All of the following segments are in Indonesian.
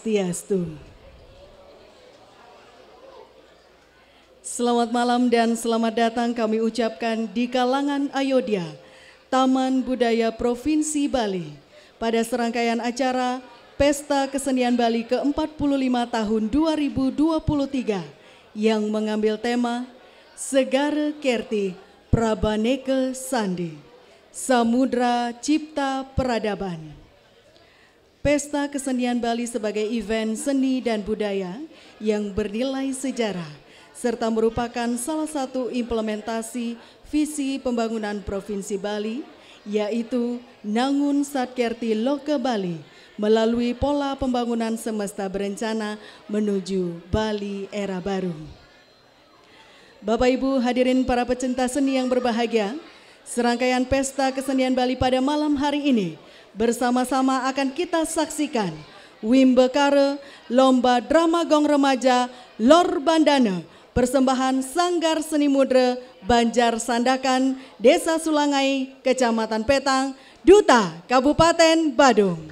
Swastiastu. Selamat malam dan selamat datang kami ucapkan di kalangan Ayodhya, Taman Budaya Provinsi Bali, pada serangkaian acara Pesta Kesenian Bali ke-45 tahun 2023 yang mengambil tema Segara Kerti Prabaneka Sandi, Samudra Cipta Peradaban. Pesta Kesenian Bali sebagai event seni dan budaya yang bernilai sejarah serta merupakan salah satu implementasi visi pembangunan Provinsi Bali, yaitu Nangun Satkerti Loka Bali melalui pola pembangunan semesta berencana menuju Bali era baru. Bapak Ibu hadirin para pecinta seni yang berbahagia, serangkaian Pesta Kesenian Bali pada malam hari ini bersama-sama akan kita saksikan Wimbekara Lomba Drama Gong Remaja Lor Bandana, persembahan Sanggar Seni Mudra Banjar Sandakan, Desa Sulangai, Kecamatan Petang, Duta, Kabupaten Badung.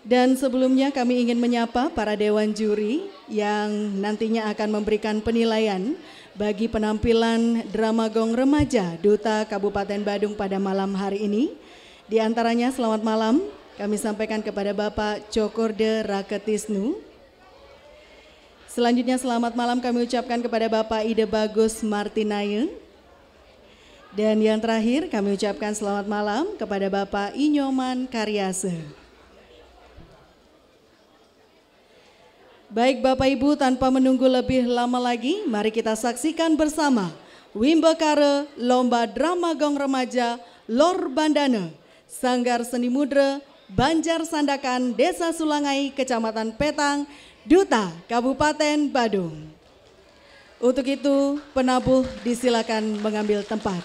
Dan sebelumnya kami ingin menyapa para dewan juri yang nantinya akan memberikan penilaian bagi penampilan drama Gong Remaja Duta Kabupaten Badung pada malam hari ini. Di antaranya selamat malam kami sampaikan kepada Bapak Cokorde Raketisnu. Selanjutnya selamat malam kami ucapkan kepada Bapak Ide Bagus Martinaye. Dan yang terakhir kami ucapkan selamat malam kepada Bapak Inyoman Karyase. Baik Bapak Ibu, tanpa menunggu lebih lama lagi, mari kita saksikan bersama Wimbekara Lomba Drama Gong Remaja Lor Bandana, Sanggar Seni Mudra Banjar Sandakan, Desa Sulangai, Kecamatan Petang, Duta, Kabupaten Badung. Untuk itu, penabuh disilakan mengambil tempat.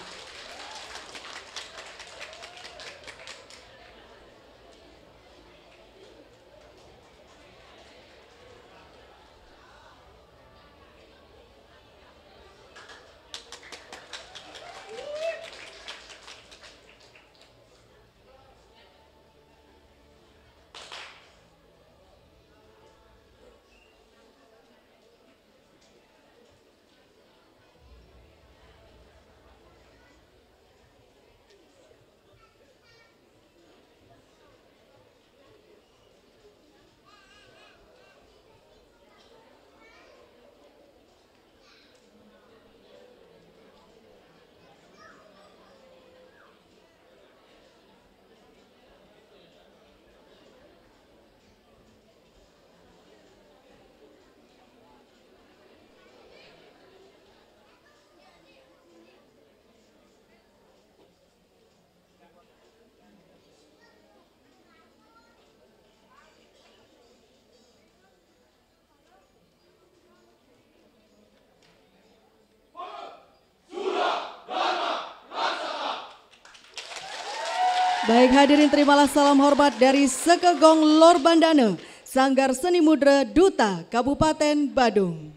Baik hadirin, terimalah salam hormat dari Sekegong Lor Bandana, Sanggar Seni Mudra Duta Kabupaten Badung.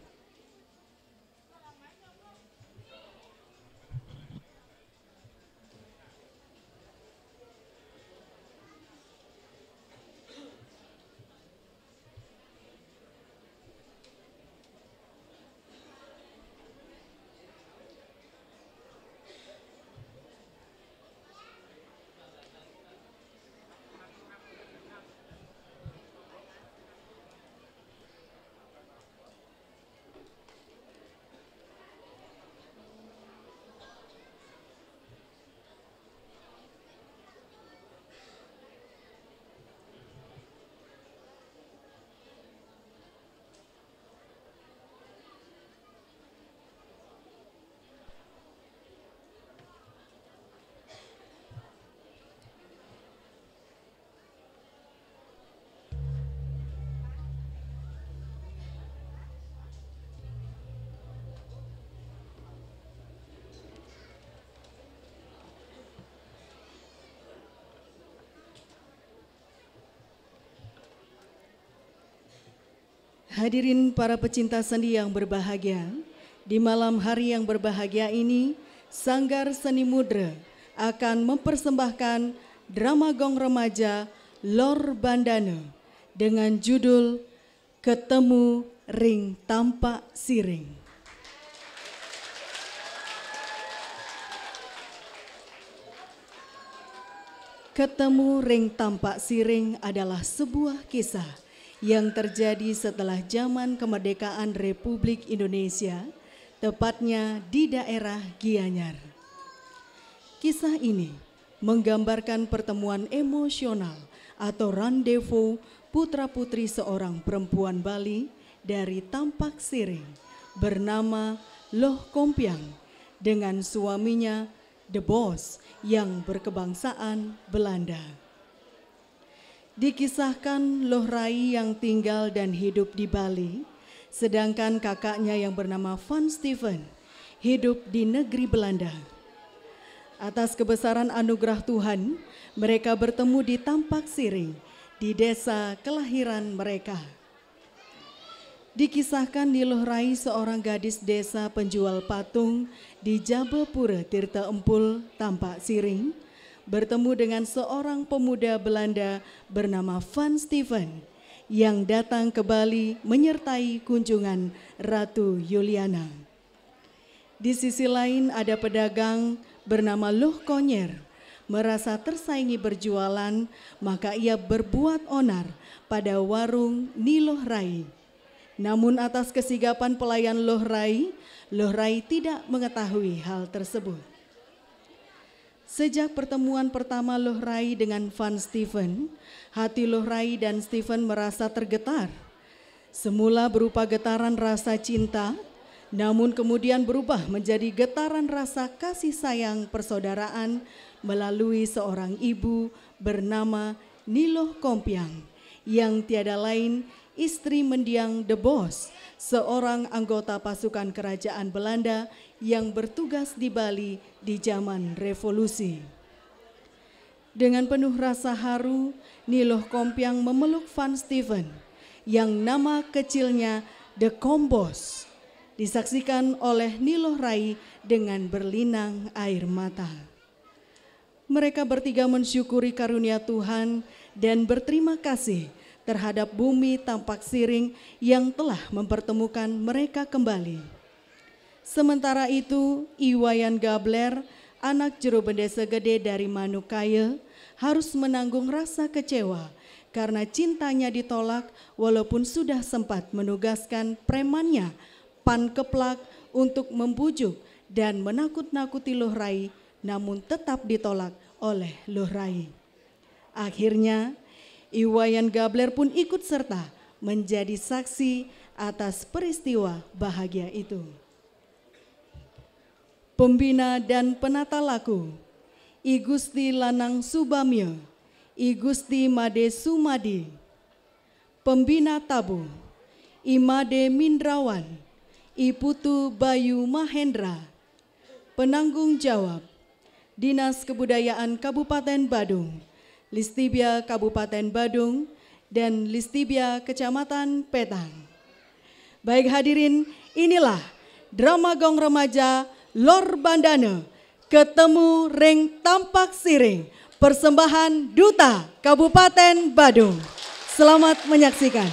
Hadirin para pecinta seni yang berbahagia, di malam hari yang berbahagia ini, Sanggar Seni Mudra akan mempersembahkan drama gong remaja Lor Bandana dengan judul Ketemu Ring Tampak Siring. Ketemu Ring Tampak Siring adalah sebuah kisah yang terjadi setelah zaman kemerdekaan Republik Indonesia, tepatnya di daerah Gianyar. Kisah ini menggambarkan pertemuan emosional atau rendezvous putra-putri seorang perempuan Bali dari Tampak Siring bernama Loh Kompiang dengan suaminya The Boss yang berkebangsaan Belanda. Dikisahkan Loh Rai yang tinggal dan hidup di Bali, sedangkan kakaknya yang bernama Van Steven hidup di negeri Belanda. Atas kebesaran anugerah Tuhan, mereka bertemu di Tampak Siring, di desa kelahiran mereka. Dikisahkan di Loh Rai seorang gadis desa penjual patung di Jabapura Tirta Empul, Tampak Siring, bertemu dengan seorang pemuda Belanda bernama Van Steven yang datang ke Bali menyertai kunjungan Ratu Juliana. Di sisi lain ada pedagang bernama Loh Konyer, merasa tersaingi berjualan, maka ia berbuat onar pada warung Niloh Rai. Namun atas kesigapan pelayan Loh Rai tidak mengetahui hal tersebut. Sejak pertemuan pertama Loh Rai dengan Van Steven, hati Loh Rai dan Steven merasa tergetar. Semula berupa getaran rasa cinta, namun kemudian berubah menjadi getaran rasa kasih sayang persaudaraan melalui seorang ibu bernama Niloh Kompiang yang tiada lain istri mendiang The Boss, seorang anggota pasukan kerajaan Belanda yang bertugas di Bali di zaman revolusi. Dengan penuh rasa haru, Niloh Kompiang memeluk Van Steven yang nama kecilnya The Kombos, disaksikan oleh Niloh Rai dengan berlinang air mata. Mereka bertiga mensyukuri karunia Tuhan dan berterima kasih terhadap bumi Tampak Siring yang telah mempertemukan mereka kembali. Sementara itu, Iwayan Gabler, anak juru bendesa gede dari Manukaya, harus menanggung rasa kecewa karena cintanya ditolak walaupun sudah sempat menugaskan premannya Pan Keplak untuk membujuk dan menakut-nakuti Loh Rai, namun tetap ditolak oleh Loh Rai. Akhirnya, Iwayan Gabler pun ikut serta menjadi saksi atas peristiwa bahagia itu. Pembina dan penata laku, I Gusti Lanang Subamya, I Gusti Made Sumadi. Pembina tabu, I Made Mindrawan, I Putu Bayu Mahendra. Penanggung jawab, Dinas Kebudayaan Kabupaten Badung, Listibia Kabupaten Badung, dan Listibia Kecamatan Petang. Baik hadirin, inilah drama gong remaja Lor Bandana, Ketemu Ring Tampak Siring, persembahan Duta Kabupaten Badung. Selamat menyaksikan.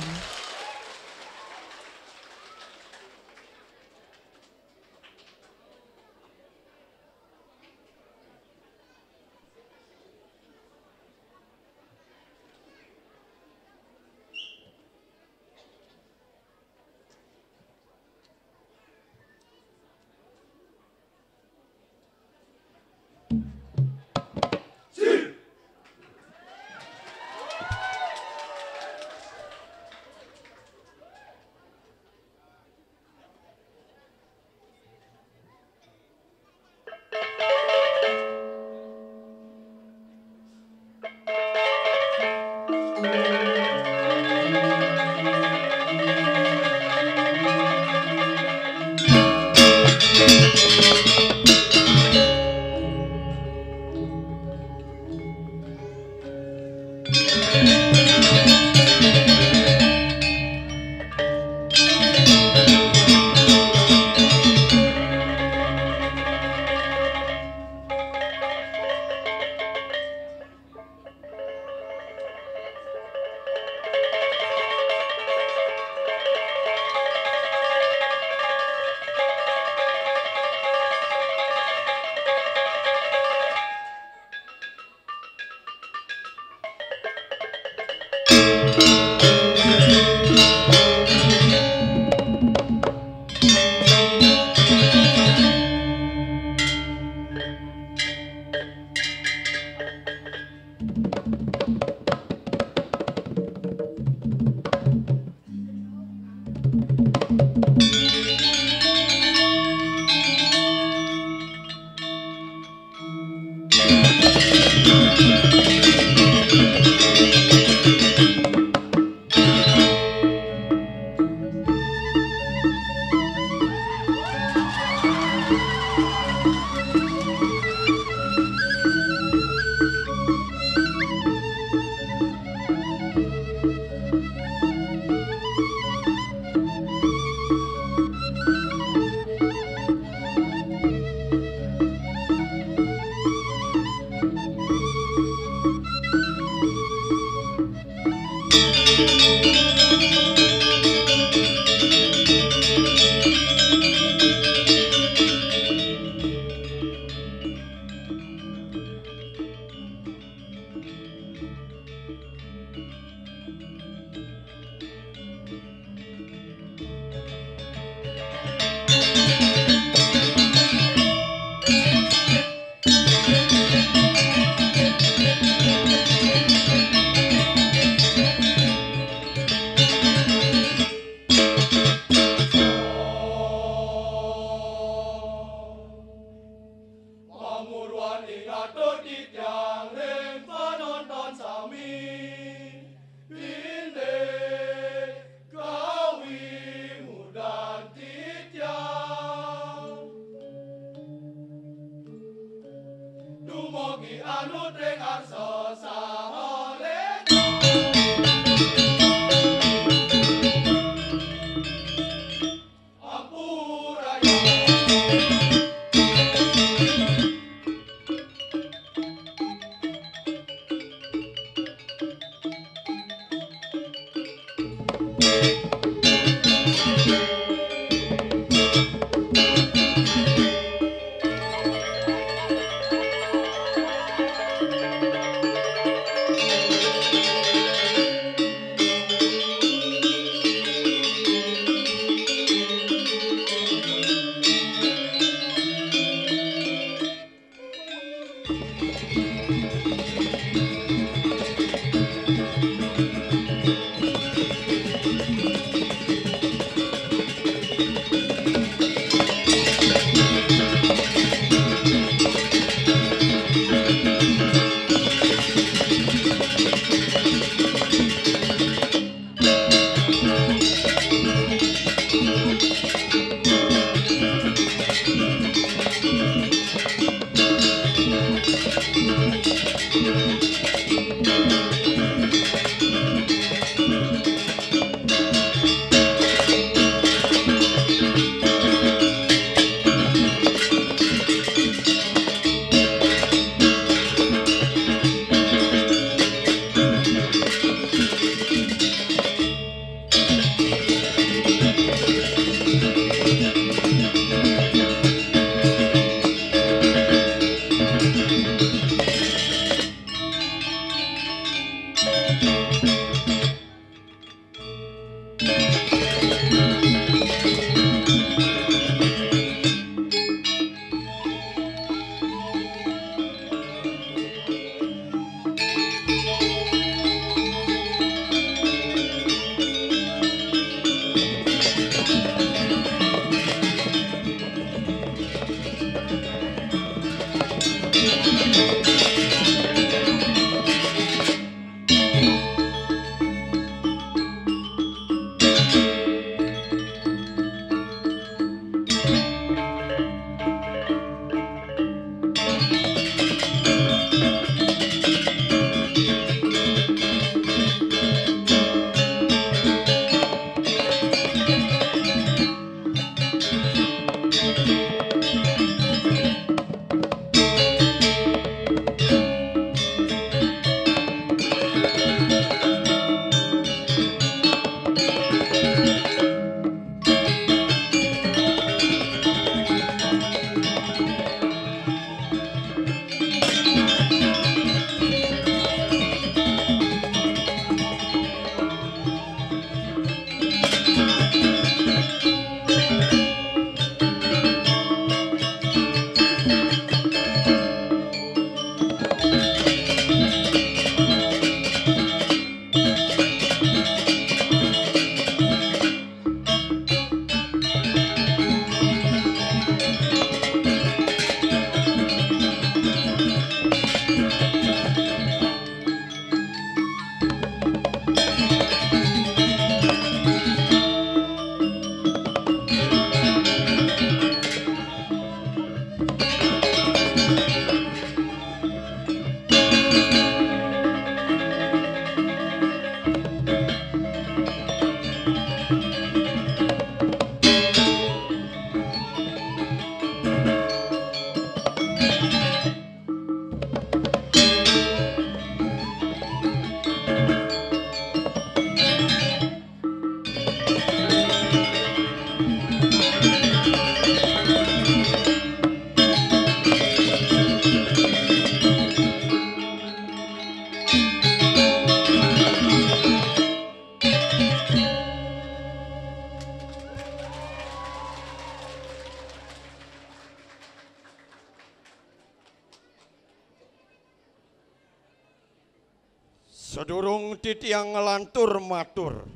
Sedurung titiang ngelantur matur,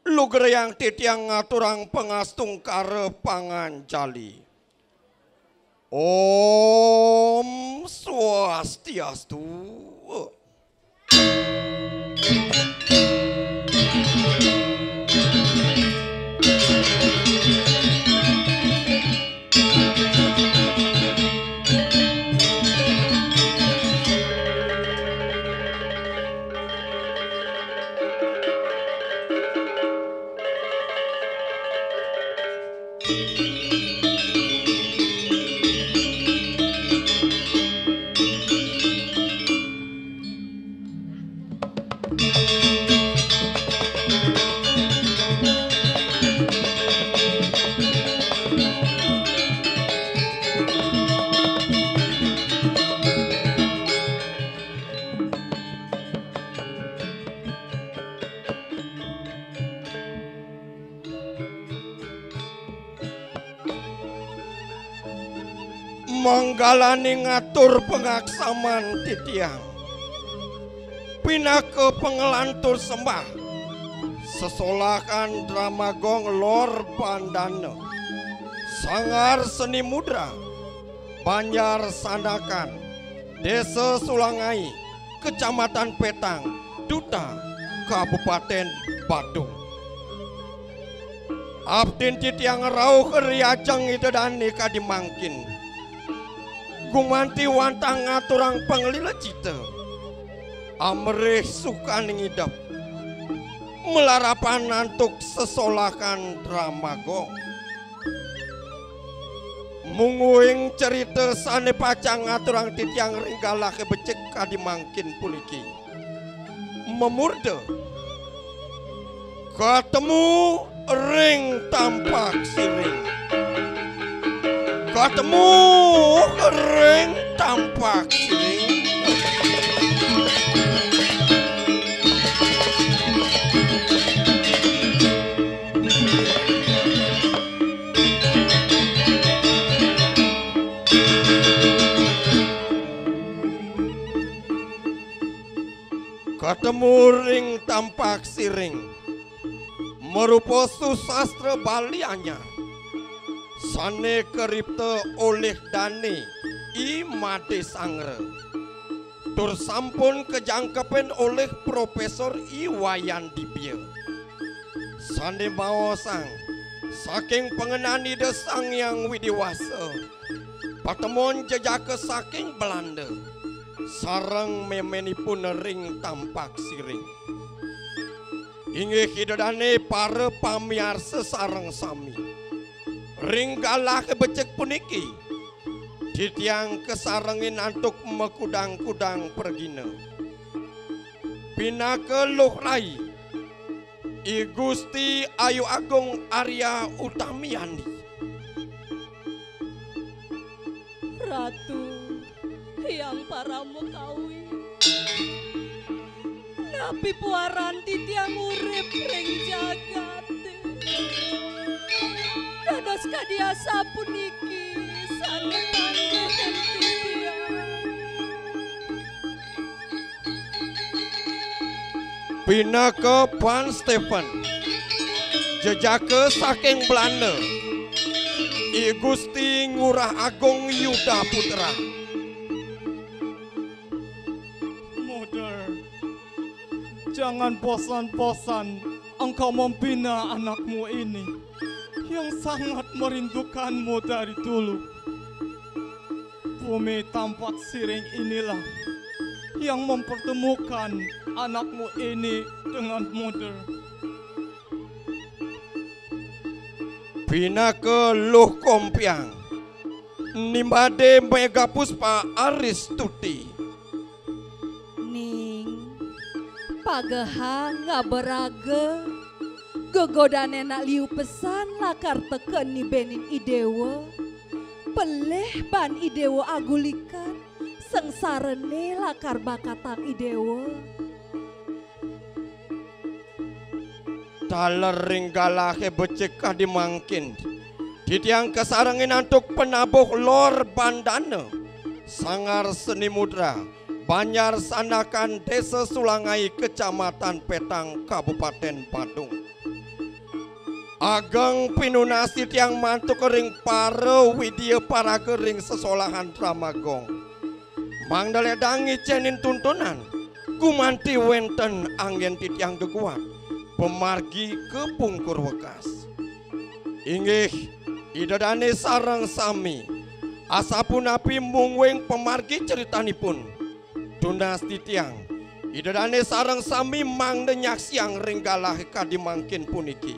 lugeryang titiang ngaturang pengastung kare pangan jali. Om Swastiastu. Manggalani ngatur pengaksaman titiang, pinake pengelantur sembah, sesolakan Dramagong Lor Bandana, sangar seni mudra, Banjar Sandakan, Desa Sulangai, Kecamatan Petang, Duta, Kabupaten Badung. Abdin titiang rauh riajeng itu dani kadimangkin. Gumanti wantang ngaturang penglila cita, amrih sukan ngidap, melarapan nantuk sesolakan Dramagong. Munguing cerita sane pacang ngaturang titiang ringgalah kebecek kadimangkin puniki. Memurde, ketemu ring tampak siring. Ketemu ring tampak siring. Ketemu ring tampak siring, merupa susastra Bali anyar. Sane keripta oleh Dani I Made Sangre, tur sampun kejangkepen oleh Profesor I Wayan Dibya. Sane maosang saking pengenani desang yang widiwasa, patemon jejake saking Belanda, sareng memenipun ring tampak siring. Inggih hidadane para pamiarsa sareng sami. Ringgalah kebecek puniki titiang kesarengin antuk mekudang-kudang pergina. Pinake luh rai I Gusti Ayu Agung Arya Utamiani. Ratu yang para mukawi, napi puaran titiang urip ring jagat. Dados kadiasa puniki sane mangken titiang. Pinake Van Stephen, jejake saking Belanda, I Gusti Ngurah Agung Yuda Putra. Mother, jangan bosan-bosan engkau membina anakmu ini yang sangat merindukanmu dari dulu. Bumi tampak siring inilah yang mempertemukan anakmu ini dengan Mother. Pinake Luh Kompiang, Nimbade Megapuspa Aristuti. Ning pagehang ngaberaga gegodane nak liu pesan lakar teken ni benin idewa, peleh ban idewa agulikan sengsarene lakar bakatang idewa. Taler ringgalahe becek kadimangkin titiang kesarengin antuk penabuh Lor Bandana, sangar seni mudra Banjar Sandakan Desa Sulangai Kecamatan Petang Kabupaten Badung. Ageng pinunasi tiang mantu kering para widya para kering sesolahan Ramagong. Mangdaledangi cenin tuntunan gumanti wenten angin titiang geguat pemargi ke Pungkur Wekas. Inggih idadane sareng sami asapun api mungwing pemargi ceritanipun tunas titiang idadane sareng sami mang denyak siang ringgalah kadimangkin puniki.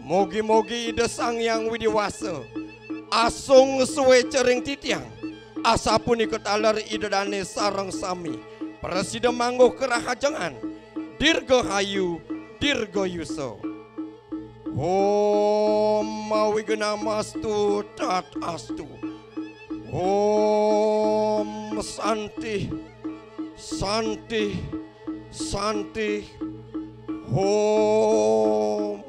Mogi-mogi ide sang yang widiwasa asung suwe cering titiang asapun ikut aler idadane sareng sami presiden mangguh kerahajangan dirgahayu dirgayuso. Om Mawiganastu Tat Astu. Om Santi Santi Santi Om.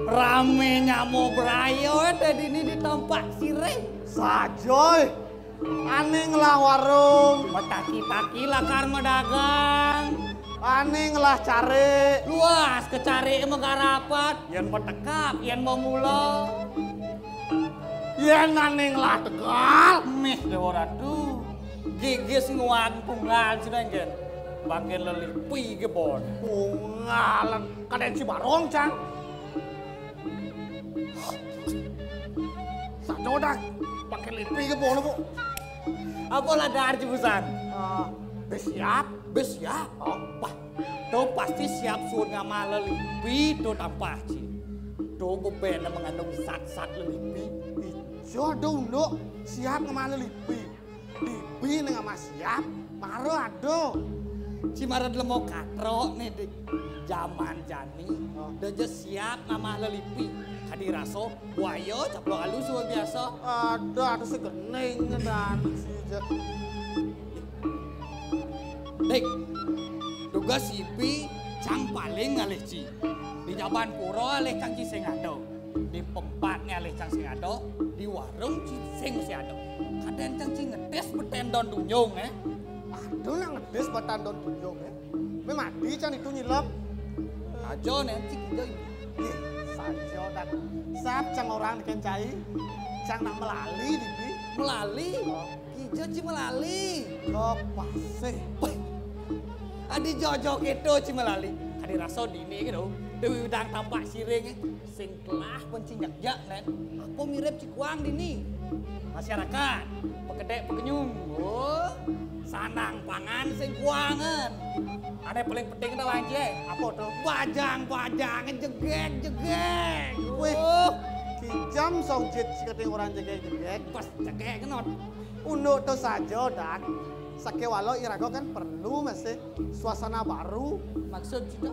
Rame nyamuk berayo tadi ini di tempat sireng. Sajoy, aneh ngelah warung, Mataki-taki lakar medagang. aneh ngelah cari. Luas kecari megarapat. Yang bertekap, yang mau mula. Yen aneh ngelah tegal. Meh dewaratu. Gigis nguang punggal sinenggen. Bagian lelipi gebon. Pungalan, kadang si barong cang. Sajoy dah, pakai lipi ke bola bu. Apa lah dar cibusan? Besiap. Besiap. Oh, bah. Tuh pasti siap suruh ngamal lelipi tuh tampah ci. Tuh beben mengandung zat-zat lelipi. Ijo dulu siap ngemana lipi. Lipi neng sama siap, maro ado. Cimara mau katro nih di zaman jani. Udah siap nama lelipi. Kadi raso, wayo caplok halus luar biasa. Ada segening dan si Dek, duga sipi cang paling ngalih ci. Di Jaban Puro alih cang ciseng ado. Di pempatnya alih cang sing ado. Di warung ciseng si ado. Kadang cang ci ngetes betendon dunyong Aduh yang ngedes batan don tunjung ya. Memang mati can itu nyilap. Ajo nanti kita Ih, sajo dan sap cang orang dikencai. Cang nak melali di bi. melali. Ijo ci melali. Kepasih. Adi jojo gitu ci melali. Kadi raso dini gitu. Dewi udang tampak siring sing telah pencinyak-jak nen. Apa mirip cikuang dini. Masyarakat, pekedek pekenyung. Oh, sanang pangan sing kuangan. Ada yang paling penting dah aja. Apa tuh? Bajang-bajangan jegek-jegek. Wih. Oh, Kijam song jit siketing orang jegek-jegek. pas jegek kenot. Untuk tuh sajo dan sake walau irago kan perlu masih suasana baru. Maksud cita?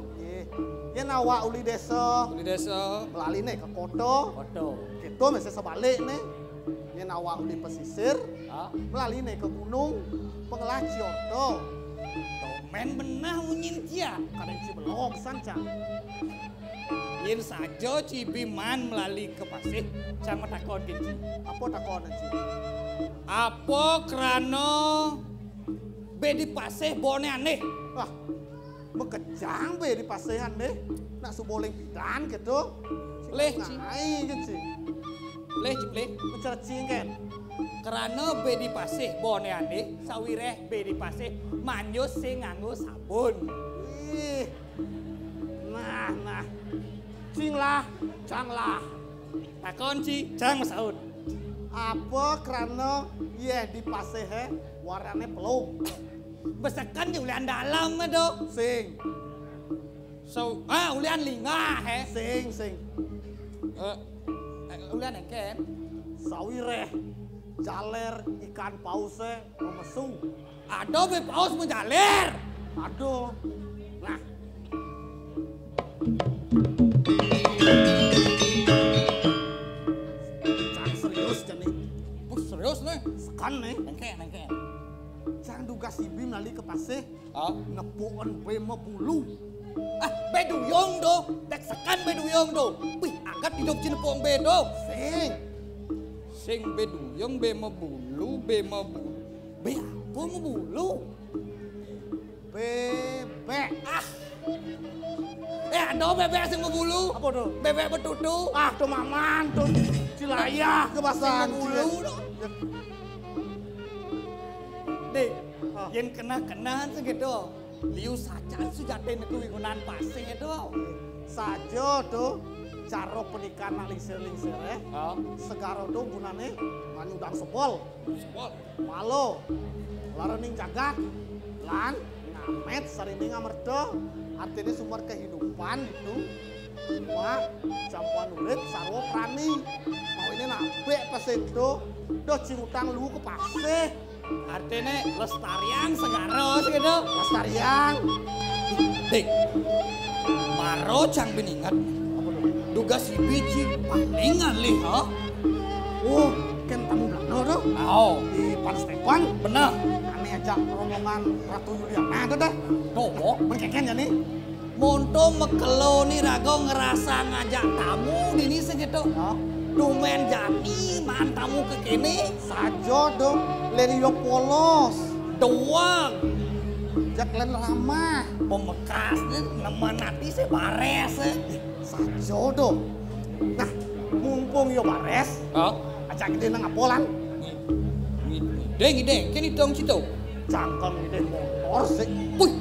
Ya nawa uli desa. Uli desa. Melalui nih ke kota. Foto. Gitu masih sebalik nih. Ya nawa uli pesisir. Ah, Melalui nih ke gunung. Pengelah Ciordo. domen benah unyin cia. Kadang si belok sanca. Yen saja Cibiman melalui ke pasir sama takon gitu. Apa takon Ci? Apa kerana bedi pasir bone aneh? Wah, bekejang be di pasehan deh. Nak suboling bidan gitu. Leh, Ci. Ngai kan Ci. Leh cipleh. Mencercing kan. Kerana be dipasih boneane sawireh be dipasih manyus sing nganggo sabun. Ih. Nah. Cing lah, jang lah. Takon Ci, jang Masaud. Apa kerana yeh dipasehe warnane pelung. Besekan di ulian dalam do. Sing, Ulian lingah sing. Ulian eken. Sawireh jaler ikan pause memesu. Ado be paus menjalir. Aduh. Nah. Cang serius jani. Serius nih. Sekan nih. Nengke. Cang duga si Bim lali ke paseh. Ah, Ngepuan bema bulu. beduyong do. Dek sekan beduyong do. Wih, angkat hidup cina pong bedo. Sing beduyong be mebulu. Be apa mebulu? Bebek. Ada bebek sing mebulu. Apa tuh? Bebek betutu. Tuh maman tuh. Cilayah ke bahasa Mebulu do. Dek, Ah. yen kena-kenaan segitu. Liu saja sejati itu igunan pasing itu. Saja tuh cara pernikahan lingsir-lingsir segaro tuh gunane nganyudang sepol. Malo. Larening jagat. Lan ngamet sarinding ngamerdo. Artinya sumber kehidupan itu. Wah, campuan urip sarwa prani. Mau ini nabe pasing tuh. Do cingutang lu ke paseh. Artinya lestarian segaro segitu. Lestarian. Dek, maro cang beningat. Duga si biji paling alih, ha? Oh, kan tamu belakang tuh. Oh, Di Pan Stepan. benar. Kami ajak rombongan Ratu Yuliana tuh dah. Tuh, Mengkeken ya nih. monto mekelo nih rago ngerasa ngajak tamu dini segitu. Dumen jani man tamu ke kini. Sajo dong, Lerio polos. Doang. Jak len ramah. Pemekas nemen hati sebares. Sajo dong. Nah, mumpung yo bares, Oh, ajak gede nang apolan. ngide, kini dong situ. Cangkang gede motor sih. Wih,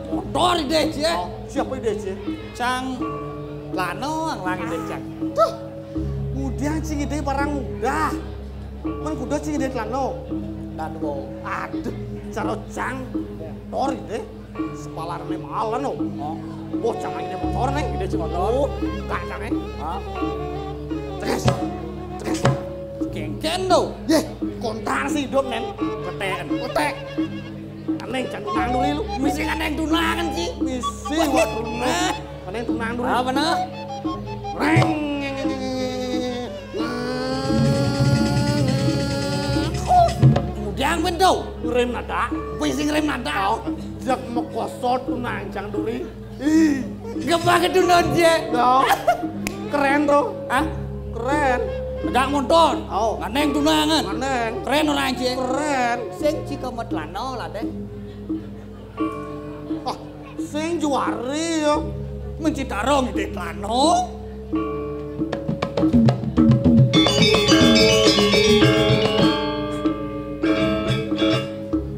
motor ide cie. Siapa ide sih? Cang lano ang langit deh cang. Tuh, kemudian cing ide barang mudah. Men kuda cing ide kelano. Aduh, Aduh, cara cang motor ide. Sepalar nih malan no. Oh, jangan ide motor nih, ide cing motor. Gak jangan. Cekes. kengken do. Yeh, kontar sih hidup nen. Ketek. Aneh jangan tunang dulu lu. Misi kan yang tunangan sih. Misi waktu lu. Aneh tunang dulu. Apa nah? Reng. Kemudian bendo. Rem nada. Misi rem nada. Jak mekosot tunang jangan duri. Ih, Gak pakai tunan je. no. Keren bro. Hah? Keren. Gak motor. Oh. Nggak neng tunangan. Aneh. Keren orang je. Keren. Sing jika metlano lah deh. Ah, sing juari yo. Mencitarong ide tlano.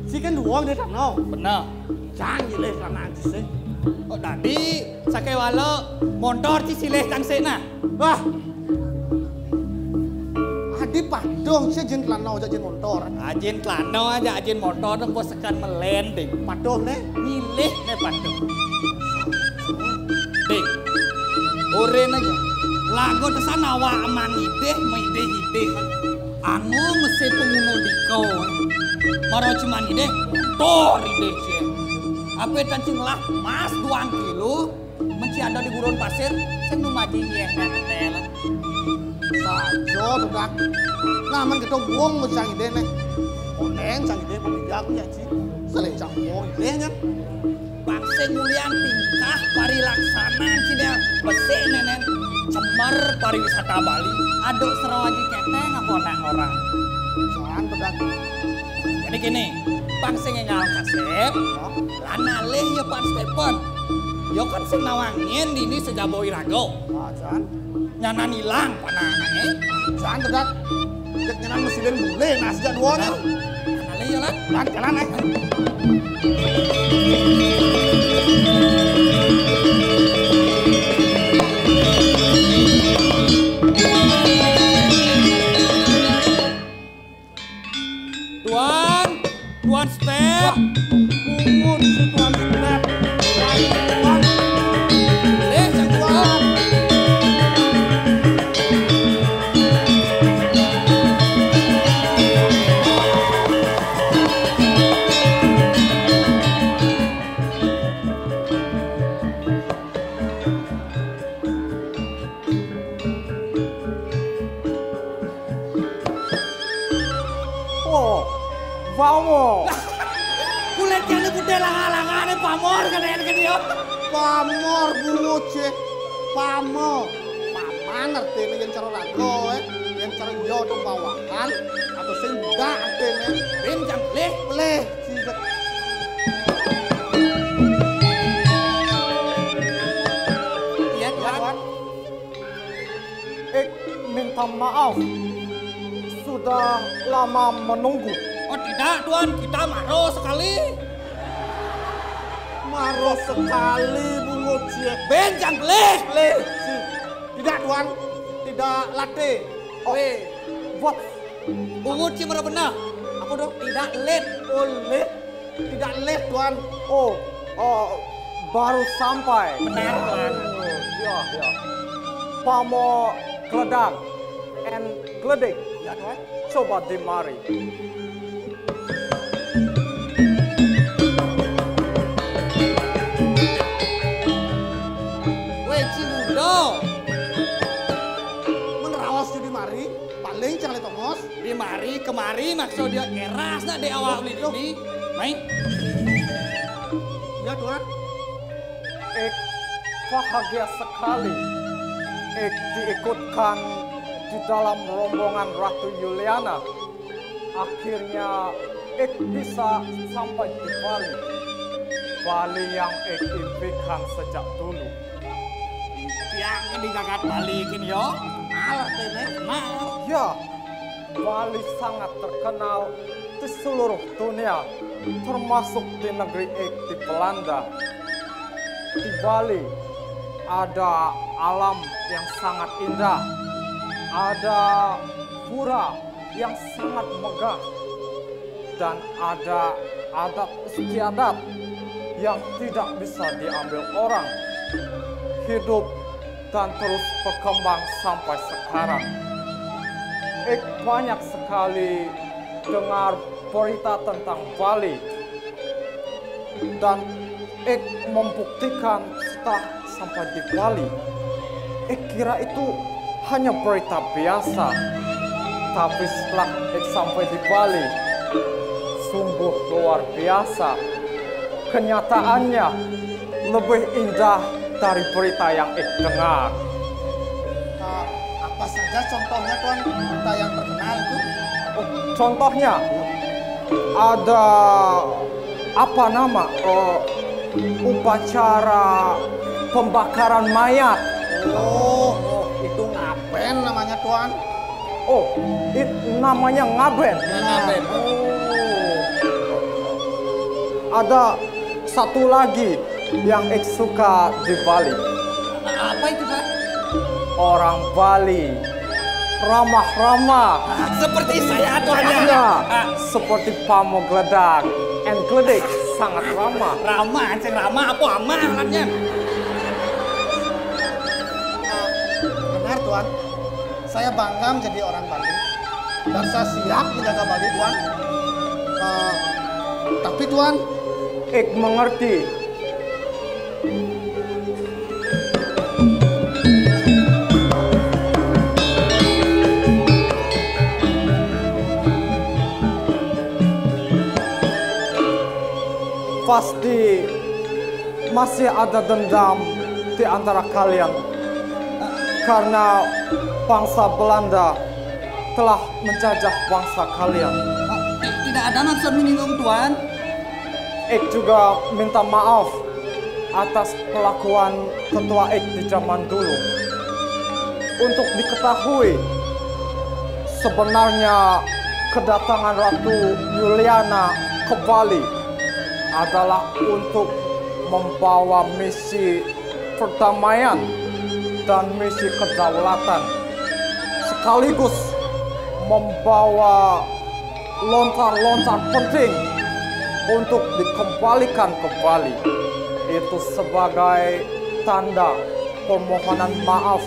Si kan dua dia kan no. Benar. Jangan gile karena anjis sih. Oh tadi sakai walo motor ci silih kang sena. Wah. Adi padong sih jen kelana aja jen motor. Ajin tlano aja ajin motor dong bos sekan melending. Padong nih. Milih nih pandu. Ding. Oren aja. Lagu tesan awa aman ide ide. Anu mesti penguno dikau. Maro cuman ide motor ide sih. Apa tancing lah mas 2 kilo menci ada di gurun pasir sing numaji ye ketel. Sajo tudak. Nah man ketong wong macang ide nih. Oneng cang ide pamilya aku ya ci. Selain cang wong ide nya. Bangsa mulian tingkah parilaksanaan cina besi nenen cemar pariwisata Bali aduk serawaji keteng apa nak orang. Jangan tudak. Jadi gini, bangsa ngal kasep lana leh ya Pak Stephen. Yo kan sing nawangin dini sejabo irago. Jangan. Nyanan hilang panangannya. Jangan tudak. nyenan mesin boleh nah sejak duanya. Kali ya lah. Lan jalan Tuan step. Pungut si tuan step. Tuan. Sang tuan. Oh, vamos. Kulit yang gede langan-langan pamor kan dia. Pamor bungut sih. Pamo. Paman artinya yang cara rago yang cara yo dong bawakan atau sing budak artinya. Bencang leh. Boleh sih. Iya tuan. Minta maaf. Sudah lama menunggu. Oh tidak tuan, kita marah sekali. Marah sekali bungut sih. Bencang leh. Tidak tuan, tidak latte. Weh. What? Ungut sih marah benar. Apa dong? Tidak leh. Oh late? Tidak late tuan. Oh, baru sampai. Benar tuan. Ya. Pamo geledak and gledek. Ya tuan. Coba dimari. Weh Cimudo. Menerawas di mari, paling jangan letongos. Di mari kemari maksud dia keras nak di awal ini. Main. Ya tuan. Bahagia sekali diikutkan di dalam rombongan Ratu Yuliana. Akhirnya bisa sampai di Bali. Bali yang impikan sejak dulu. Yang ini gagat balikin yo. Malah tene. Ya, Bali sangat terkenal di seluruh dunia, termasuk di negeri di Belanda. Di Bali ada alam yang sangat indah, ada pura yang sangat megah, dan ada adat istiadat yang tidak bisa diambil orang. Hidup dan terus berkembang sampai sekarang. Banyak sekali dengar berita tentang Bali, dan membuktikan setelah sampai di Bali, kira itu hanya berita biasa. Tapi setelah sampai di Bali, sungguh luar biasa. Kenyataannya lebih indah dari berita yang dengar. Apa saja contohnya tuan berita yang terkenal itu? Oh, contohnya ada apa nama upacara pembakaran mayat. Oh, itu ngaben namanya tuan. Oh, itu namanya ngaben. Ngaben. Oh. Ada satu lagi yang suka di Bali. Apa itu kan? Orang Bali ramah-ramah. Seperti saya tuannya. Ya, seperti pamo geledak and gledek, sangat ramah. Ramah, ceng ramah apa amah alatnya? Benar tuan, saya bangga menjadi orang Bali dan saya siap menjaga Bali tuan. Tapi tuan, Mengerti. Pasti masih ada dendam di antara kalian karena bangsa Belanda telah menjajah bangsa kalian. Tidak ada maksud menyinggung tuan. Juga minta maaf atas kelakuan tetua di zaman dulu. Untuk diketahui, Sebenarnya kedatangan Ratu Juliana ke Bali adalah untuk membawa misi perdamaian dan misi kedaulatan, sekaligus membawa lontar-lontar penting untuk dikembalikan ke Bali. Itu sebagai tanda permohonan maaf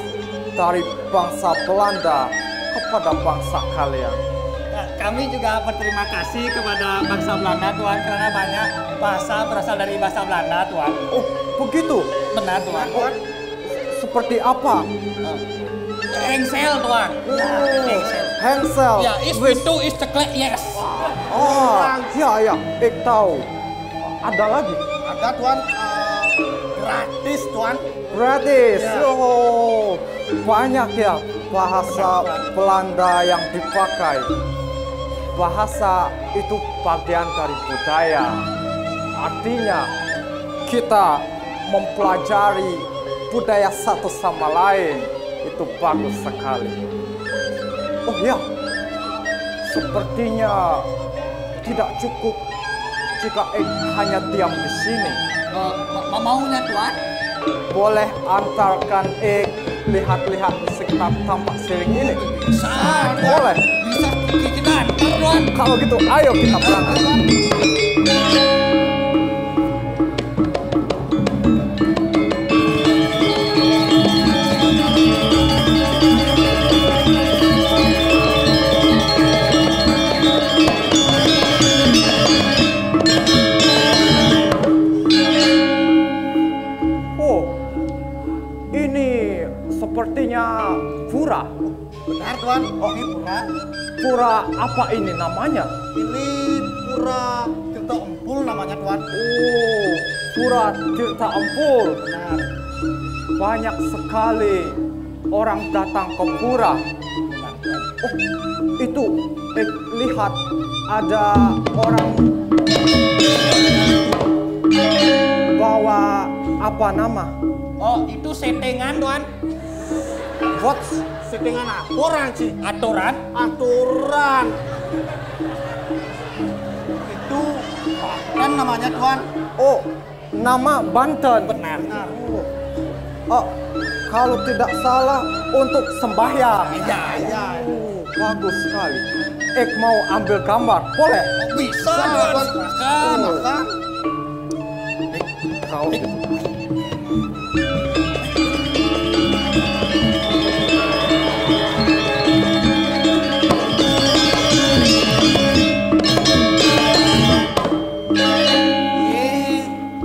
dari bangsa Belanda kepada bangsa kalian. Kami juga berterima kasih kepada bangsa Belanda, Tuan, karena banyak bahasa berasal dari bahasa Belanda, Tuan. Oh, begitu? Benar, Tuan. Oh, seperti apa? Engsel, Tuan. Engsel. Hansel. Ya, is itu is ceklik, yes. Oh, ya, ik tahu. Ada lagi? Ada Tuan, gratis Tuan. Gratis. Oh, banyak ya bahasa Belanda yang dipakai. Bahasa itu bagian dari budaya. Artinya kita mempelajari budaya satu sama lain. Itu bagus sekali. Oh ya, sepertinya tidak cukup jika hanya diam di sini. Maunya, Tuan? Boleh antarkan lihat-lihat sekitar tampak siring ini? Bisa. Boleh. Bisa kita, Tuan. Kalau gitu, ayo kita berangkat. Sepertinya pura. Benar Tuan, ini pura. Pura apa ini namanya? Ini pura Tirta Empul namanya Tuan. Oh, pura Tirta Empul. Benar. Banyak sekali orang datang ke pura. Oh, itu lihat ada orang bawa apa nama? Oh, itu settingan, Tuan. What? Settingan aturan sih. Aturan? Aturan. Itu Banten namanya Tuan. Oh, nama Banten. Benar. Oh, kalau tidak salah untuk sembahyang. Ya. Bagus sekali. Mau ambil gambar, boleh? Bisa, Tuan. Silakan. Maka Kau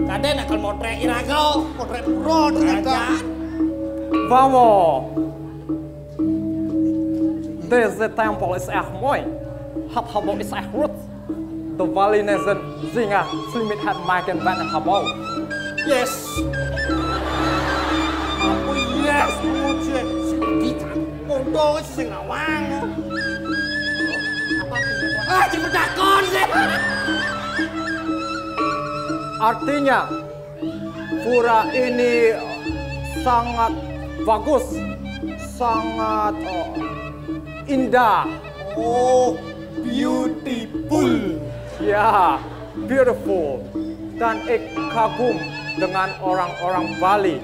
Kaden akan motret iragau. potret pura ternyata. Vamos! Deze tempel is erg mooi. Het gebouw is erg goed. De Balinese zingen slimit het maken met het gebouw. Yes. Oh yes, muncul. Sedikit. Untung sih nggak wang. Apa itu Tuan? Ciperdakon sih. Artinya, pura ini sangat bagus, sangat indah. Oh, beautiful. Ya, beautiful. Dan kagum dengan orang-orang Bali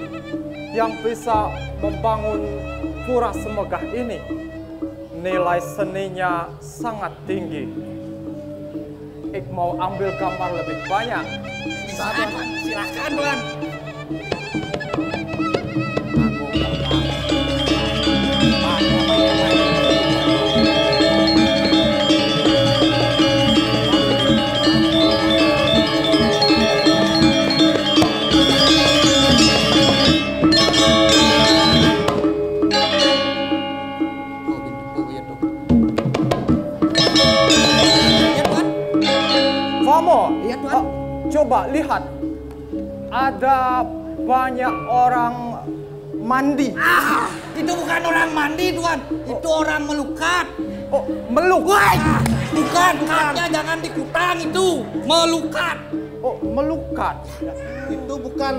yang bisa membangun pura semegah ini. Nilai seninya sangat tinggi. Mau ambil gambar lebih banyak. Silakan, Tuan. Iya, Tuan. Coba lihat, ada banyak orang mandi. Itu bukan orang mandi, Tuan. Itu orang melukat. Oh, melukat. Bukan, katanya jangan dikutang itu. Melukat. Oh, melukat. Itu bukan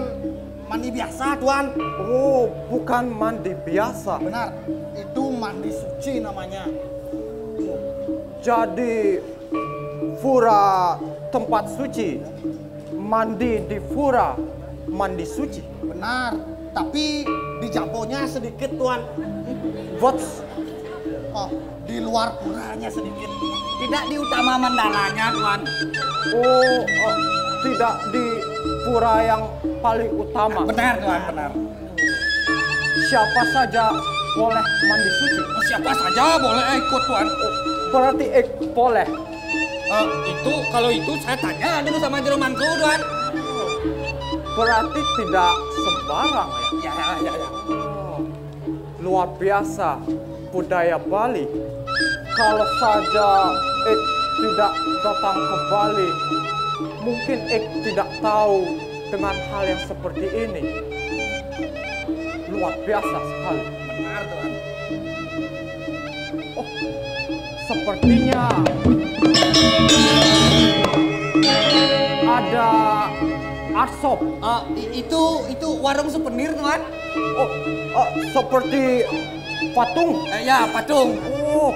mandi biasa Tuan. Oh, bukan mandi biasa. Benar, itu mandi suci namanya. Jadi pura tempat suci, mandi di pura, mandi suci. Benar, tapi di Jabonya sedikit Tuan. What's Oh, di luar puranya sedikit. Tidak di utama mandalanya, Tuan. oh, tidak di pura yang paling utama. Benar, Tuan, benar. Siapa saja boleh mandi suci. Siapa saja boleh ikut, Tuan. Berarti boleh. Kalau itu saya tanya dulu sama jeromanku, Tuan. Berarti tidak sembarang ya. Ya. Luar biasa budaya Bali. Kalau saja tidak datang ke Bali, mungkin tidak tahu dengan hal yang seperti ini. Luar biasa sekali. Benar, Tuan. Oh, sepertinya ada asop. Itu warung souvenir, Tuan. Oh, seperti patung. Ya, patung. Oh,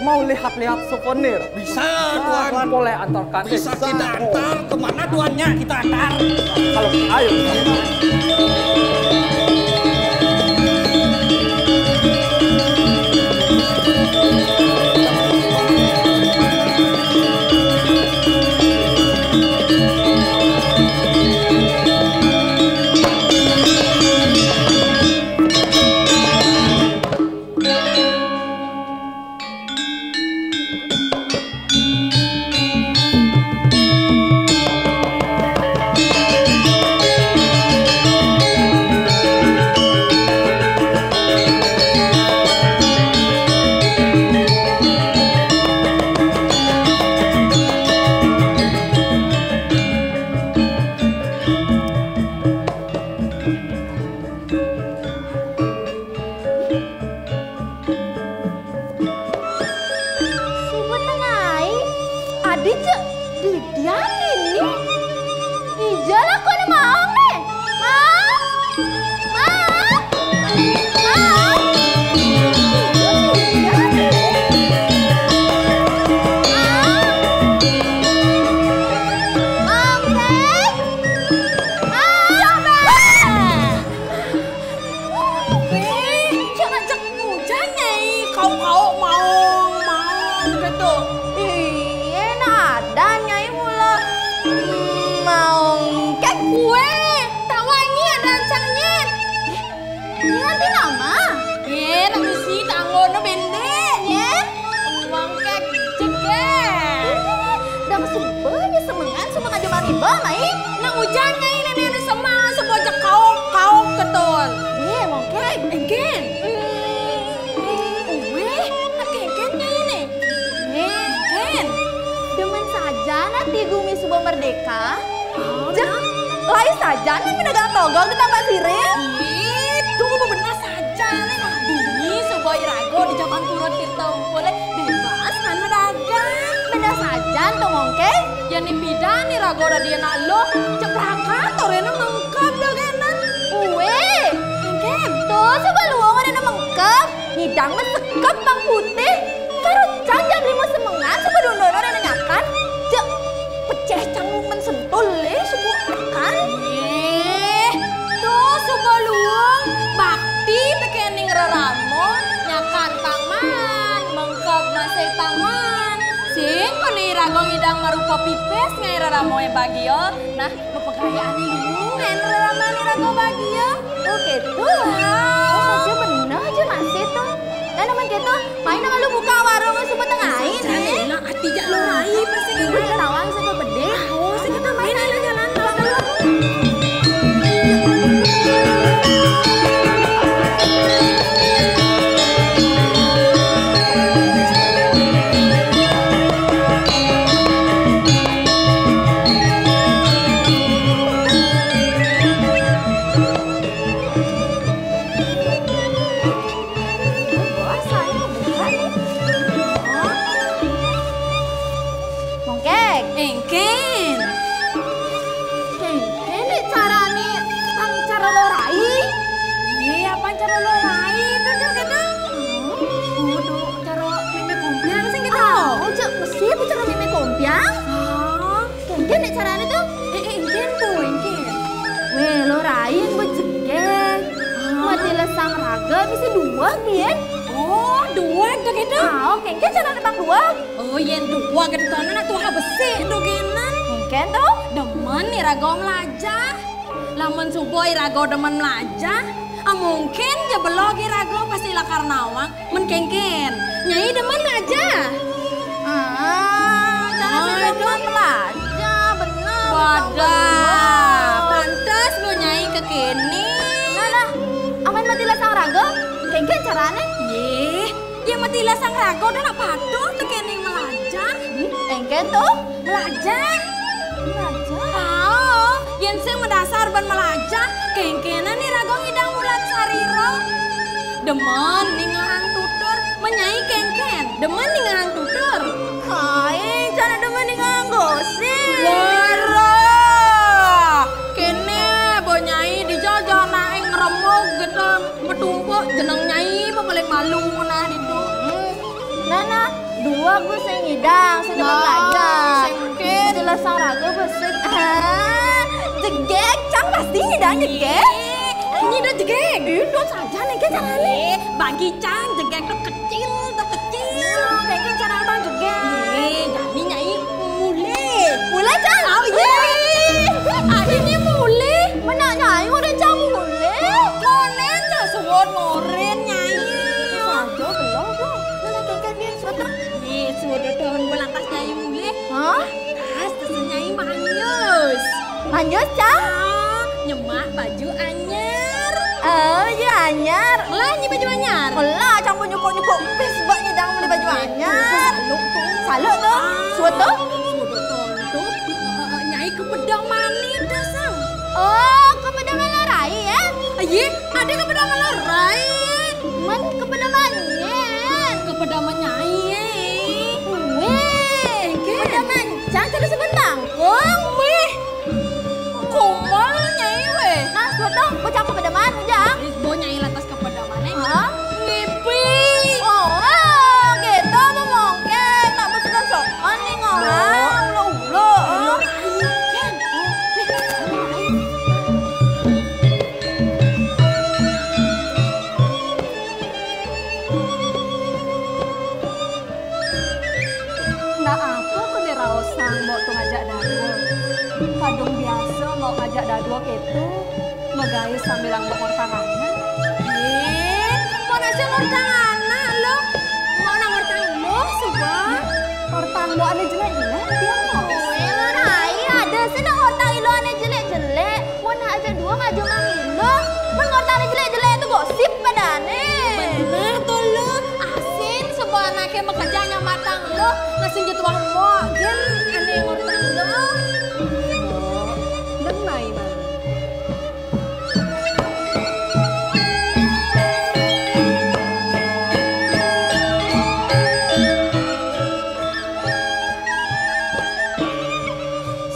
mau lihat-lihat souvenir. Bisa, Tuan. Boleh antarkan. Bisa kita antar. Kemana tuannya kita antar? Kalau ayo. Merdeka, lai saja nih pedagang togong di tempat sirih. Itu benar saja nih. Ini sebuah irago di zaman turun tirta boleh bebas kan pedagang. Benar saja tuh mongke. Ya nih bidan nih rago ada dia nak lo cepraka torena mengkap dagenan. Weh, mungkin tuh coba luang ada mengkap. Ngidang mesekap bang putih. Karena jam 5 semengan coba dono-dono ada nyakan. Pecah canggung mensentul sebuah makan. Tuh sebuah luang bakti pekening raramo nyakan tangan mengkap nasi tangan sing koni rago ngidang marupa pipes ngai raramo e bagio nah pepegayaan luang raramo ni rago bagio. Oh gitu lah. Oh saja bener aja masih tuh. Dan naman gitu, main nama lu buka warung sebut tengahin nih. Nah, tidak lo rai pasti gue ketawang sama bede. Oh, sih kita main aja jalan ingin nek carane tuh. Ingin tuh, ingin. Weh, lo rain bejegek. Mati lesang raga bisa dua bien. Oh, dua tuh gitu. Oke, carane bang dua. Oh, yen dua gitu tanah tuh besi tuh genan. Mungkin tuh. Demen nih rago melajah. Lamun suboi rago demen melajah. Mungkin jebelogi rago pasti lakar nawang menkengken. Nyai demen aja. Cara demen melajah, bener. Wadah, pantas gue nyai ke kini. Nah, aman mati lesang raga. Kengken carane. Ya mati lesang rago dan apa tuh ke kini melajah. Engken tuh. Melajah. Yen sing mendasar ban melajah, kengkenan nih rago ngidang mulat sariro. Demen nih ngarang tutur, menyai kengken. Demen nih ngarang tutur. Hai, cara demen nih ngarang gosip. Wara, kene bo nyai dijajah naik ngeremuk gitu, betumpuk jeneng nyai apa paling malu nah itu. Nana, dua gue sing ngidang, sing demen melajah. Sengket. Jelas sang raga besik. Jegek, cang pasti ngidang jegek. Ini udah jegek. Itu saja nih carane. Bagi cang jegek tuh kecil. Kayaknya cara bang jegek. Jadi nyai mulai. Mulai cang? Oh iya. Akhirnya mulai. Mana nyai udah cang mulai. Konen ya suwon ngoren nyai. Saja belum bang. Mana kengken dia suatu. Sudah tahun belantas nyai mulai. Hah? Terus nyai manyus. Lanjut cang? Nyemak baju anyar. Oh iya anyar. Lah nyi baju anyar. Lah cang pun nyukuk pis bak nyidang beli baju anyar. Saluk tuh. Suatu? Tuh. Nyai ke pedang mani dah sang. Oh, ke pedang melerai ya? Iya, ada ke pedang melerai. Man ke pedang manyen. Ke pedang nyai. Weh, pedang mancang terus sebut bangkung. Weh. Kumal nyai weh. Nah, suatu bocah ke pedang man ujang. Bo nyai lantas ke pedang mana? Hah? Ngipi. Oh, gitu memongken. Tak betul sopan nih ngorang. Ulo-ulo. Nah apa aku diraosang mau tuh ngajak dadua. Kadung biasa mau ngajak dadua gitu. Megayus sambil langbok ngortangana. Kok nasi ngortangana lo? Mau nang ngortang lo subah? Ngortang lo aneh jelek-jelek dia mau. Rai ada senang ngortang ilo aneh jelek-jelek. Mau nak aja dua ngaju mang ilo. Men ngortang aneh jelek-jelek itu gosip padane. Bener tuh lo. Asin sebuah anaknya bekerjanya matang lo. Ngasih jatuh mo. Gen aneh ngortang lo. Denai man.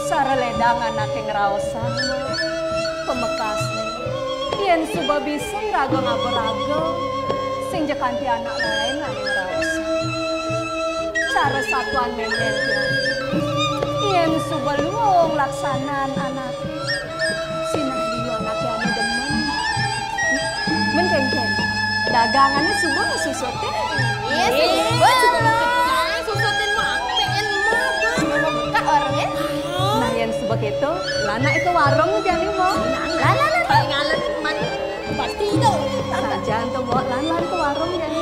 Saraledang anaknya ngeraosan mo. Pemekasnya. Yen suba bisa raga ngaberaga. Sing jekanti anak lain aneh ngeraosan. Cara satuan nenek ya. Yen suba luong laksanaan anak. Sinah dia anaknya ane demen. Men kengken. Dagangannya suba ngasusotin. Iya sih. Susutin mah pengen mah bang. Buka orangnya. Nah yang suba gitu, lana itu warung jadi mau. Lala. Kayak ngalen man. Pasti itu. Saja untuk bawa lan ke warung jadi.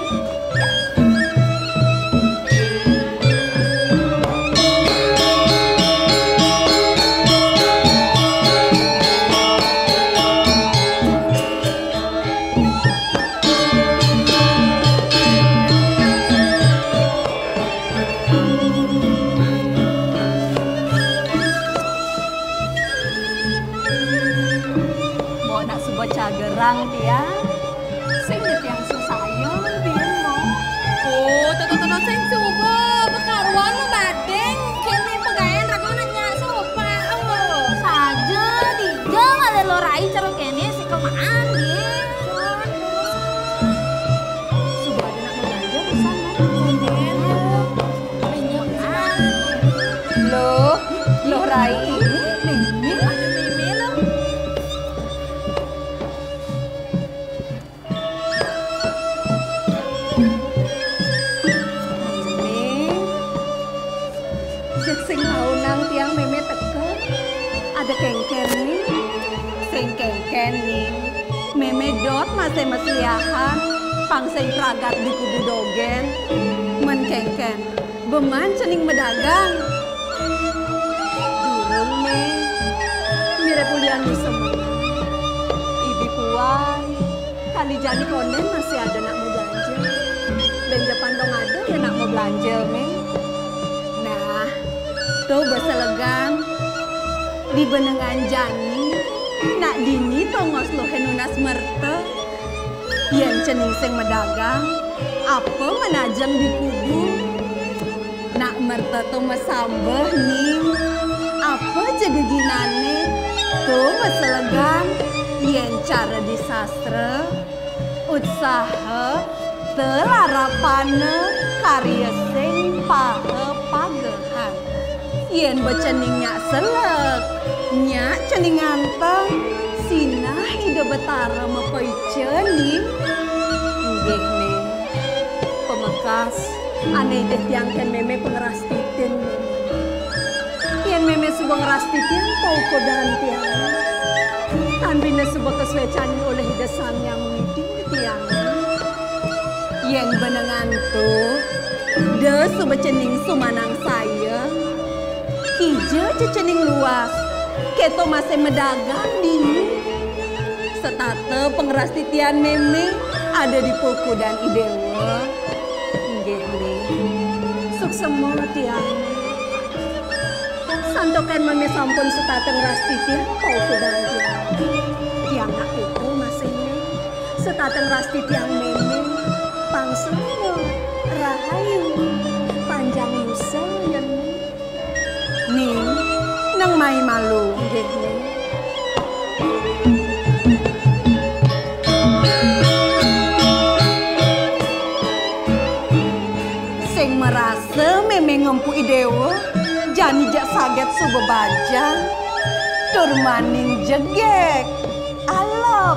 Mau nak suba cagerang dia. Sing yang susayang biar mau. Oh, tuh sing subuh bekaruan lo badeng. Kini pegawai rago nanya sopa. Saja dijang ada lo rai ceruk ini si kemaan dia. Suba ada nak belanja bersama. Loh mulai ini Mimi. Ada Mimi loh. Cek sing mau nang tiang Meme teke. Ada kengken nih. Sing kengken nih. Meme dot masih mesliahan. Pang sing pragat di kubu dogen. Men kengken. Beman cening medagang. Durung me. Mire kuliah di semangat. Ibi puan. Kali jani konden masih ada nak mau belanja. Belanja pandong ada ya nak mau belanja me. Tuh berselegang di benengan jani nak dini tongos lo henunas merte yang cening sing medagang apa menajang di kubu nak merte tuh mesambeh nih apa jegeginane tuh berselegang yang cara di sastra usaha telarapane karya sing pahe pagehan yen becening nyak selek, nyak cening anteng, sinah ide betara mepoi cening. Nggih nih, pemekas, aneh deh tiang ken meme pengeras titin. Yen meme subuh ngeras titin, tau kodahan tiang. Tan bina subuh kesuecanin oleh ide sang yang miding tiang. Yen benengan tuh, de subuh cening sumanang saya. Hija cecening luas, keto masih medagang dini. Setate pengeras titian meme ada di Puku dan Idewa. Nggih nih, suksemo tiang. Santokan meme sampun setate ngeras titian Puku dan tiang. Tiang nak itu masih nih, setate ngeras titian meme pangsanya rahayu panjang yusa yang ning nang mai malu nggih ning sing merasa meme ngempu idewa jani jak saget subuh bajang tur maning jegek alop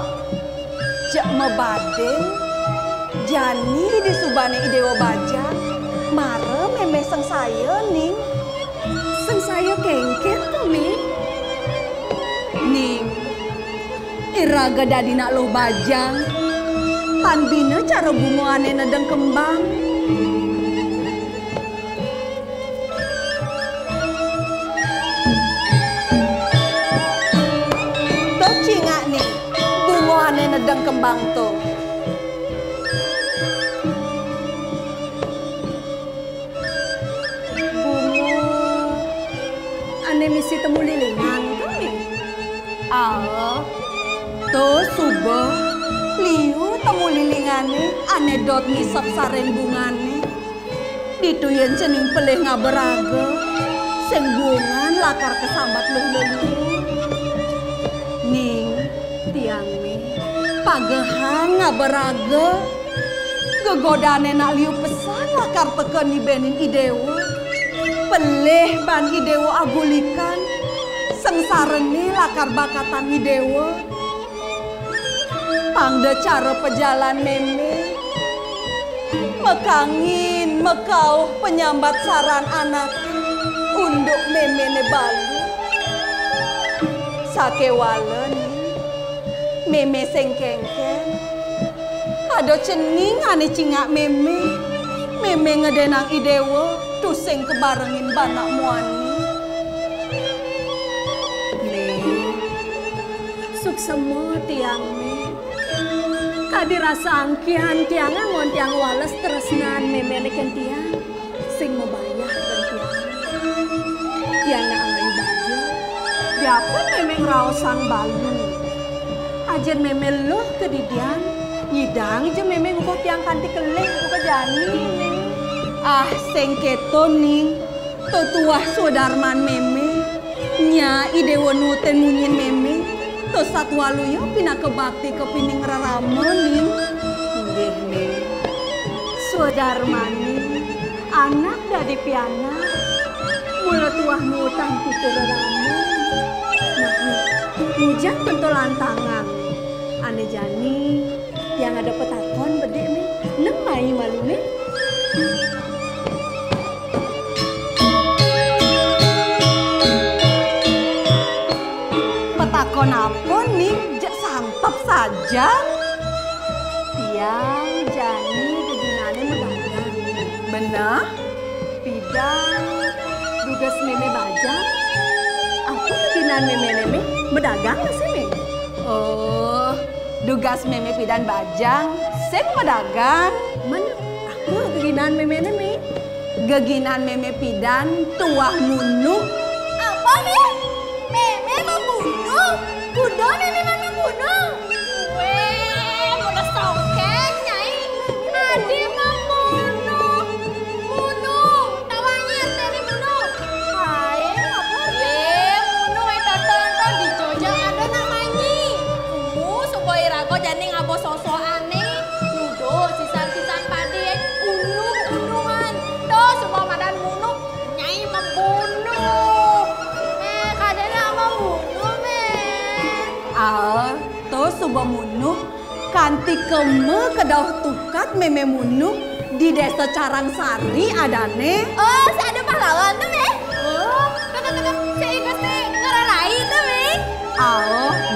jak mebadeng jani di subane idewa bajang mare meme sang saya ning saya kengken tuh nih iraga dadi nak lo bajang pan bina cara bungoane nedeng kembang tuh cingak nih bungoane nedeng kembang tuh misi temu lilingan tuh nih. Tuh subuh liu temu lilingane anedot ngisap saren bungane. Dituyen cening pelih ngaberaga sing bungan lakar kesambat lelu. Ning tiang nih pagehan ngaberaga gegodane nak liu pesan lakar teken ni benin idewa. Pelih ban idewa agulikan sengsareni lakar bakatan idewa pangde cara pejalan meme mekangin mekau penyambat saran anak unduk meme ne balu sakewalen meme sengkengken ada cening ane cingak meme ngedenang idewa tusing kebarengin banak muani. Nih, suksemo tiang nih. Kadi rasa angkian tiangan mon tiang wales tresnan memelekan tiang. Sing membayar dan tiang. Tiang nak angai baju. Diapun memeng raosan balu. Ajen memel loh ke didian. Nyidang je memeng uko tiang kanti kelih uko jani nih. Sengketo ning tetuah sodarman meme nya idewa nuten munyin meme to satwalu yo pina kebakti kepining raramo ning nggih ning sodarman ning anak dari piana mula tuah mutang pitu raramo Jangan pentolan tangan. Ane jani yang ada petakon bedek nih. Nemai malu nih. Petakon apa nih? Jak santap saja. Tiang jani keginane medagang. Benar? Pidang dugas meme bajang. Apa keginan meme medagang sih nih? Oh, dugas meme pidan bajang, sing medagang. Men, aku geginan meme nih. Geginan meme pidan tuah munuh. Apa nih? Meme membunuh? Kuda meme membunuh? Weh, udah songket nyai. Adi membunuh. Bunuh, tawanya teri bunuh. Hai, apa nih? Bunuh itu tonton di Jogja ada namanya. Supaya rago jadi ngabo sosok aneh. Nuduh sisan-sisan padi unung-unungan. Tuh semua madan bunuh, nyai membunuh. Kadang membunuh, Tuh subah munuh, kanti keme kedah tukat meme munuh di desa Carangsari adane. Oh, si ada pahlawan tuh, Meh. Oh, kakak-kakak, si Ikas nih ngeralai tuh, Meh.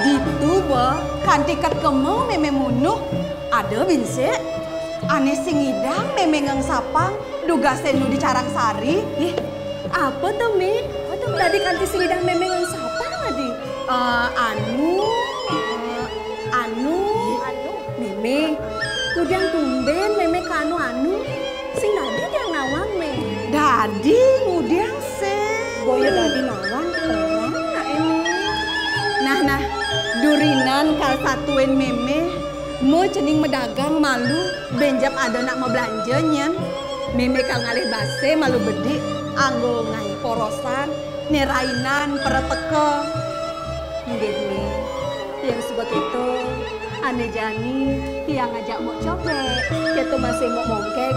Gitu bah, kanti ket keme meme munuh ada binse. Ane singidang meme ngang sapang duga senu di Carangsari. Apa tuh Mi? Tadi kanti singidang meme ngang sapang tadi. Meme, kudang tumben meme kanu sing dadi yang nawang me. Dadi ngudang se. Boyo dadi nawang orang nak eme. Nah, durinan kal satuin meme, mau cening medagang malu, benjap ada nak mau belanja nyen. Meme kal ngalih base malu bedik, anggo ngai porosan, nerainan pereteke. Nggih nih, yang sebab itu, ane jani, tiang ngajak mau cobek, itu masih mau mongkek,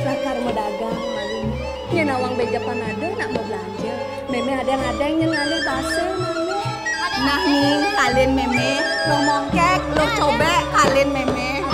sakar medagang malu. Nyen awang benjapan ada nak mau belanja, meme ada yang ngalih base malu. Nah nih, kalian meme, lo mongkek, lo cobek, kalian meme.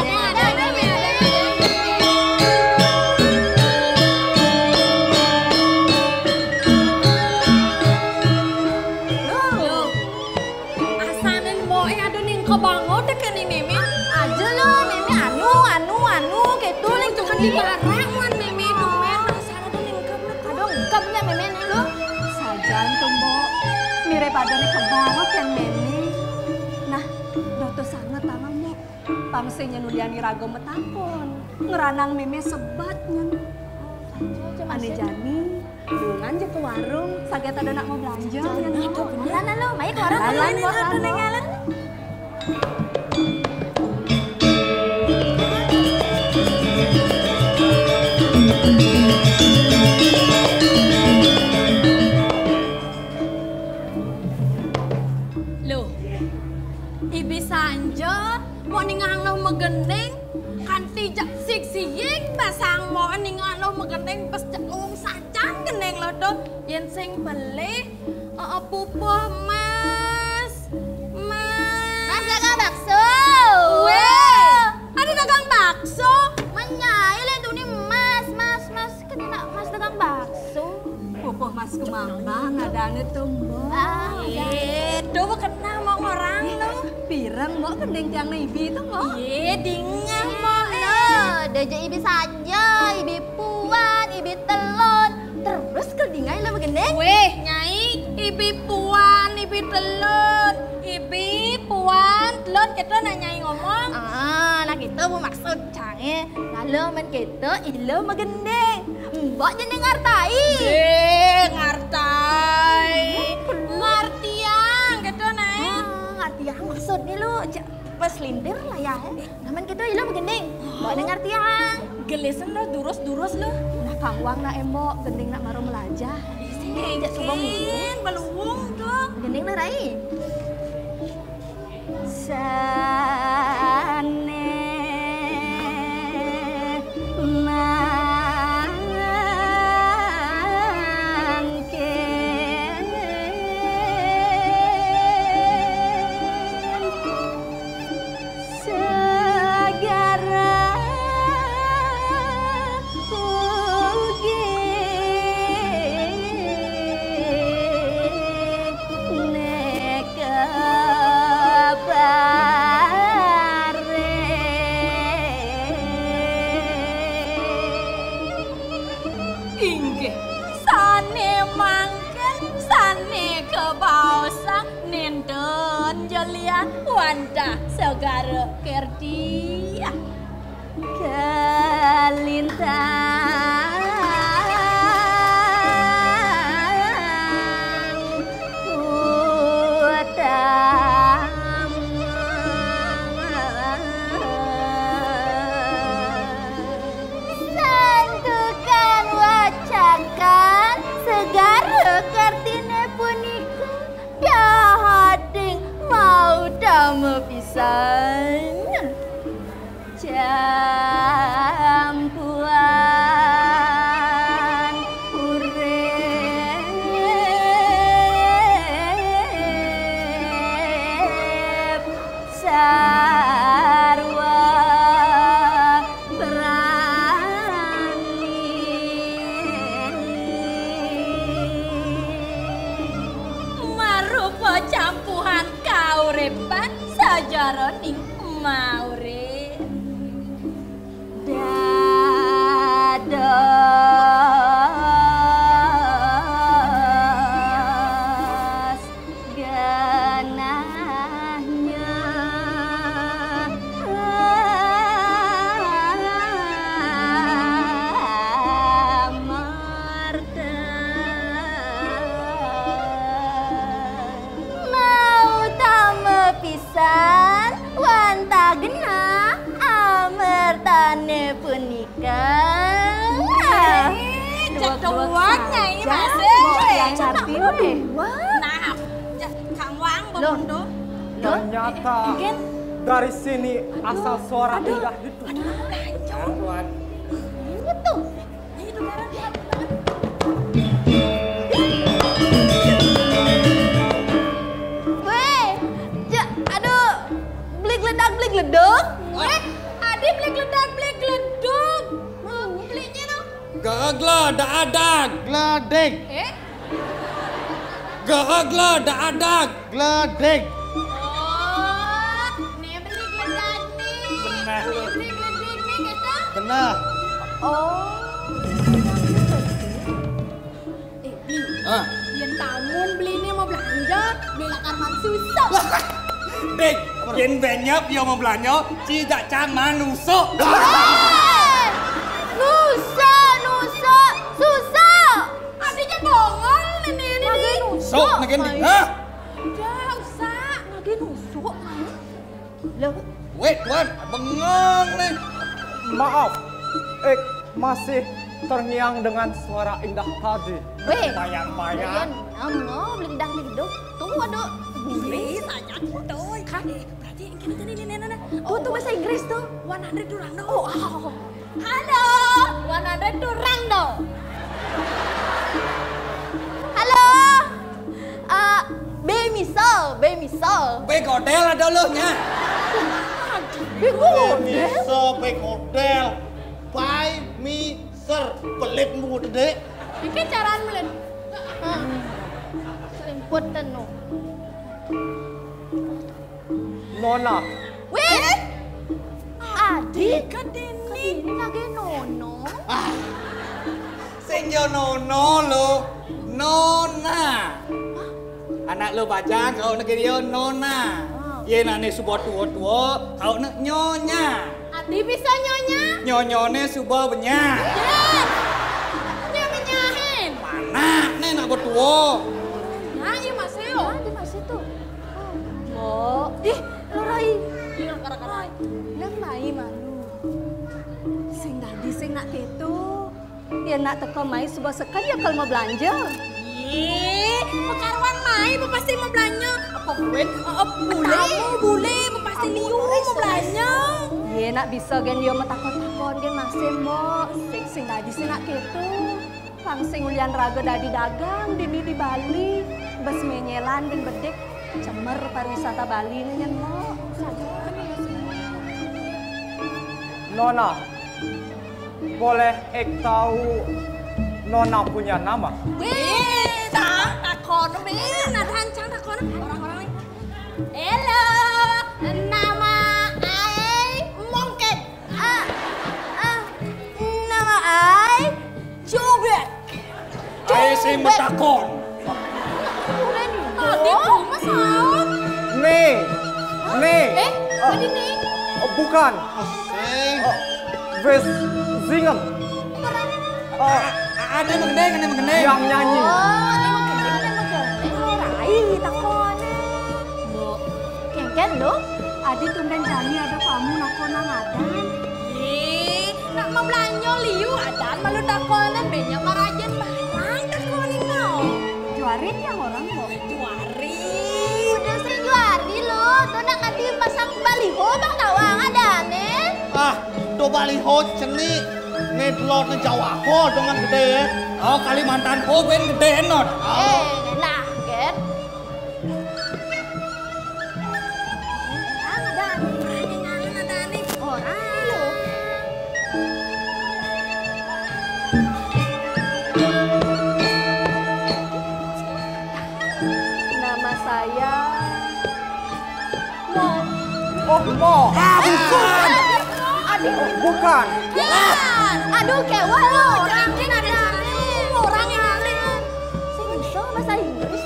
Di barangan meme domen asal ada ningkep lu. Aduh, ngkepnya meme nih lu. Sajan tuh, Mbok. Mirip ada nih kebanget kan meme. Nah, doto sangat tanam, Mbok. Pamsenya nuliani rago metapon. Ngeranang meme sebatnya. Ane jani, dungan aja ke warung. Saget ada nak mau belanja. Itu beneran lu, main ke warung. Lain ada nengalan. Mau ningang lo megendeng, kanti jak sik-sik pasang mau ningang lo megendeng pas jaung sacan gendeng lo tuh yen sing beli pupuh mas dagang bakso. Weh, ada dagang bakso. Menyai le tuh nih mas kena mas dagang bakso. Pupuh mas kemambang ada ane tuh, Mbok. Itu kenal mau orang lo. Pirang mau kendeng tiang ibi itu mau? Iya, dingah mau Deja ibi saja, ibi puan, ibi telon. Terus kedingai lo begendeng? Weh, nyai, ibi puan, ibi telon. Ibi puan, telon, kita nyai ngomong. Nah kita mau maksud canggih. Lalu men kita ilo megendeng. Mbak jadi ngartai. Ngartai. Ngartiang, kita naik. Ngartiang maksudnya lu pas lintir lah ya. Naman kita ilo megendeng. Mbak dengar tiang. Gelesan lo, durus lo. Nah kawang na embok, gending nak maru melajah. Sini, coba mungkin, beluung tuh. Gending na rai. Sane mangke Wanda segara kerdia. Kelintang santukan wacakan segara kartine punika dahading mau damu pisan campuran urip sarwa berani Marupa campuhan kauripan sajaroning maure. Dados ganahnya Marta mau tamu pisan wanta genah amertane punika Cetuan nyai masih. Nah, Kang Wang bobondo. Ternyata dari sini asal suara indah itu. Ini tuh. Ini tuh karena Weh, aduh, beli geledak. Adi beli geledak. Belinya tuh. Gagla adag. Gledek, Gagla adag. gledek. Oh, nih beli geledak nih. Benar lu. Beli geledak nih kita. Benar. Ah, Yang tamun beli ini mau belanja, beli lakarman susah. Dek, yen banyak yo mau belanja, tidak cang manusuk. Susah. Adanya bongol ini. Sok negen di. Hah? Udah usah. Lagi nusuk. Loh, Wait, Tuan, bengong nih. Maaf, masih terngiang dengan suara indah tadi. weh. Bayang-bayang. Amo beli gedang. Tunggu aduh. Inggris aja tuh. Kan, berarti ini. Tuh bahasa Inggris tuh. 100 durang dong. Oh. Halo, 100 durang dong. Halo. Bemisal. Begodel ada lo nya. Bisa baik hotel. Buy me sir. Pelit mu dek. Bikin caraan melen. Selimput tenu. Nona, Weh. Adik. Kedini. Ini lagi nono. Sing yo nono lo. Nona. Anak lo bajang kau nak dia nona. Ye nane subuh tua, kau nak nyonya. Adi bisa nyonya. Nyonyone subuh banyak. Dia menyahin. Mana nih nak bertua? Nah, iya masih yo. Di masih tuh. Oh. Ih, lorai. Iya, kara-kara. Nang mai malu. Sing tadi sing nak gitu. Ya nak teko mai sebuah sekan ya kalau mau belanja. Ih, pekaruan mai pasti mau belanja. Apa gue? Bule, pasti liu mau belanja. Iya nak bisa gen dia metakon-takon gen masih mbok. Sing tadi sing nak gitu. Langsing ulian raga dadi dagang di Bali. Bes menyelan ben bedek. Cemer pariwisata Bali ini nyen mbok. Nona, boleh tahu Nona punya nama? Wih, takon men, cang takon orang-orang. Hello, nama ai Mongket. Nama ai Cobek. Ai sing bertakon. Tadi tuh mas Saud. Nih, Nih. Ini. Bukan. Wes Zingen. Ada mengendeng. Yang nyanyi. Oh, ini mengendeng. Rai takone. Bu, kengken lo. Adi tumben jani ada kamu nakona ngadan. Nak mau belanja liu adan malu takonan banyak marajen barang takonin mau. Juarin yang orang mau. Juari. Udah sering juari lo. Tuh nak nanti pasang baliho bang tawang ada nih. Do baliho ceni ngedlot ne Jawa ko dengan gede ya. Oh Kalimantan ko ben gede not. Nah, Ken. Nama saya Mo. Bukan. Aduh, Bukan. aduh kewa lo. Orangnya ada orang yang aneh. Saya bisa bahasa Inggris.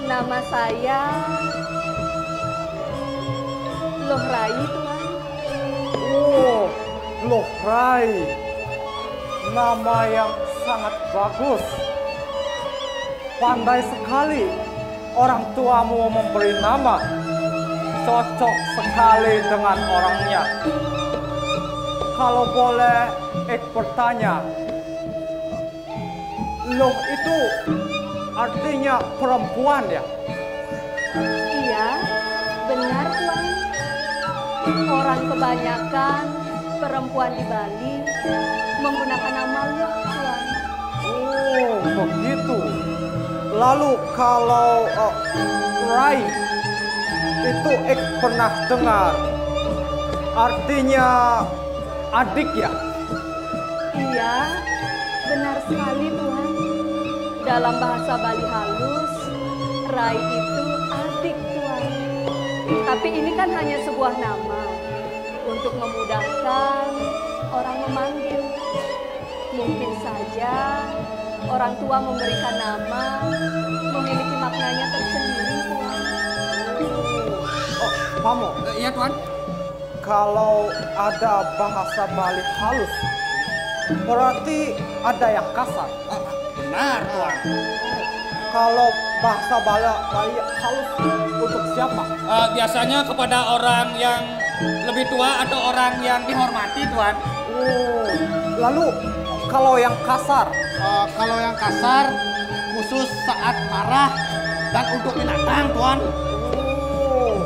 Nama saya Loh Rai, Tuan. Oh, Loh Rai. Nama yang sangat bagus. Pandai sekali orang tuamu memberi nama. Cocok sekali dengan orangnya. Kalau boleh bertanya, Loh itu artinya perempuan ya? Iya, benar Tuan. Orang kebanyakan perempuan di Bali menggunakan nama Loh, Tuan. Oh, begitu. Lalu kalau Rai itu pernah dengar artinya adik ya? Iya, benar sekali Tuan. Dalam bahasa Bali halus, Rai itu adik Tuan. Tapi ini kan hanya sebuah nama untuk memudahkan orang memanggil. Mungkin saja orang tua memberikan nama memiliki maknanya tersendiri Tuan. Oh, Mamo. Iya Tuan. Kalau ada bahasa Bali halus, berarti ada yang kasar. Benar Tuan. Kalau bahasa Bali halus untuk siapa? Biasanya kepada orang yang lebih tua atau orang yang dihormati Tuan. Oh, lalu kalau yang kasar? Kalau yang kasar khusus saat marah dan untuk binatang, Tuan. Oh,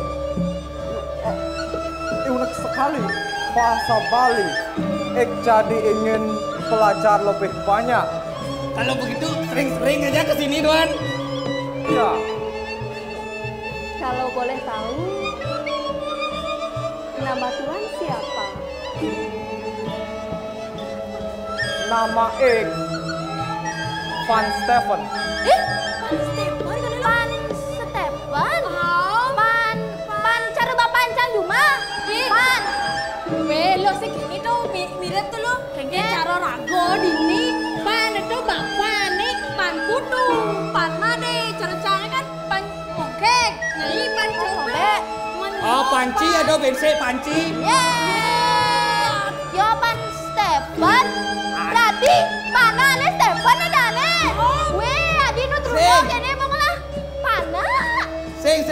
unik sekali bahasa Bali. Jadi ingin belajar lebih banyak. Kalau begitu sering-sering aja ke sini Tuan. Ya. Kalau boleh tahu, nama Tuan siapa? Nama Van Stefan. Pan Stefan? Pan cara bapancan Juma? Pan. Belo sih itu mirip tuh lo kayak cara rago dini. Pan itu bapak nih pan kudu, pan made cara-cara kan pan oke, nyai pan coba. Oh panci ada bense panci. Yo Pan Stefan. Berarti mana nih Stefan ada nih? Weh, adi nu terus jadi mau lah. Pana. Sing.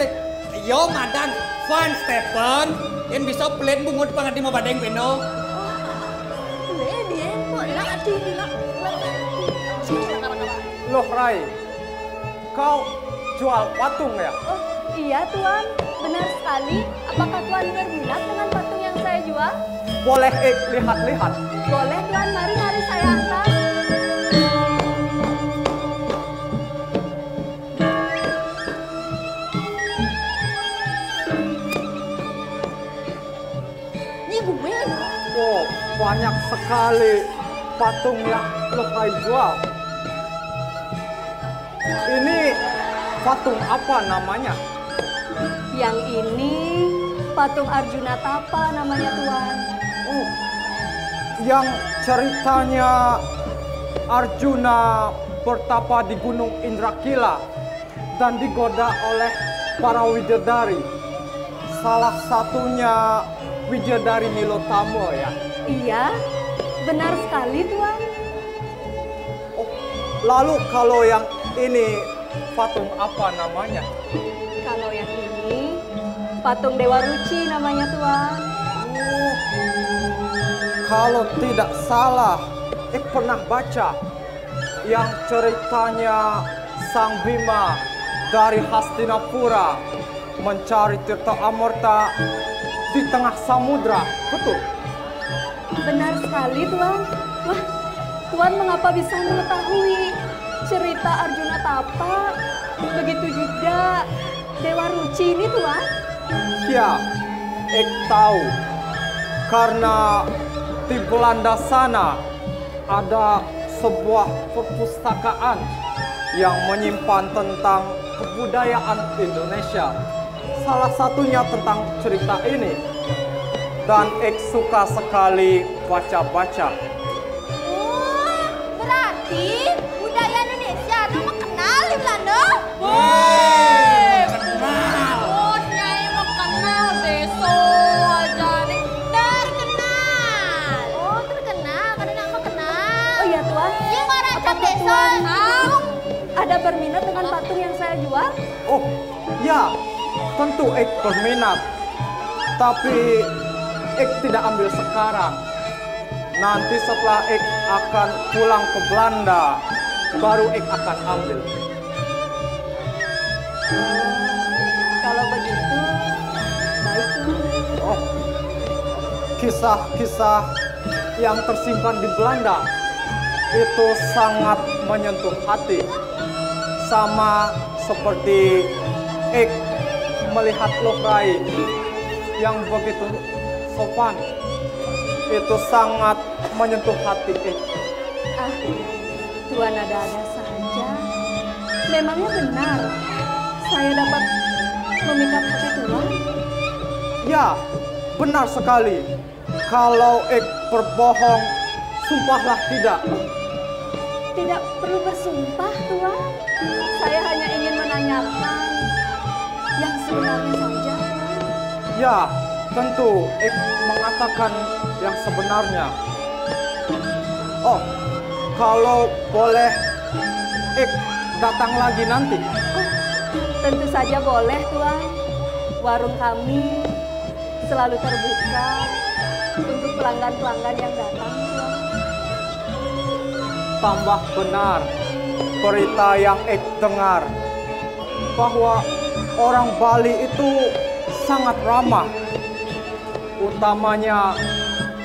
Yo madang Van Stefan yang bisa pelet bungut pangadi mau badeng beno. Weh, dia kok lah adi lah. Loh Rai, kau jual patung ya? Oh iya Tuan, benar sekali. Apakah Tuan berminat dengan patung yang saya jual? Boleh lihat-lihat? Boleh Tuan, mari saya antar. Ini gue. Oh, banyak sekali patung yang Loh Rai jual. Ini patung apa namanya? Yang ini patung Arjuna Tapa namanya Tuan. Oh, yang ceritanya Arjuna bertapa di Gunung Indrakila dan digoda oleh para widadari. Salah satunya widadari Nilotamo ya. Iya, benar sekali Tuan. Oh, lalu kalau yang ini patung apa namanya? Kalau yang ini patung Dewa Ruci namanya Tuan. Oh, kalau tidak salah, pernah baca yang ceritanya Sang Bima dari Hastinapura mencari Tirta Amarta di tengah samudra, betul? Benar sekali Tuan. Wah, Tuan mengapa bisa mengetahui cerita Arjuna Tapa? Begitu juga Dewa Ruci ini Tuan? Ya, tahu. Karena di Belanda sana ada sebuah perpustakaan yang menyimpan tentang kebudayaan Indonesia. Salah satunya tentang cerita ini. Dan suka sekali baca-baca. Oh, berarti budaya Indonesia itu kenal di Belanda? Kenal. Oh, Nyai mau kenal deso aja nih. Terkenal. Oh, terkenal. Karena mau kenal. Oh iya Tuan. Dia marah cak desa. Tuan ada berminat dengan patung yang saya jual? Oh, ya, tentu berminat. Tapi tidak ambil sekarang. Nanti setelah akan pulang ke Belanda, baru akan ambil. Kalau begitu, baik Tuan. Oh, kisah-kisah yang tersimpan di Belanda itu sangat menyentuh hati. Sama seperti melihat Lohrai yang begitu sopan. Itu sangat menyentuh hati. Ah, Tuan ada-ada saja. Memangnya benar saya dapat memikat hati Tuan? Ya, benar sekali. Kalau berbohong, sumpahlah tidak. Tidak perlu bersumpah, Tuan. Saya hanya ingin menanyakan yang sebenarnya saja. Ya, tentu mengatakan yang sebenarnya. Oh, kalau boleh datang lagi nanti. Oh, tentu saja boleh, Tuan. Warung kami selalu terbuka untuk pelanggan-pelanggan yang datang, Tuan. Tambah benar berita yang dengar bahwa orang Bali itu sangat ramah. Utamanya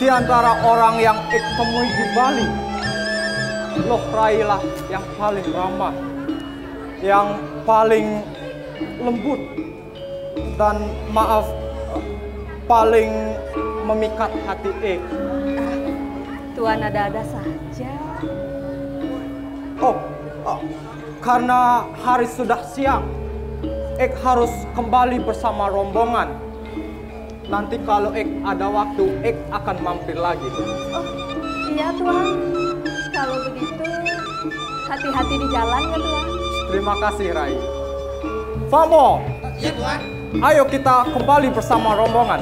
di antara orang yang temui di Bali, Lohrai lah yang paling ramah, yang paling lembut, dan maaf, paling memikat hati Tuan ada-ada saja. Oh, karena hari sudah siang, harus kembali bersama rombongan. Nanti kalau ada waktu, akan mampir lagi. Oh, iya Tuan. Kalau begitu, hati-hati di jalan ya Tuan. Terima kasih Rai. Famo. Iya Tuan. Ayo kita kembali bersama rombongan.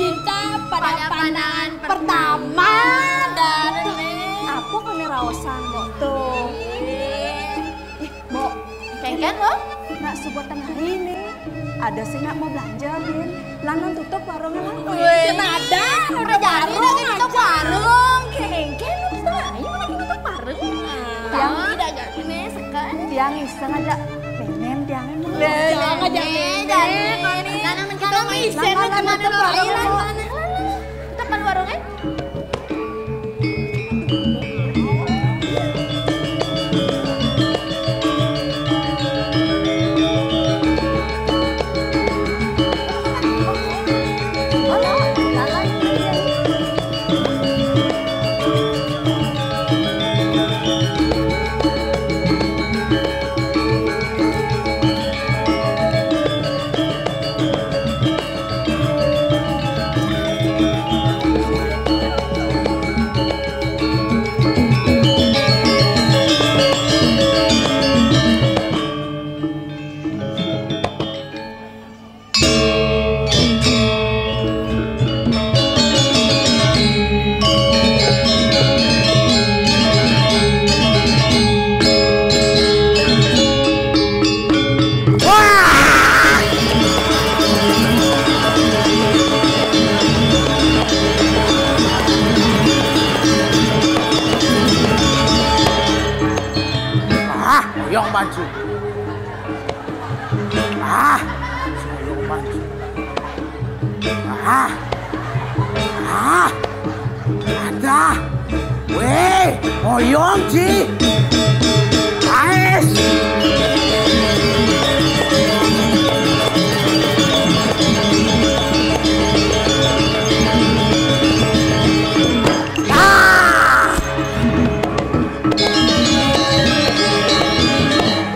Cinta pada pandangan pertama dan apa kene raosan mbok tuh. Mbok, Kengken lo? nak sebuah tengah ini. Ada sih nak mau belanja, Bin. Lanang tutup warungnya lah. Ada, udah Jadi warung lagi tutup warung. Kengken lo bisa aja lagi tutup warung. Yang tidak jadi sekan. Tiang iseng aja pengen tiangnya mau. Jangan jangan mencari misen kemana orang. Kita kan warungnya. maju. Soyong maju. Ada. Weh, Oyong Ji. Guys.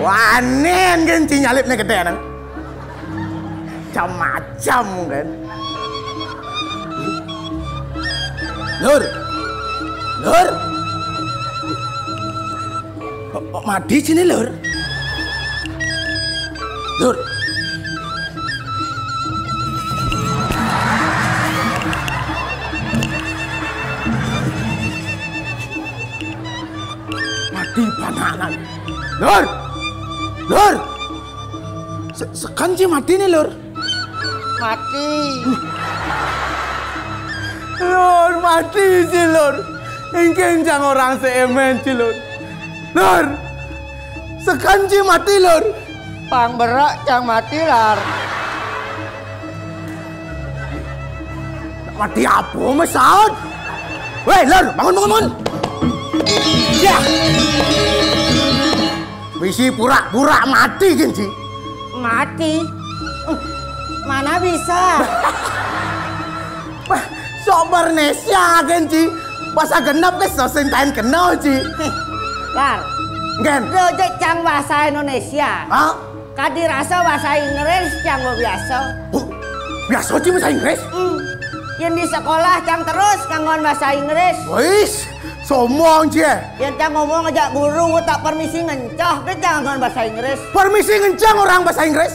Wanen kan nyalip nih gede nang. Macam-macam kan. Lur. Kok mati sini lur? Lur. Mati bananan. Lur. Sekanci mati nih lur. Mati. Lur mati sih lur. Ingkencang orang seemen sih lur. Lur. Sekanci mati lur. Pang berak cang mati lar. Mati apa mesaut? Weh lur bangun. Ya. Bisi pura-pura mati genci. Mati? Mana bisa? Sok Bernesia genci. Bahasa genap ke soseng tain kenal ci. Lar. Gen. Rojek cang bahasa Indonesia. Hah? Kadi rasa bahasa Inggris cang biasa. Biasa ci bahasa Inggris? Yang di sekolah cang terus nganggon bahasa Inggris. Wis, somong ci. Yang cang ngomong ngajak guru tak permisi ngencah, dia cang nganggon bahasa Inggris. Permisi ngencang orang bahasa Inggris?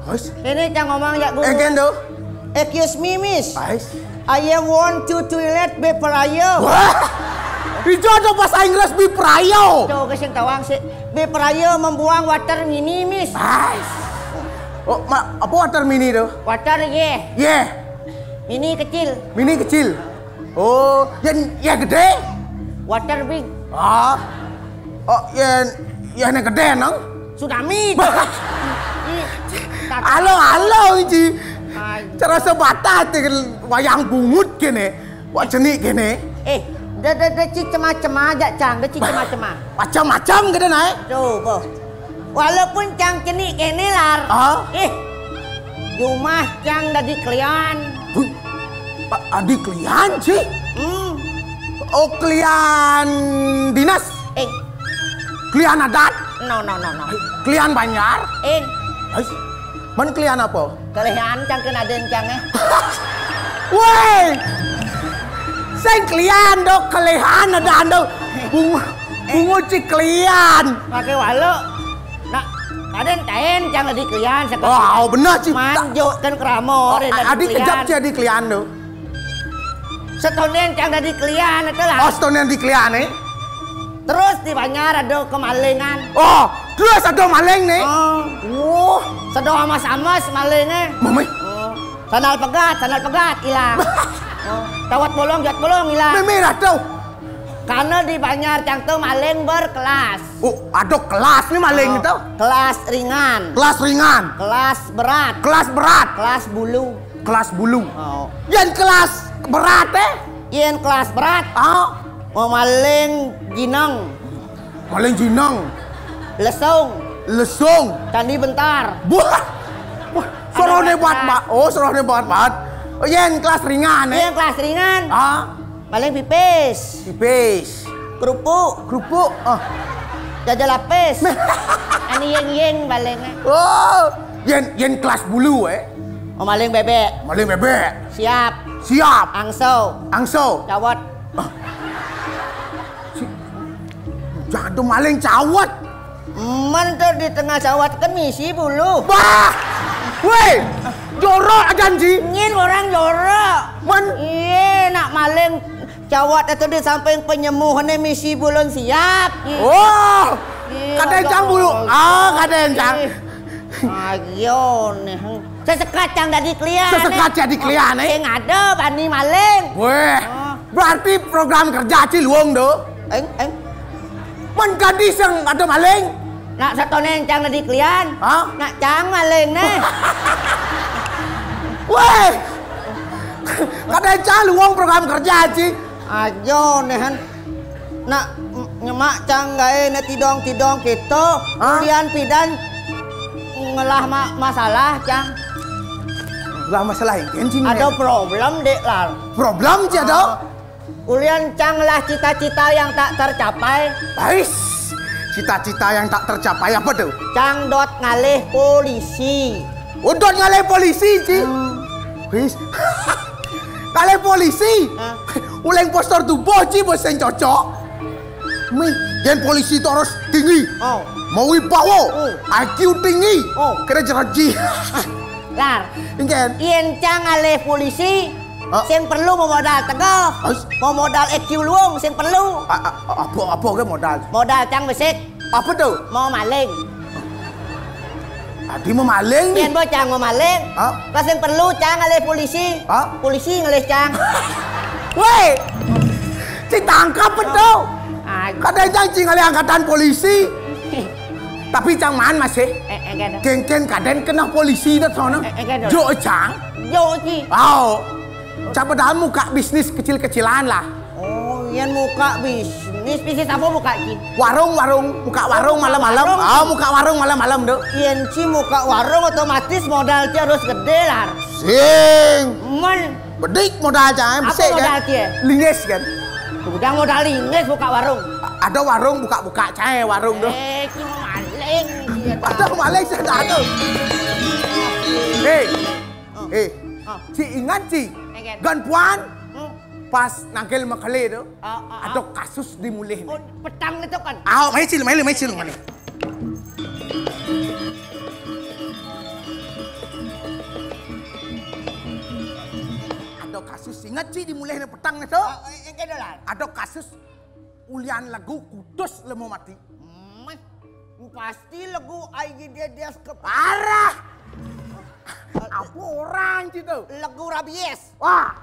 Wis. Ini cang ngomong ngajak guru. Egen do. Excuse me, miss. Wis. I want to toilet before ayo. Wah. Dijodoh bahasa Inggris biperayo. Tuh kesing tawang sih. Biperayo membuang water mini, miss. Wis. Oh, apa water mini do? Water ye. Ye. Mini kecil. Mini kecil. Oh, yang gede? Water big. Oh, yang gede nang? Tsunami. Halo, Ji. Cara sebatas wayang bungut gini, wak jenik gini. Deci cema-cema aja cang, deci cema-cema. Macam-macam gede naik. Coba. Walaupun cang jenik gini lar. Rumah cang dari klian. Adik klian sih? Oh klian dinas? Klian adat? No. Klian Banjar? Man klian apa? Klian cang kena den cangnya. Woi, sing klian dok klian ada ando bungu ciklian. Pakai walu, nak kaden kain cang di klian. Oh benar sih. Manjo kan keramo. Adik kejap sih adik klian do. Setonian cang di klian itu lah. Oh setonian di klian nih. Terus di Banjar ada kemalingan. Oh, terus ada maling nih. Sedo sama-sama malingnya. Mami. Sandal pegat hilang. Tawat bolong hilang. Merah tau. Karena di Banjar Cang tuh maling berkelas. Oh, ada kelas nih maling itu. Kelas ringan. Kelas ringan. Kelas berat. Kelas berat. Kelas bulu. Kelas bulu. Oh. Yang kelas berat Yang kelas berat. Oh. Mau maling jinang. Maling jinang. Lesung. Lesung. Candi bentar. Buah. Sorone buat. Oh, sorone buat. Oh, yang kelas ringan Yang kelas ringan. Ah. Maling pipis. Pipis. Kerupuk. Kerupuk. Jajal lapis. Ani yang balengnya. Oh, yang kelas bulu Oh, maling bebek. Maling bebek. Siap. Siap. Angso. Angso. Cawat. Jatuh maling cawat. Tuh di tengah cawat kan misi bulu. Bah. Weh, jorok janji. Ngin orang jorok. Iya, nak maling cawat itu di samping penyembuhannya misi bulun siap. Oh, kadang cang bulu. Kadang cang. Ayo nih. Sesekat cang jadi klien. Sesekat jadi klien Yang ada bani maling. Weh, berarti program kerja Ciluong do. Men gadis yang ada maling. Nak satu neng cang jadi klien. Nak cang maling nih. Weh, kadang cang luang program kerja Ci. Ayo nih. Nak nyemak cang gaya nih tidong gitu. Kemudian pidan ngelah masalah cang. Lah masalah yang ada problem dek lah. Problem sih ada. Ulian cang lah cita-cita yang tak tercapai. Bais, cita-cita yang tak tercapai apa tuh? Cang dot ngalih polisi. Dot ngalih polisi Ci. Bais. Ngalih polisi. Uleng postur tubuh Ci bos yang cocok. Mi, yang polisi terus tinggi. Mau wibawa. IQ tinggi. Kena jeraji. Lar, Ien cang ngalih polisi. Sing perlu mau modal teguh, mau modal EQ luang, sing perlu. Apa ke modal? Modal cang besik. Apa tuh? Mau maling. Adi mau maling nih? Ien bocang mau maling. Pas yang perlu cang ngalih polisi. Polisi ngalih cang. Weh, ditangkap betul. Kadang cang ngalih angkatan polisi. Tapi cang man masih. Geng-geng kadang kena polisi dah sana. Jo cang. Jo Ci. Cang padahal muka bisnis kecil-kecilan lah. Oh, Ian muka bisnis apa muka Ci? Warung, muka warung malam-malam. Muka warung malam-malam tuh. Ian Ci muka warung otomatis modal Ci harus gede lah. Sing. Men. Bedik modal cang. Apa modal Ci? Linges kan. Udah modal linges buka warung. Ada warung buka-buka cang warung tuh. Ci mau maling. Ada maling sudah tuh. Ci ingat Ci. Gan puan. Pas nangkel makale tu, ada kasus dimulih. Petang itu kan. Mai cil. Ada kasus ingat Ci dimulih ni petang itu. Ada kasus ulian lagu kudus lemo mati. Pasti lagu dia parah. Apa orang gitu? Lagu rabies. Wah,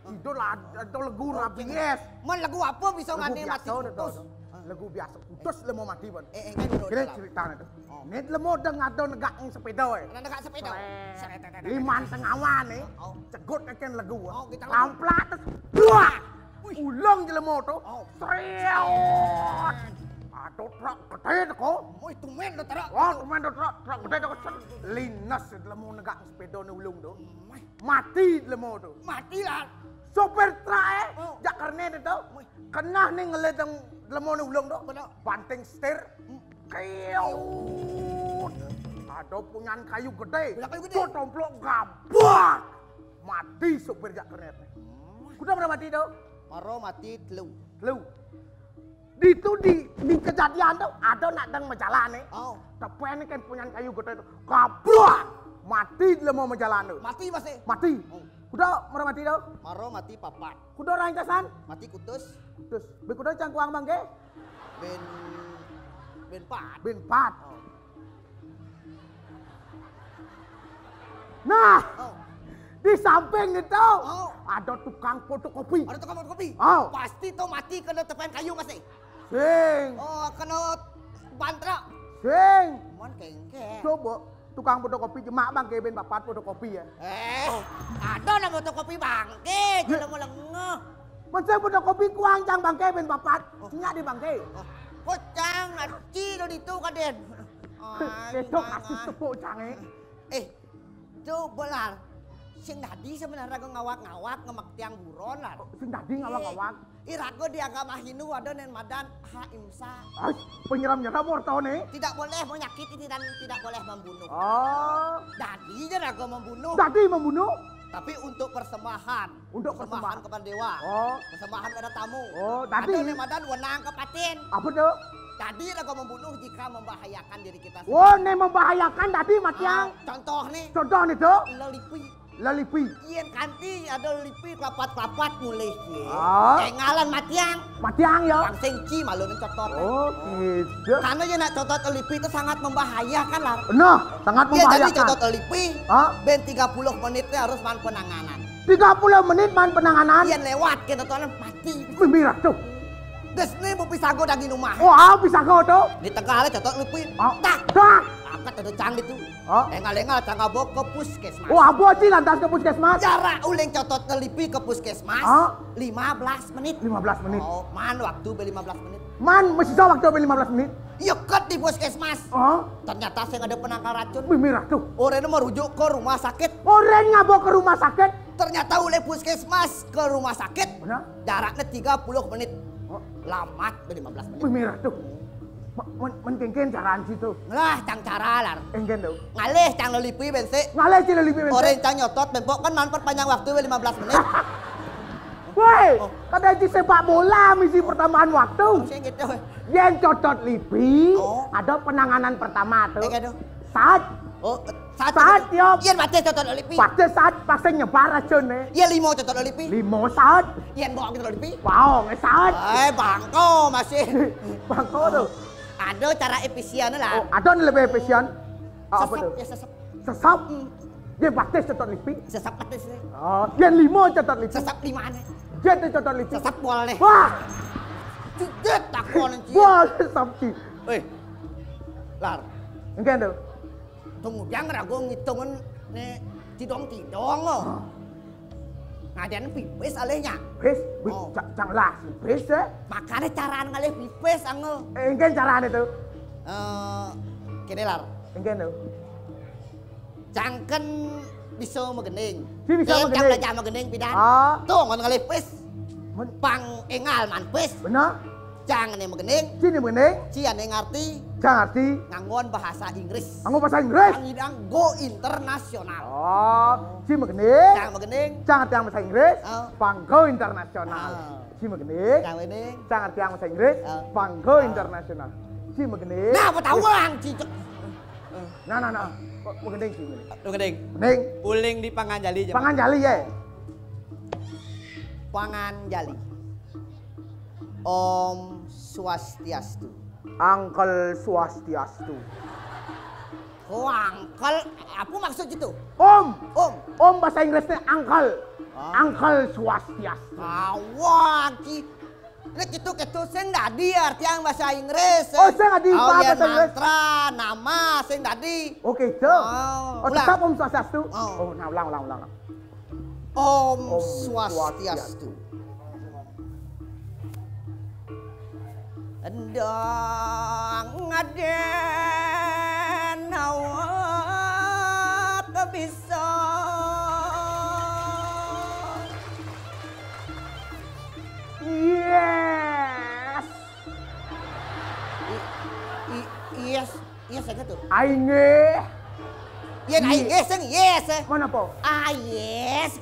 itu lah ada lagu rabies. Man lagu apa bisa ngane mati kudus? Lagu biasa kudus lemo mati ban. Kira cerita itu. Net lemo deng ada negak sepeda. Negak sepeda. Liman tengawan cegut akan lagu. Lamplat terus. Dua. Ulang je lemo tu. Serius. Ada truk gede kok. Tumen do truk. Tumen do truk gede kok. Linas lemo negak sepeda ni ulung tu. Mati lemo tu. Mati lah. Sopir truk jak karne tu. Kena ni ngeledeng lemo ni ulung tu. Banting setir. Kiut. Ada punyan kayu gede. Tuh tomplok gabak. Mati sopir jak karne. Kuda berapa mati tu? Maro mati telu. Itu di kejadian tuh ada nak dang majalah nih. Tapi ini kan punya kayu gede itu. Kablah. Mati lemo majalah tu. Mati masih. Mati. Kuda mana mati tu? Maro mati papat. Kuda orang casan? Mati kutus. Be kuda cangkuang bangke? Ben pat. Nah. Di samping itu ada tukang fotokopi. Ada tukang fotokopi? Oh. Pasti tuh mati kena tepen kayu masih. Sing. Oh, kena bantra. Sing. Mon kengke. Coba tukang fotokopi jemak bangke ben papat fotokopi ya. Ada nama fotokopi bangke, jangan mau lengah. Macam fotokopi kuang cang bangke ben papat. Nyak di bangke. Kok cang naci do itu kaden. Itu kasih tepuk cange. Coba lah. Sing tadi sebenarnya ngawak-ngawak ngemak tiang buron lah. Sing tadi ngawak-ngawak. Irago di agama Hindu ada nen madan haimsa. Penyeram-nyeram morto nih. Tidak boleh menyakiti dan tidak boleh membunuh. Oh. Dadi rago membunuh. Dadi membunuh? Tapi untuk persembahan. Untuk persembahan kepada dewa. Oh. Persembahan kepada tamu. Oh, dadi. Ada nen madan wenang kepatin. Apa tuh? Tadi rago membunuh jika membahayakan diri kita sendiri. Oh, nih membahayakan tadi matiang. Contoh nih. Contoh nih tuh. Lelipi. Ien kanti ada lipi kelapat-kelapat mulai. Engalan matiang. Matiang ya. Bang sengci malu mencotot. Oh gitu. Karena dia nak cotot lipi itu sangat membahayakan lah. Nah, sangat membahayakan. Ya jadi cotot lipi. Ben 30 menitnya harus man penanganan. 30 menit man penanganan. Ien lewat kita tuh mati. Mirat tuh. Desne mau pisago daging rumah. Oh, pisago tuh. Di tengah cotot lipi. Tak. Angkat ada canggih tuh. Engal-engal cangga bawa ke puskesmas. Oh, apa sih lantas ke puskesmas? Jarak uling cotot telipi ke puskesmas 15 menit. 15 menit. Oh, man waktu be 15 menit. Man, masih jauh waktu be 15 menit. Iya ket di puskesmas. Ternyata saya ada penangkal racun. Mirah tuh. Orangnya merujuk ke rumah sakit. Orang ngabok ke rumah sakit. Ternyata oleh puskesmas ke rumah sakit. Benar? Jaraknya 30 menit. Lamat be 15 menit. Mirah tuh. Menkengken caraan situ. Lah, cang cara lah. Engken tuh. Ngalih cang lelipi bense. Ngalih cang lelipi bense. Orang cang nyotot bempok kan manfaat panjang waktu 15 menit. Woi, kada di sepak bola misi pertambahan waktu. Gitu. Yang cotot lipi, ada penanganan pertama tuh. Saat. Saat yo. Yen baca cotot lipi. Baca saat pasang nyebar racun nih. Iya 5 cotot lipi. 5 saat. Yen bawa cotot lipi. Wow, saat. Bangko masih. Bangko tuh. Ada cara efisien lah. Oh, ada nih lebih efisien. Apa tuh? Ya sesap. Sesap? Dia batis cotot lipi. Sesap batis. Oh, dia 5 cotot lipi. Sesap 5 aneh. Dia tuh cotot lipi. Sesap boleh. Wah. Tidak takon anjing. Wah, sesap sih. Lar. Engken tuh. Tunggu jangan ragu ngitungin nih tidong-tidong loh. Ngadain pipis alehnya. Pipis? Janganlah pipis ya. Makanya caraan ngalih pipis angel. Engken caraan itu. Kini lar. Engken tuh. Cangken bisa megening. Bisa megening. Cang belajar megening pidan. Tuh ngon ngalih pipis. Pang engal man pipis. Benar. Cang nih megening. Cini megening. Cian nih ngerti. Cang ngerti. Nganggon bahasa Inggris. Nganggon bahasa Inggris. Ngidang go internasional. Oh, cini megening. Cang megening. Cang ngerti bahasa Inggris. Panggo internasional. Cini megening. Cang megening. Cang ngerti bahasa Inggris. Panggo internasional. Cini megening. Nah, apa tahu lang cicak. Nah. Megening sih megening. Megening. Megening. Uling di Panganjali. Panganjali ya. Panganjali. Om Swastiastu. Angkel Swastiastu. Oh, angkel. Apa maksud itu? Om bahasa Inggrisnya angkel. Angkel Swastiastu. Awaki. Nek itu sing dadi arti yang bahasa Inggris. Oh, sing dadi bahasa Inggris. Mantra, nama sing dadi. Oke, itu. Oh, tetap Om Swastiastu. Oh, nah ulang. Om Swastiastu. Endang ngaden awak bisa yes saya gitu aingeh aingeh sing yes mana po yes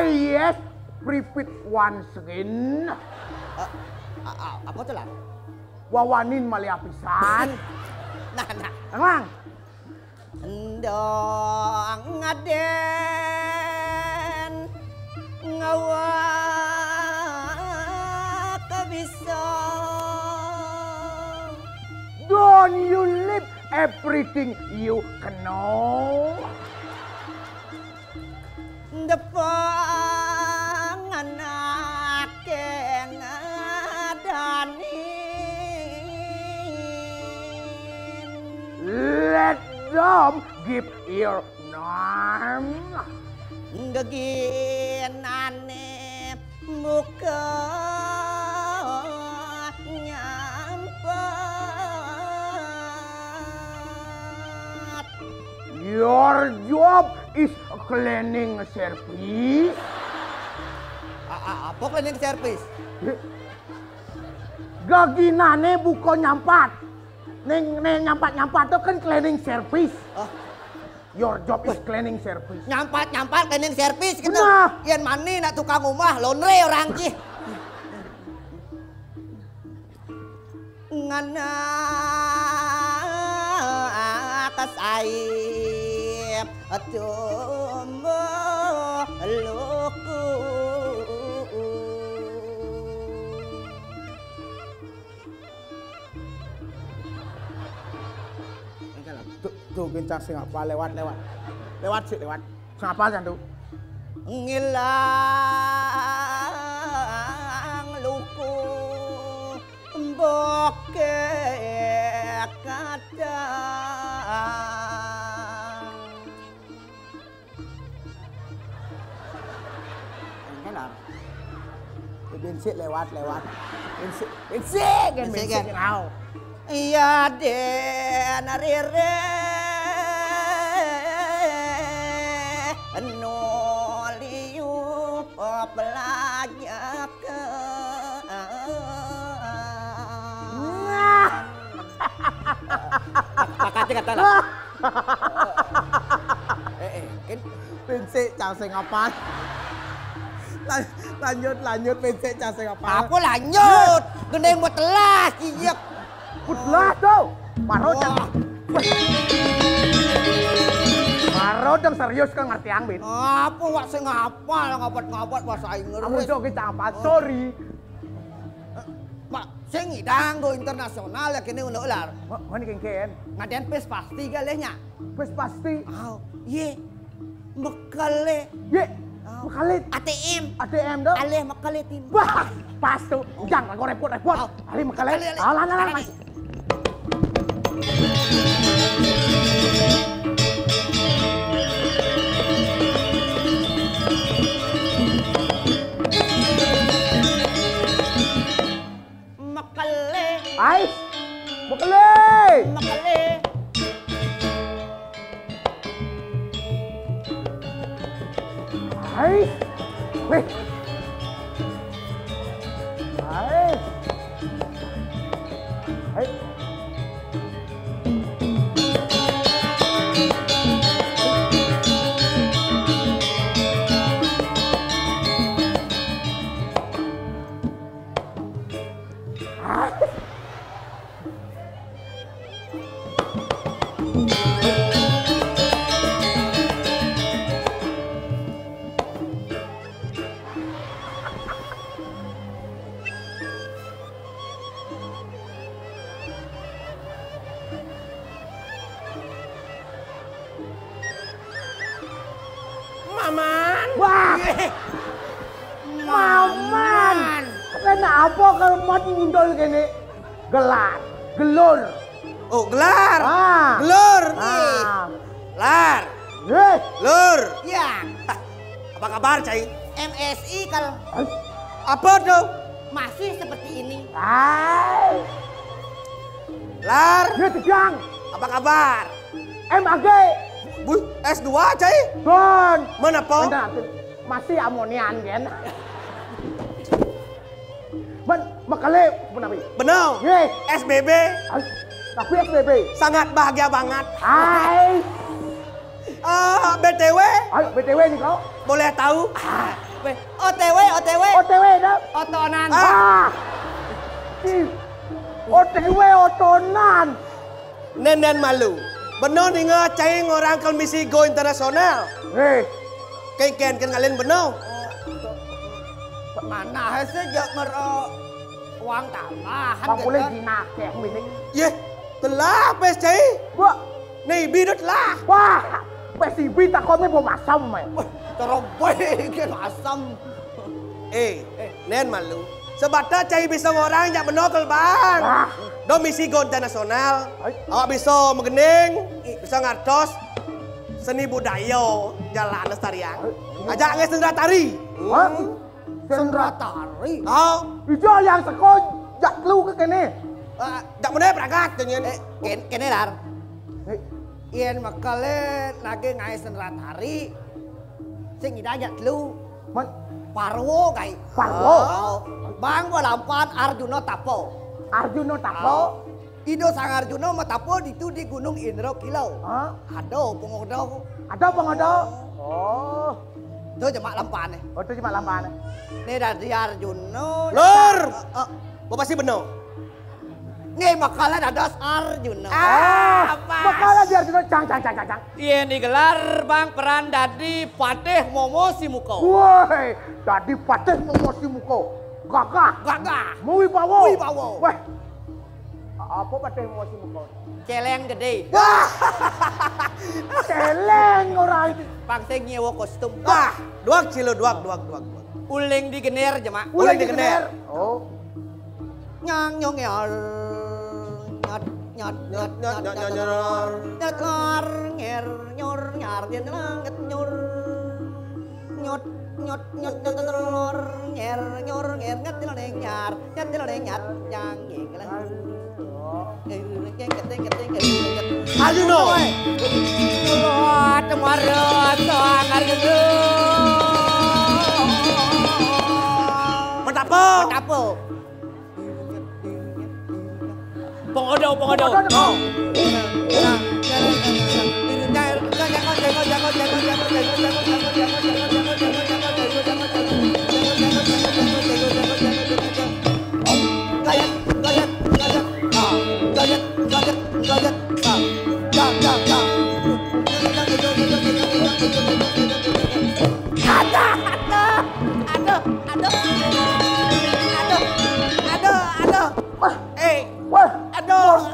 yes repeat once again. Apa tuh lah? Wawanin malia pisan. Nah. Emang? Endang ngaden ngawak bisa. Don't you live everything you can know. anak yang Let them give your name. Geginane muka nyampat. Your job is cleaning service. Apa cleaning service? Gaginane buko nyampat. Neng nyampat tuh kan cleaning service. Your job is cleaning service. Nyampat cleaning service gitu. Nah. Yen mani nak tukang rumah laundry orang ki. Ngana atas air tumbuh luku. Tuh kencang sing apa lewat sih lewat. Sing apa kan tuh? Ngilang luku bokeh kaca. Enggak. Bensin lewat. Bensin kan. Iya den rere noliu pelajak makasih kata lah. Kan bensin cang sing apa? Lanjut bensin cang sing apa? Apa lanjut? Gendeng buat telas iya. Udlah tuh, Maro dong serius kan ngerti ang bin. Apa wak sing ngapal ngapot bahasa Inggris. Kamu jauh kita apa? Sorry. Pak, sing ngidang go internasional ya kini ular. Mana kengken? Ngaden pes pasti galehnya. Pes pasti. Ye, mekale. Ye, mekale. ATM dong. Aleh mekale tim. Wah, pas tuh. Jangan kau repot. Ali mekale. Alah. Ais, Mekale. Ais, weh. Ais. Maman. Kenapa kalau mau ngundol gini? Gelur. Oh, gelar. Ah. Gelur. Ah. Lar. Lur. Ya. Apa kabar, Cai? MSI kalau Apa tuh? masih seperti ini. Hai. Lar. Tegang. Apa kabar? MAG. S2 Cai. Don. Mana po? Masih amonian kan? Mekale benar. Benar. Ye. SBB. Tapi SBB. Sangat bahagia banget. Hai. BTW. Ayo BTW nih kau. Boleh tahu? OTW. OTW dah. Otonan. OTW otonan. Nenden malu. Benar nih Cai ngorang ke misi go internasional. Kayak kalian benar. Mana hasil jak uang tambahan. Bang boleh dinake yang ini. Ye, telah pes Cai. Wah, nih bidut lah. wah, PSIB tak kau mau masam, Terobek kan asam. Nen malu. Sebata cai bisa orang yang menokal bang. Domisi gonta nasional. Awak bisa mengening, bisa ngartos seni budaya jalan lestarian. Ajak nge sendra tari. Sendra tari. Ijo yang sekon jak lu ke kene. Jak meneh berangkat dengan. Kene lar. Yen makale lagi ngai sendra tari. Sing ida jak lu. Parwo kai. Parwo. Bang lampan Arjuna Tapo. Arjuna Tapo. Ido sang Arjuna matapo itu di Gunung Indra Kilau. Ado pengodo. Ada pengodo. Oh. Itu cuma lampan. Oh, itu cuma lampan. Ini dari Arjuna. Lur. Bapak sih bener. Nih makalah dados Arjuna. Makalah di Arjuna cang. Iya digelar bang peran dadi Patih Momo Simuko. Woi, dadi Patih Momo Simuko. Gagah. Mau wibawa. Weh. Apa Patih Momo Simuko? Celeng gede. Celeng orang itu. Bang sing nyewa kostum. Duak cilo duak. Uling digener jema. Uling digener. Oh. Nyang nyong nyar. Nyot kar nger nyor nyar yen langet nyor. Nyot nger nget leng nyar. Nget leng nyar nyang ngeng. Arjuna. Temaro sang Arjuna. Mentapo. Pengodo.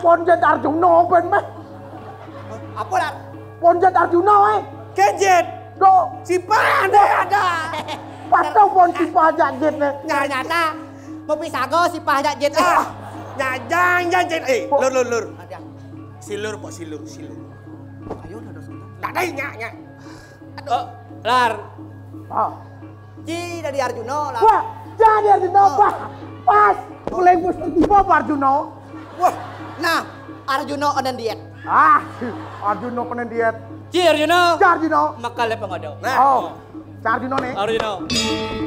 Ponjet Arjuna ben meh. Apa lar? Ponjet Arjuna Kejet. Do Sipan ada. Patau pon sipah jet ne. Nyata. Mau pisago sipah jet. Nyajang jet. Lur. Silur. Ayo dados. Tak dai nya. Lar. Ci dari Arjuna lar. Wah, jadi Arjuna pas. Mulai mesti tiba Arjuna. Wah, nah Arjuna onen diet. Arjuna kena diet. Ci Arjuna. Makale pengodo. Oh, Arjuna nih.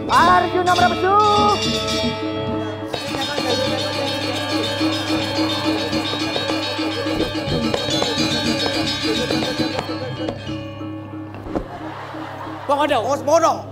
Arjuna berapa tuh? Pengodo. Osmodo.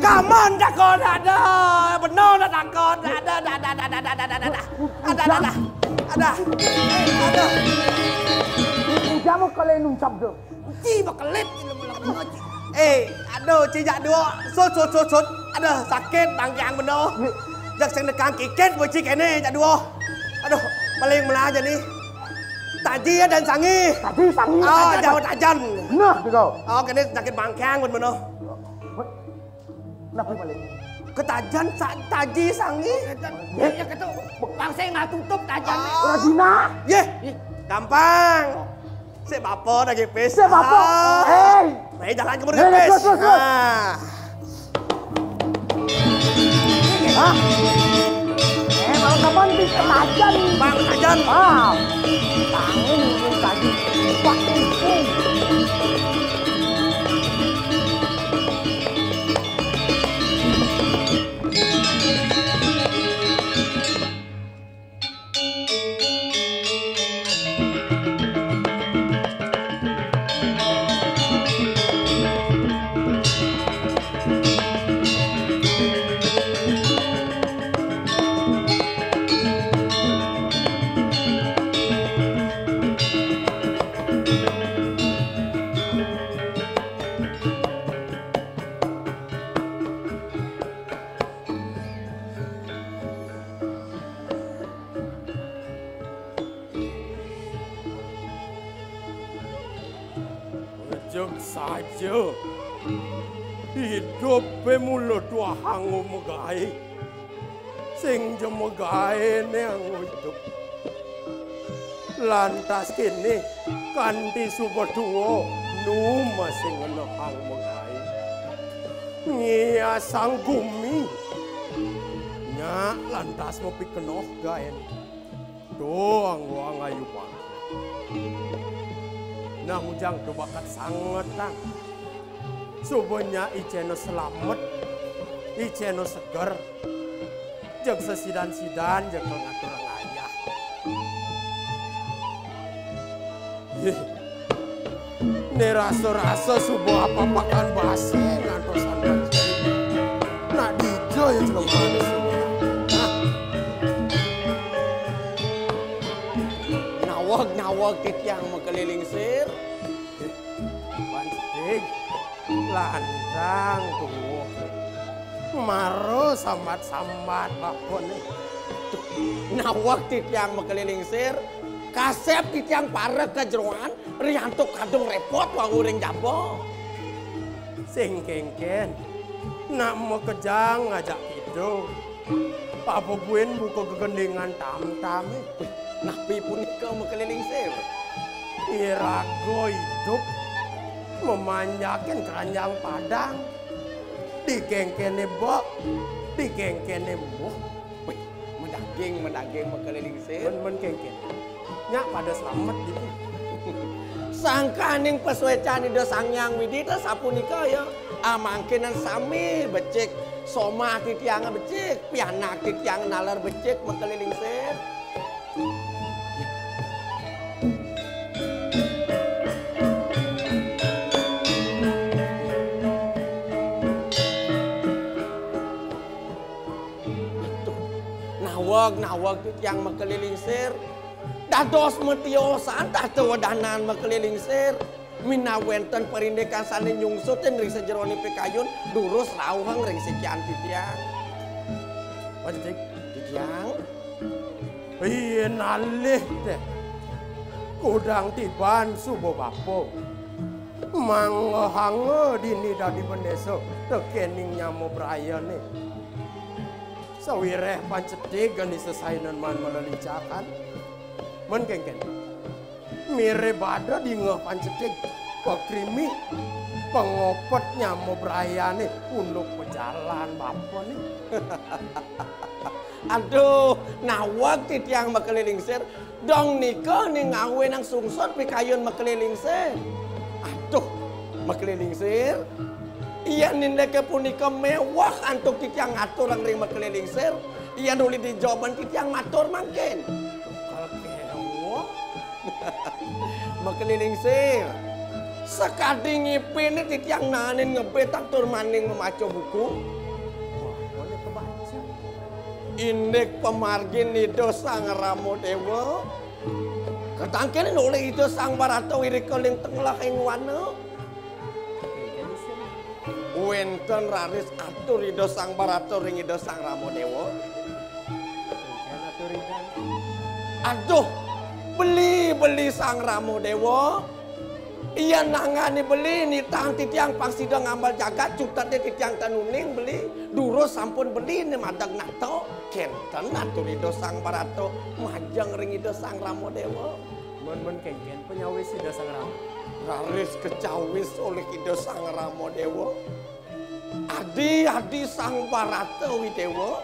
Kaman dakon ada, benar dakon ada. Jamu kalian nuncap tu. Ci bakelit aduh cijak dua, sut. Aduh sakit tangkiang benar. Jak sing nekang kiket bocik ini jak dua. Aduh paling melah aja nih. Taji dan sangi. Jauh tajan. Nah, kau. Kene sakit bangkang benar. Kenapa balik? Ketajan taji sangi. Ya ketu. Bangsa nggak tutup tajan. Rajina. Gampang. Si bapak lagi pes. Mari jalan ke murid pes. Malam kapan di ketajan? Bang ketajan. Tangan tadi. Pak. Jeng saja hidup mulut dua hangu megai sing jemegai yang hidup lantas kini kanti subeduo nu masih ngenehang megai ngia sang gumi nya lantas mau pikenoh gaen doang wang ayu bang nah ujang tuh bakat sangat tang subenya iceno selamat iceno seger jeng sesidan-sidan jeng ngatur ayah ini rasa-rasa subuh apa-apakan basi ngantosan basi nak dijo ya celok manis nawag titiang makeliling sir panstig landang tuh maro sambat-sambat bakon nawag titiang makeliling sir kasep titiang parek kejeroan riantuk kadung repot wang uring jabo sing kengken nak mau kejang ngajak itu apa buin buka kegendingan tam-tam napi punika makeliling sir irago hidup memanjakan keranjang padang digengkene bok digengkene muh medaging makeliling sir men kengken nyak pada selamat gitu sangkaning pesuecan ida sangyang widita sapunika ya amangkenan sami becek soma titiang becek pianak titiang nalar becek makeliling sir nawag yang makeliling sir dados metiosan tatu wadanan makeliling sir minawenten perindekan sane nyungsut dan ring sejeroni pikayun durus rauhang ring sekian titiang wajib titiang iya nalih deh kudang tiban subuh bapo manghange dini dadi pendeso tekening nyamu beraya nih sawireh pancedeg gani sesainan man melelicakan men kengken mire bada di ngeh pancedeg pekrimi pengopetnya mau berayane unduk pejalan bapak nih aduh nawag titiang makeliling sir dong nika nih ngawe nang sungsot pikayun makeliling sir aduh makeliling sir iya nindeke punika mewah antuk titiang ngatur ang ring makeliling sir iya nuli di jawaban titiang matur mangkin makeliling sir sekadi ngipin titiang nanin ngebetang tur maning memaco buku indek pemargin itu sang Ramo Dewa ketangkin nuli itu sang Barato wirikeling tenglah ing wana wenten raris atur ido sang Barato ring ido sang Ramo Dewa aduh beli sang Ramo Dewa iya nangani beli nitang titiang pangsida ngambal jagat cutat titiang tanuning beli durus sampun beli ni madag nato kenten atur ido sang Barato majang ring ido sang Ramo Dewa men kengken penyawis ido sang Ramo raris kecawis oleh ido sang Ramo Dewa adi sang Barato widewa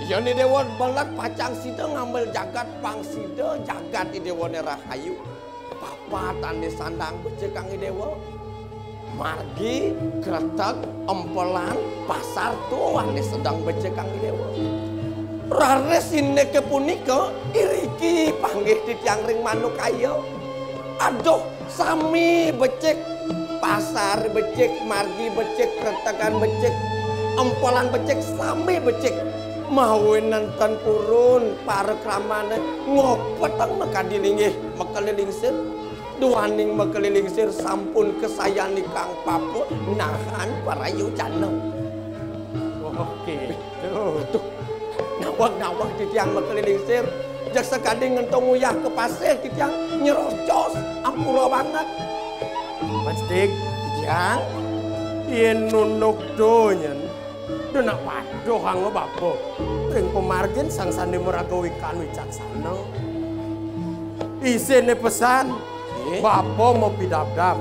iya ni dewa balak pacang sida ngambil jagat pangsida jagat i dewa rahayu papa tande sandang becek kang i dewa margi kretek empelan pasar tuan sedang becek kang i dewa rares indeke punika iriki panggih titiang ring manuk ayo aduh sami becek pasar becek margi becek kretekan becek empelan becek sami becek mau nonton purun para kramane ngopetang makadilingi makeliling sir duaning makeliling sir sampun kesayani kang papu nahan parayu jana oke tuh nawag titiang makeliling sir jak sekali ngentong uyah ke pasir titiang nyerocos ampura banget Pancik, yang yen nunuk donyen, denak padoh hango bapo. Ring pemargin sang sandi meragawikan wicaksana. Isine pesan, bapo mau pidabdab.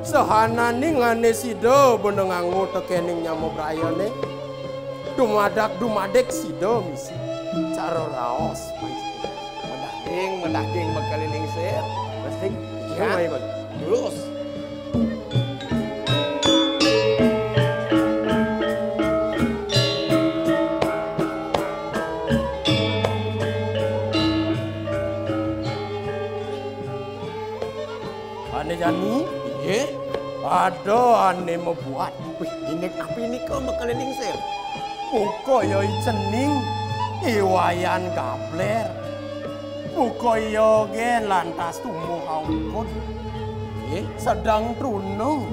Sehanani ngane sido benengangu tekening nyamo brayane. Dumadek sido misi. Caro raos. Mendaging bekaliling sir. Pasti ya. Lurus. Ane Jani, ada ane mau buat. Wih, ini apa ini kau bekaliling sir? Uko yo cening, iwayan gabler. Uko yo gen lantas tumuh haukun. Sedang trunung.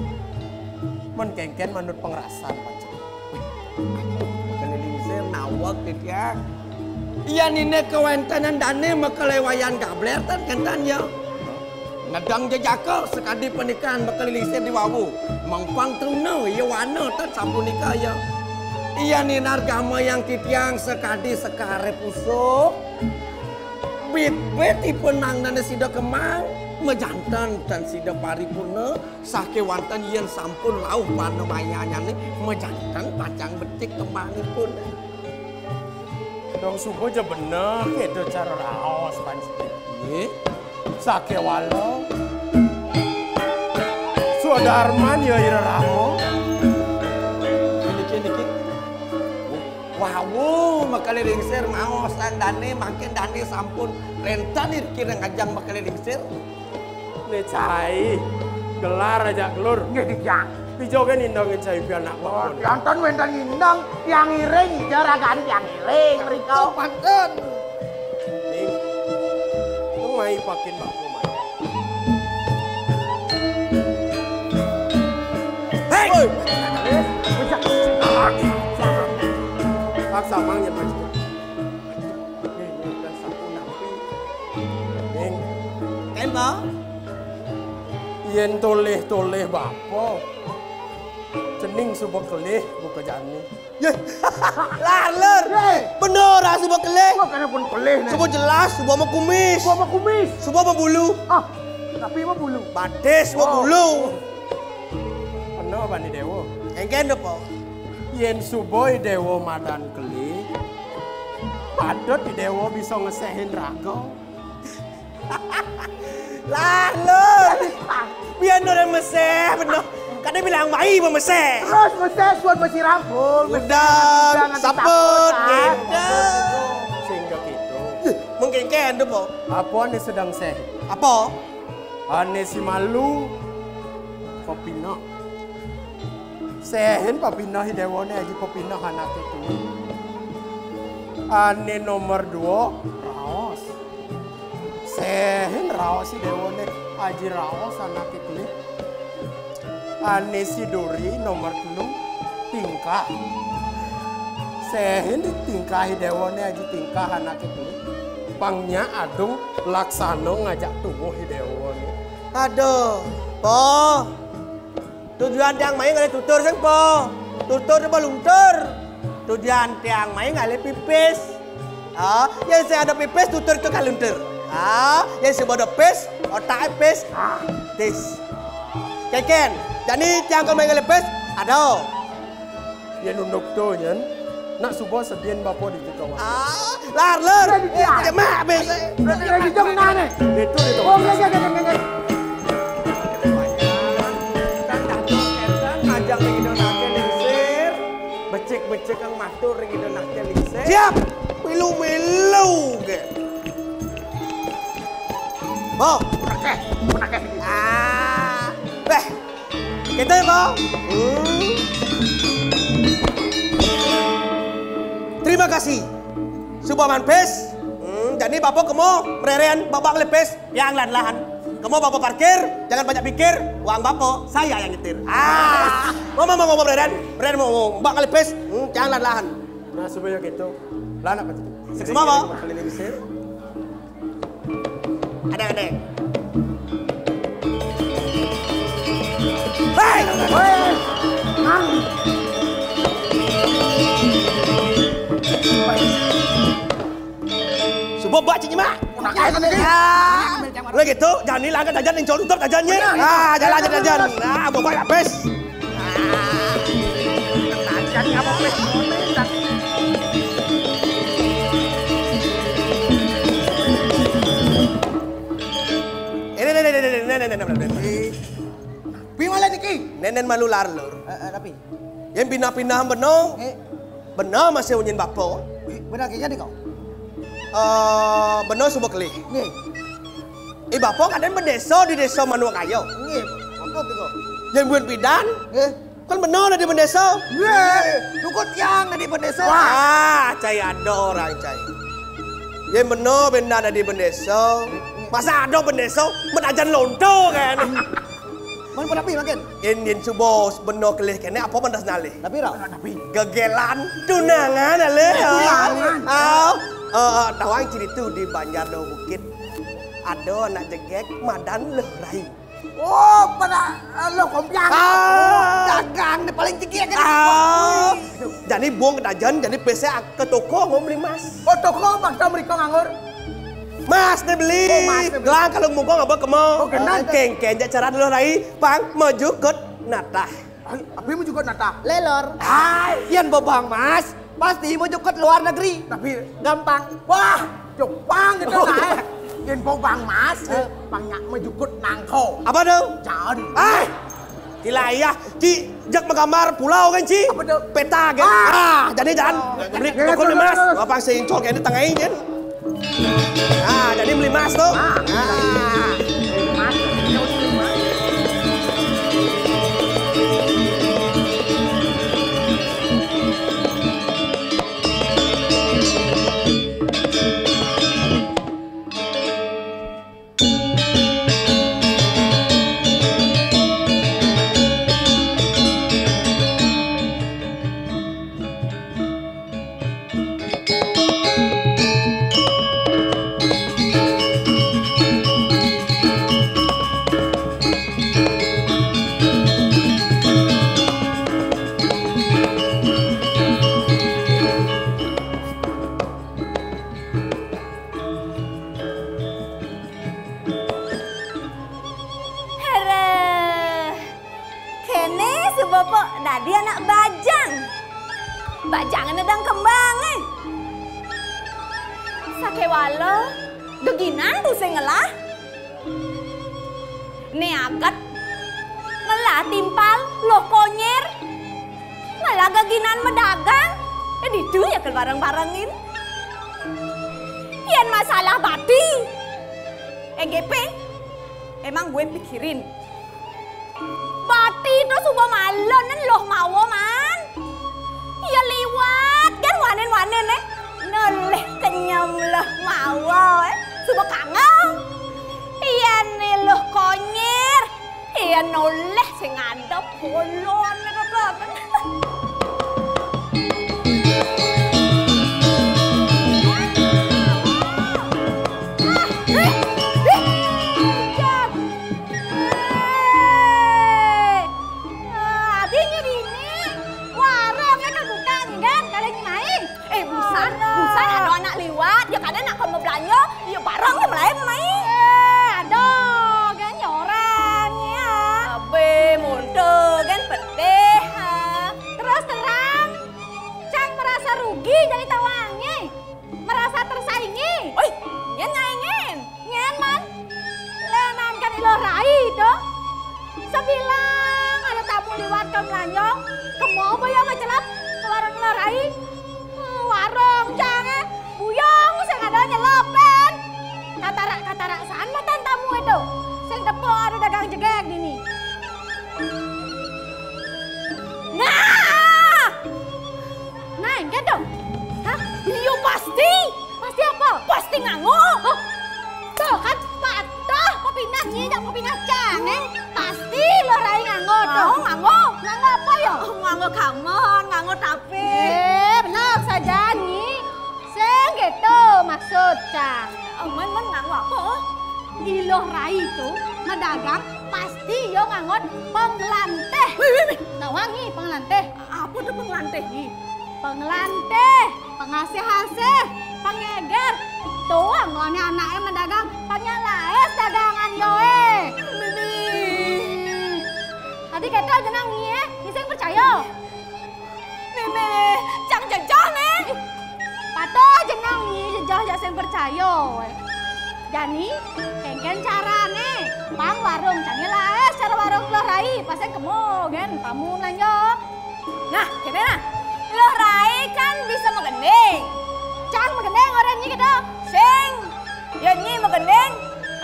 Menkengken menurut pengerasan pancen. Bekaliling sir nawak titiak. Iya nine kewentanan dane mekelewayan gabler tan kentan ya. Nadang jejaka sekadi pernikahan bekaliling sir di wawu. Mangpang trunung ya wana tan sampun nikah ya. Iya ni nargama yang kitiang sekadi sekare pusuk. Bit-bit ipenang nana sida kemang. Mejantan dan sida paripurna. Sake wantan yen sampun lauh pana mayanya ni. Mejantan pacang betik kemangipun. Dong subuh aja bener gitu cara raos pancen. Sake walau. Suadarman ya ira ramo. Wow, makaliling sir mau sang dane makin dane sampun rentan kira ngajang makaliling sir. Ne cai gelar aja gelur. Nggih dijang. Pijogen indang cai pianak Oh, bakon. jantan wendan ngindang yang iring jaragan yang iring mriko. Panten. Ning. Lumai pakin baku mai. Hei. Paksa mangnya pancen. Ning kan sapu nampi. Ning. Kenapa? Yen toleh-toleh bapo. Cening subuh kelih buka jani. Lah lur. Bener ah subuh kelih. Kok kana pun pelih nih. Subuh jelas, subuh mau kumis. Gua mau kumis. Subuh mau bulu. Ah, tapi mau bulu. Bades mau bulu. Peno bani dewo. Engken apa? Yen suboy dewo madan kelih. Padot di dewo bisa ngesehin raga. Lah lur. Biar orang meseh bener. Kadang bilang mai memeseh. Terus meseh suan besi rambut. Udang, saput, gendang. Sehingga gitu. Mengkengken apa? Apa ane sedang seh? Apa? Ane si malu. Popino. Sehin papino hidewone aja popino anak itu. Ane nomor 2 raos. Sehin raos hidewone aji raos anak itu. Ane si Dori nomor 3 tingkah. Sehin tingkah hidewone aji tingkah anak itu. Pangnya adung laksano ngajak tunggu hidewone. Aduh, po. Tujuan tiang mai ngale tutur sing po. Tutur apa luntur? Tujuan tiang mai ngale pipis. Ah, yang saya ada pipis tutur ke kaluntur. Ah, yang saya ada pis, otak pis. Ah, tis. Keken, jadi tiang kau mai ngale pis, ada. Yen unduk to nyen, nak subuh sedien bapo di tukang. Ah, lar. Jemak bes. Lagi jong nane. Itu. Oh, nggak. Becek kang matur ring ida nak lingsir. Siap. Milu ge. Bo, punake. Ah. Beh. Kita bo. Terima kasih. Subaman pes. Jadi bapak kamu mereren bapak lepes yang lahan-lahan. Kamu bapak parkir, jangan banyak pikir. Uang bapak, saya yang nyetir. Ah, mau Breden mau bapak lepes, jangan lahan. Nah supaya gitu, lana apa itu? Semua mau? Ada. bobak cik nyimak. Lah gitu, jangan hilang kan jajan yang tutup jajannya. Jalan jajan. Nah, bobak habis. Jajan apa habis? Bimala niki. Nenen malu larlur. Tapi yang pindah-pindah beno. Beno masih unyin bapo. Benar kayaknya kau. Beno subuh kali. Nggih. Bapo kadang berdeso di desa Manua Kayo. Nggih. Apa tuh? Yang buan pidan. Nggih. Kan beno ada di bendeso. Nggih. Dukut yang ada di bendeso. Wah, cai ada orang cai. Yang beno benda ada di bendeso. Masa ada bendeso menajan lonto kan. Mana perapi makin? Indin subuh beno kelih kene apa pendas nalih. Tapi ra. Tapi gegelan tunangan ale. Tawang ciri itu di Banjar do Bukit. Ada anak jegek madan lehrai. Oh, pada lo kompiang. Dagang paling tinggi kan. Jadi buang kedajan, jadi PC ke toko mau beli mas. Oh, toko bakal mereka nganggur. Mas beli. Gelang kalau mungko ngapa kemo. Oh, kenan. Kengken cara dulu rai, pang maju ke natah. Apa maju ke natah? Lelor. Yan babang mas. Pasti maju ke luar negeri. Tapi gampang. Wah, Jepang gitu lah. Yan babang mas. Banyak maju ke nangko. Apa dong? Jadi. Gila ya, Ci, jak menggambar pulau kan Ci? Apa tuh? Peta kan? Jadi jangan beli toko mas. Apa sih cok ini tengah ini? Jadi beli mas tuh. Dia anak bajang. Bajangan sedang kembang Sakewala geginan tuh saya ngelah. Neakat ngelah timpal lo konyer. Ngelah geginan medagang. Itu ya ke barang-barangin. Yan masalah bati. EGP emang gue pikirin. Bati itu subuh malon nan loh mau man. Ya liwat kan wanen-wanen noleh kenyam loh mau subuh kangen. Iya nih loh konyer. Iya noleh sing ada polon kan. Busan ada anak liwat, ya kadang nak mau belanja, ya barang ya mulai main. Aduh, kan orangnya. Abe mundur kan pedih. Terus terang, Cang merasa rugi jadi tawangnya, merasa tersaingi. Oi, nyen ngaingin, nyen man. Lenan kan ilo rai dong. Sebilang ada tamu liwat ke belanja, kemau bayar macelap ke warung ilo rai. Warung jangan buyong sing ada nyelopen katarak saan matan tamu itu sing depo ada dagang jegek gini. Nah enggak dong. Hah? Iya pasti apa? Pasti nganggo. Tuh kan patah popinahnya yang popinah caneng pasti lo rai nganggo tuh. Nganggo apa ya? Nganggo kamon, nganggo tapi. Benar saja nih. Seng gitu maksud Cang. Men nganggo apa? Iloh rai itu ngedagang pasti yo nganggo penglanteh. Nah wangi penglanteh. Apa tuh penglanteh? pengelanteh, pengasih-asih, pengeger. Tuh anggone anaknya mendagang, panyalaes dagangan yoe. Tadi kata jenang nih, niseng percaya. Meme, cang jajah nih. Patuh jenang nih, jajah jaseng percaya. Jani, kengken carane, pang warung cani laes, cara warung loh rai, pasang kemo, gen, pamu lanjut. Nah, kene nah. Loh rai kan bisa megending. Cang megendeng orang ini gitu. Sing, ya nyi megending,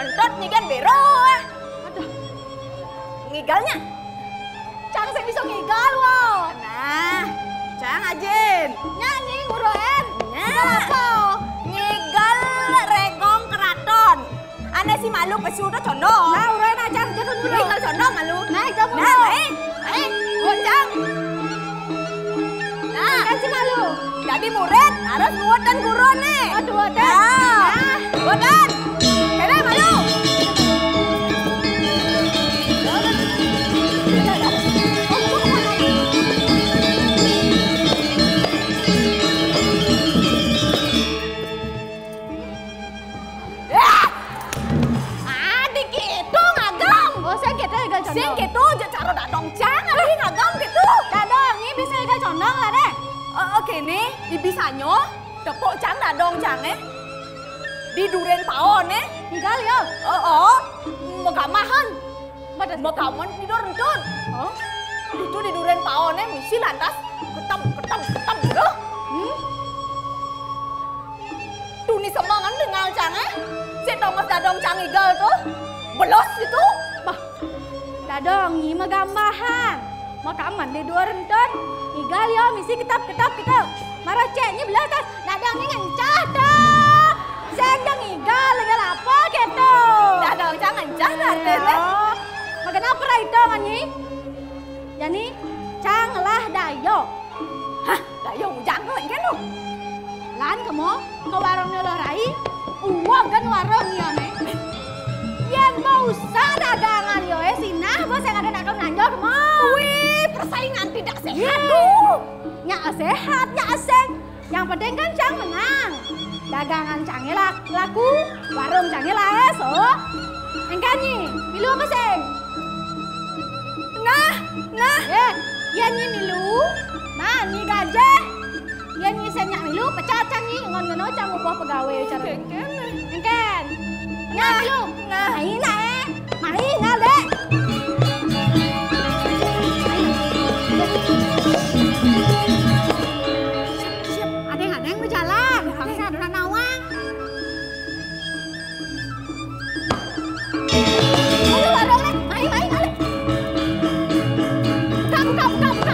entot nyi kan bero. Aduh, Ngigalnya. cang sing bisa ngigal wo. Nah, cang ajin. Nyanyi nguroen. Ngigal apa? Ngigal regong keraton. Ane si malu pesu tuh condo. Nah, uroen aja jatuh dulu. Ngigal condo malu. Nah, jauh Nah, buat cang. Nah, kan si malu. jadi murid harus buat dan guru nih. Aduh, ada. Nah, buat dan. Kene malu. Adik itu ngagam. Oh, saya kita igal condong. Sing gitu aja cara dadong cang adik ngagam gitu. Dadong, ini bisa igal condong lah deh. Oke nih, ibisanya tepuk cang dadong cang di duren paon Igal yo. megamahan. Megaman tidur entun. Oh, Itu di duren paon misi lantas ketam gitu. Tuh nih semangan dengar cang si Thomas dadong cang igal tuh. Belos itu. bah. Dadong, ini mah gambahan. Mau kaman di dua rentun. Igal yo, misi ketap gitu. Marah ceknya belah tas. Dadong ini ngencah dah. Saya yang igal, igal apa gitu. Dadong cang encah nanti. Makan apa itu ngani? Yani, canglah dayo. Hah, dayo ujang lagi kan lu. Lan kamu ke warungnya lo rai. Uang kan warungnya nih. Yang mau usah dagangan yo sinah bos yang ada nak kau nanjok mau. Wih, persaingan tidak sehat. Aduh, nyak sehat, nyak aseng. Yang penting kan cang menang. Dagangan cangnya laku, warung cangnya laes, oh. Engkani, milu apa seng? Nah, Ya nyi milu, nah nyi gajah. Ya nyi senyak milu, pecah cang nyi, ngon cang ubah pegawai cara. Engken. Nah, milu. Nah. Main lah main lah dek. Siap, ada yang berjalan, bangsa ada nawang. Ayo warung nih, main kali. Buka.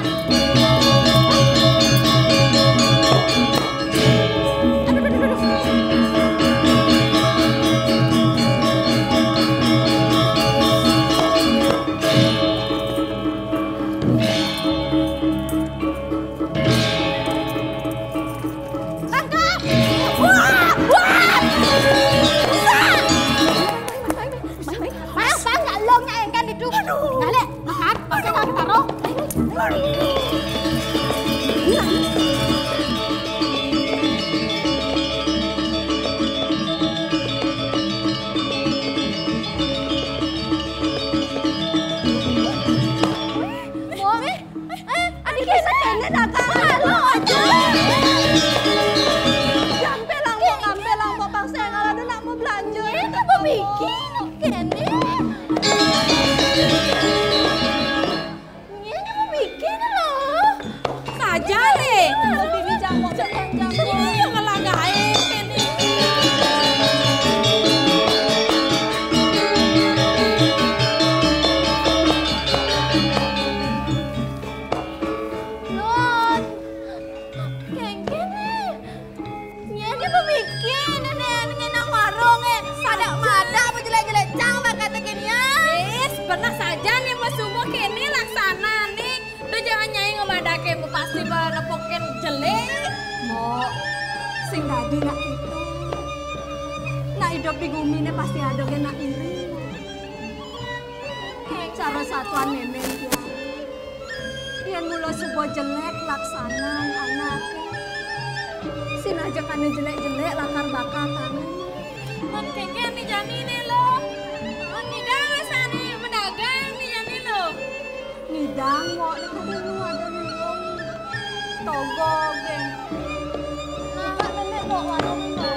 Sing dadi nak itu. Nak hidup di bumi ini pasti ada yang nak iri. Cara satuan nenek ya. Yang mula sebuah jelek laksanan anak. Sinaja kan jelek-jelek lakar bakal tangan. Kan kengken di jani nih lo. Nidang rasanya mendagang di jani lo. Ngidang mau dekat dulu ada dulu. Togog geng. Nah, nenek mau warung lo.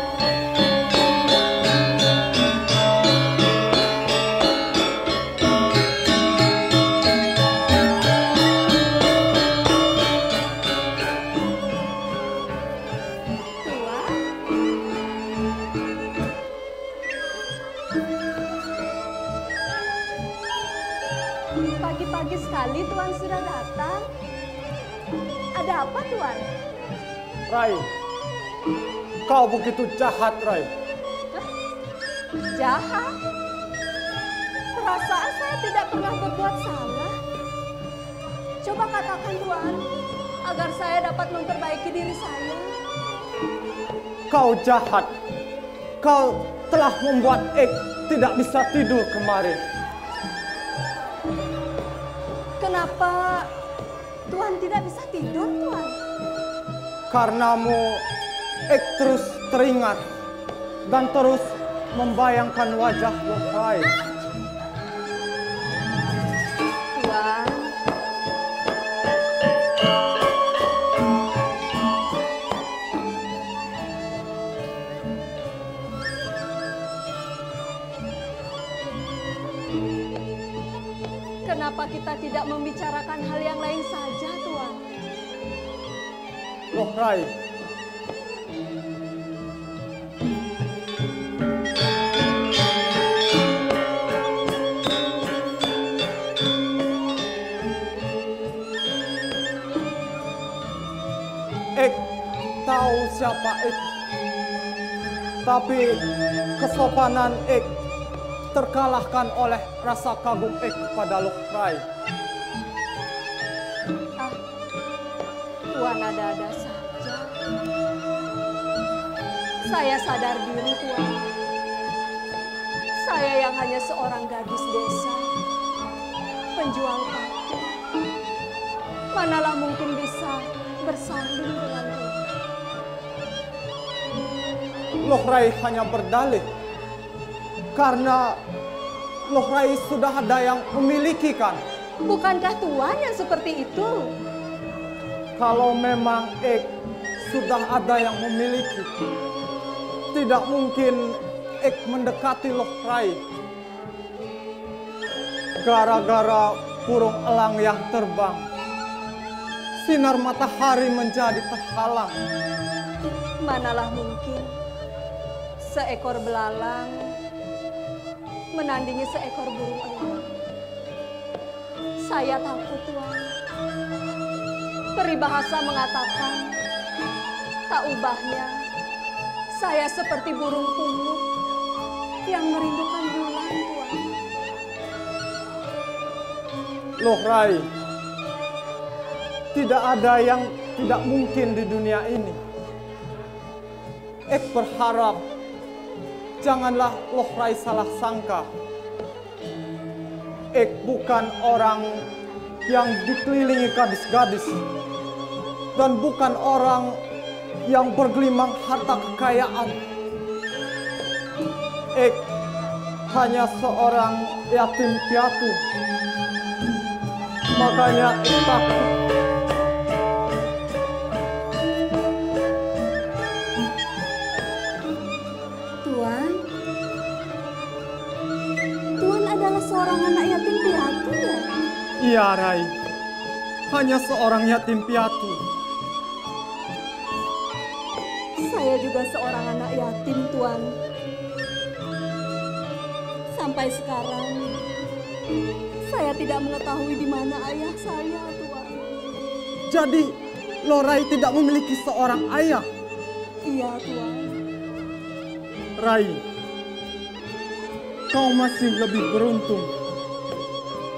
Pagi-pagi sekali Tuan sudah datang. Ada apa Tuan? Rai, kau begitu jahat, Rai. Hah? Jahat? Perasaan saya tidak pernah berbuat salah. Coba katakan Tuan, agar saya dapat memperbaiki diri saya. Kau jahat. Kau telah membuat Ek tidak bisa tidur kemarin. Kenapa Tuan tidak bisa tidur, Tuan? Karenamu, Ek terus teringat dan terus membayangkan wajah Rai. Tuan, kenapa kita tidak membicarakan hal yang lain saja, Tuan? Loh, Rai. Ek tahu siapa Ek. Tapi kesopanan Ek terkalahkan oleh rasa kagum Ek kepada Loh Rai. Ah, Tuan ada-ada saja. Saya sadar diri, Tuan. Saya yang hanya seorang gadis desa, penjual paku. Manalah mungkin bisa bersanding dengan Tuan. Loh Rai hanya berdalih karena Loh Rai sudah ada yang memiliki kan. Bukankah Tuan yang seperti itu? Kalau memang Ek sudah ada yang memiliki, tidak mungkin Ek mendekati Loh Rai. Gara-gara burung elang yang terbang, sinar matahari menjadi terhalang. Manalah mungkin seekor belalang menandingi seekor burung elang. Saya takut, Tuan. Peribahasa mengatakan, tak ubahnya saya seperti burung pungut yang merindukan bulan, Tuan. Loh Rai, tidak ada yang tidak mungkin di dunia ini. Ek berharap janganlah Loh Rai salah sangka. Ek bukan orang yang dikelilingi gadis-gadis dan bukan orang yang bergelimang harta kekayaan. Ek hanya seorang yatim piatu. Makanya Ek takut. Tuan adalah seorang anak yatim piatu ya? Iya, Rai. Hanya seorang yatim piatu. Saya juga seorang anak yatim, Tuan. Sampai sekarang, saya tidak mengetahui di mana ayah saya, Tuan. Jadi, Loh Rai tidak memiliki seorang ayah? Iya, Tuan. Rai, kau masih lebih beruntung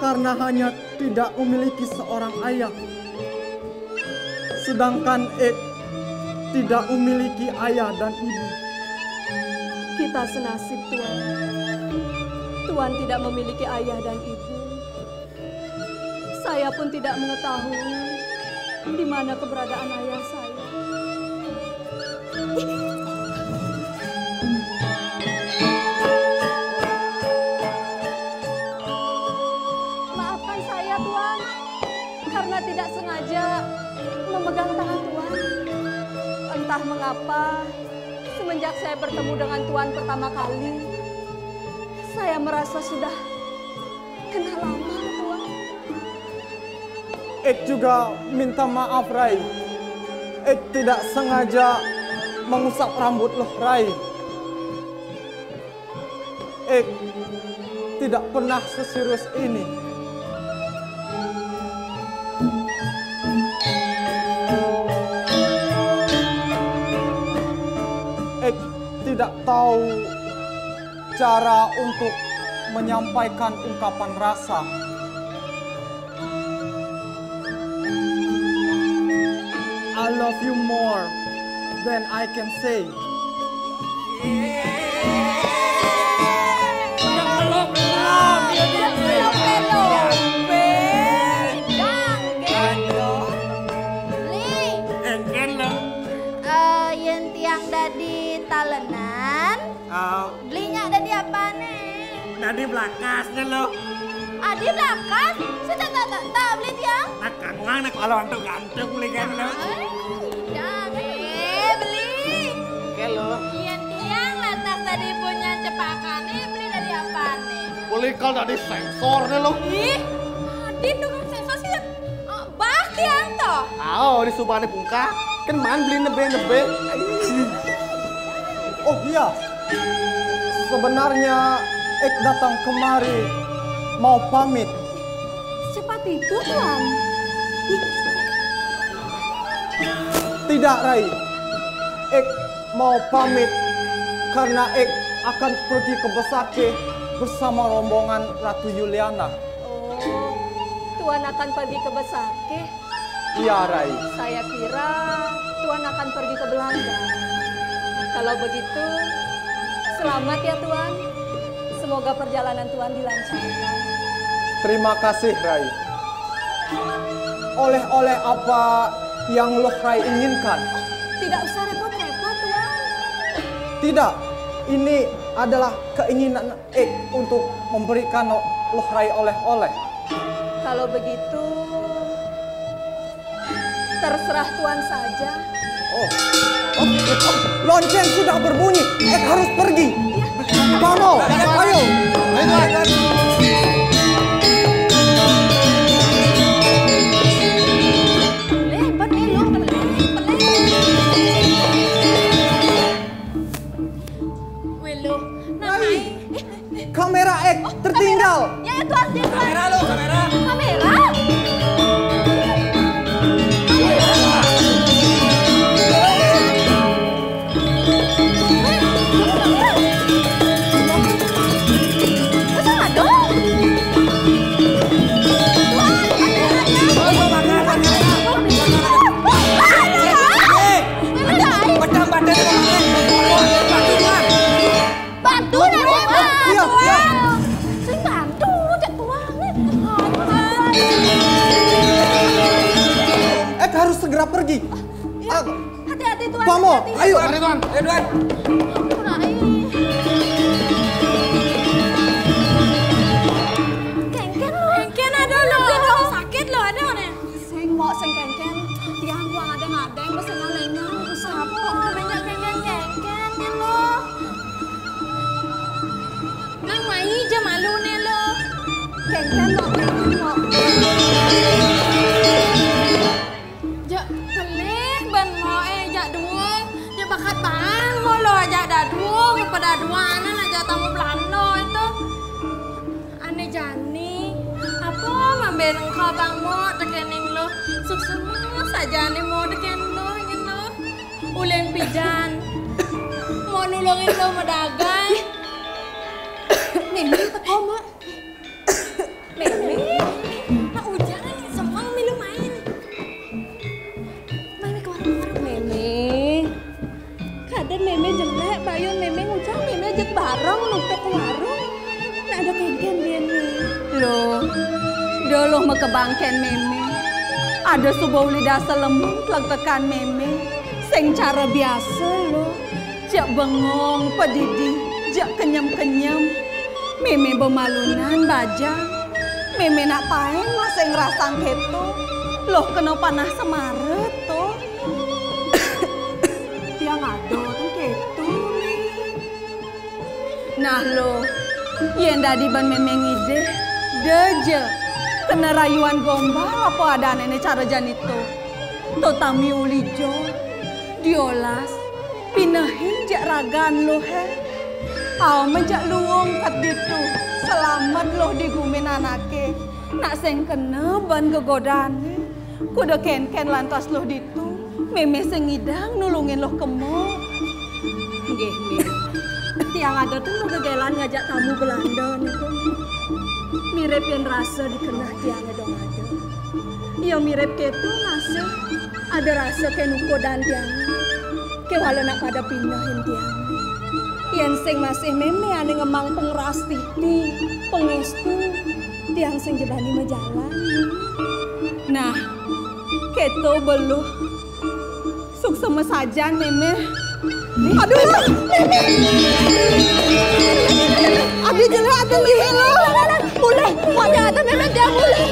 karena hanya tidak memiliki seorang ayah. Sedangkan Ek tidak memiliki ayah dan ibu. Kita senasib, Tuan. Tuan tidak memiliki ayah dan ibu. Saya pun tidak mengetahui di mana keberadaan ayah saya. Maafkan saya, Tuan, karena tidak sengaja memegang tangan Tuan. Entah mengapa, semenjak saya bertemu dengan Tuan pertama kali, saya merasa sudah kenal lama, Tuan. Ik juga minta maaf, Rai. Ik tidak sengaja mengusap rambut loh, Rai. Ik tidak pernah seserius ini. Ik tidak tahu cara untuk menyampaikan ungkapan rasa. I love you more than I can say. Yang tiang dadi talenan, belinya dadi apa nih? Dadi belakasnya lo. Adi belakas? Saya tak beli tiang. Nak kangwang nak kalau gantung beli kan lo. Jangan beli. Oke lo. Yang tiang lantas tadi punya cepakannya beli dari apa nih? Beli kalau dari sensornya lo. Ih, Adi dengan sensor sih. Bah tiang toh. Di subane pungka. Kan man beli nebe. Oh iya, sebenarnya Ik datang kemari mau pamit. Cepat itu, Tuan. Tidak, Rai. Ik mau pamit karena Ik akan pergi ke Besakih bersama rombongan Ratu Yuliana. Oh, Tuan akan pergi ke Besakih. Iya, Rai. Saya kira Tuan akan pergi ke Belanda. Kalau begitu, selamat ya Tuan. Semoga perjalanan Tuan dilancarkan. Terima kasih, Rai. Oleh-oleh apa yang Loh Rai inginkan? Tidak usah repot-repot, Tuan. Tidak, ini adalah keinginan Ik untuk memberikan Loh Rai oleh-oleh. Kalau begitu, terserah Tuan saja. Lonceng sudah berbunyi. Ik harus pergi. Mamo, ayo. Kamera Ik tertinggal. Ya Tuan, ya Tuan. Kamera lo, kamera. Kamera. Harus segera pergi. Hati-hati Tuan. Mamo, ayo. Mari Tuan. Ayo Tuan. Kengken ada lo. Sakit lo ada mana? Sing mau sing kengken. Tiang gua ngadeng-ngadeng besenang lengang. Siapa? Banyak kengken lo. Nang mai je malu nih lo. Kengken mau. Bakat bang, lo aja ada dua, kepada dua anak aja tamu Belanda itu. Aneh jani, apa mampir engkau bang mau dekening lo, sukses saja aneh mau deken lo, gitu. Ulen pijan, mau nulungin lo medagang. Mimi teko mak. Mimi, nak hujan semang milu main. Mami ke warung-warung. Mimi. Kadang Meme jelek, bayun Meme ngucap, Meme ajak bareng numpet ke warung. Nah ada kengken dia nih. Loh, Doloh makebangken meme. Ada sebuah lidah selembung telah tekan meme. Sing cara biasa lo. Jak bengong pedidi, jak kenyam-kenyam. Meme bemalunan bajang. Meme nak paen masih ngerasang keto. Loh kena panah semaret toh. Tiang ada kan keto nih. Nah lo, yang tadi ban meme ngide, deje. Kena rayuan gombal apa ada nenek cara janito. Totami ulijo, diolas, pinahin jak ragan lo he. Aw menjak luwung kat ditu, selamat lo digumin anake. Nak sing kena ban kegodane. Kuda ken-ken lantas lo ditu, meme sing ngidang nulungin lo kemo. Nggih, Mir. Tiang ada tuh mau gegelan ngajak tamu Belanda niku. Mirip yang rasa dikenah tiang dong-ada. Ya mirip ketu rasa, ada rasa kenuko dan tiang. Kewala nak pada pindahin tiang. Yang sing masih meme ane ngemang pengeras titi, pengestu, tiang sing jebani majalan. Nah, keto beluh, suksema sajan meme. Aduh, meme. Abi jelas ada lihat lo. Mulai, wajah ada meme dia mulai.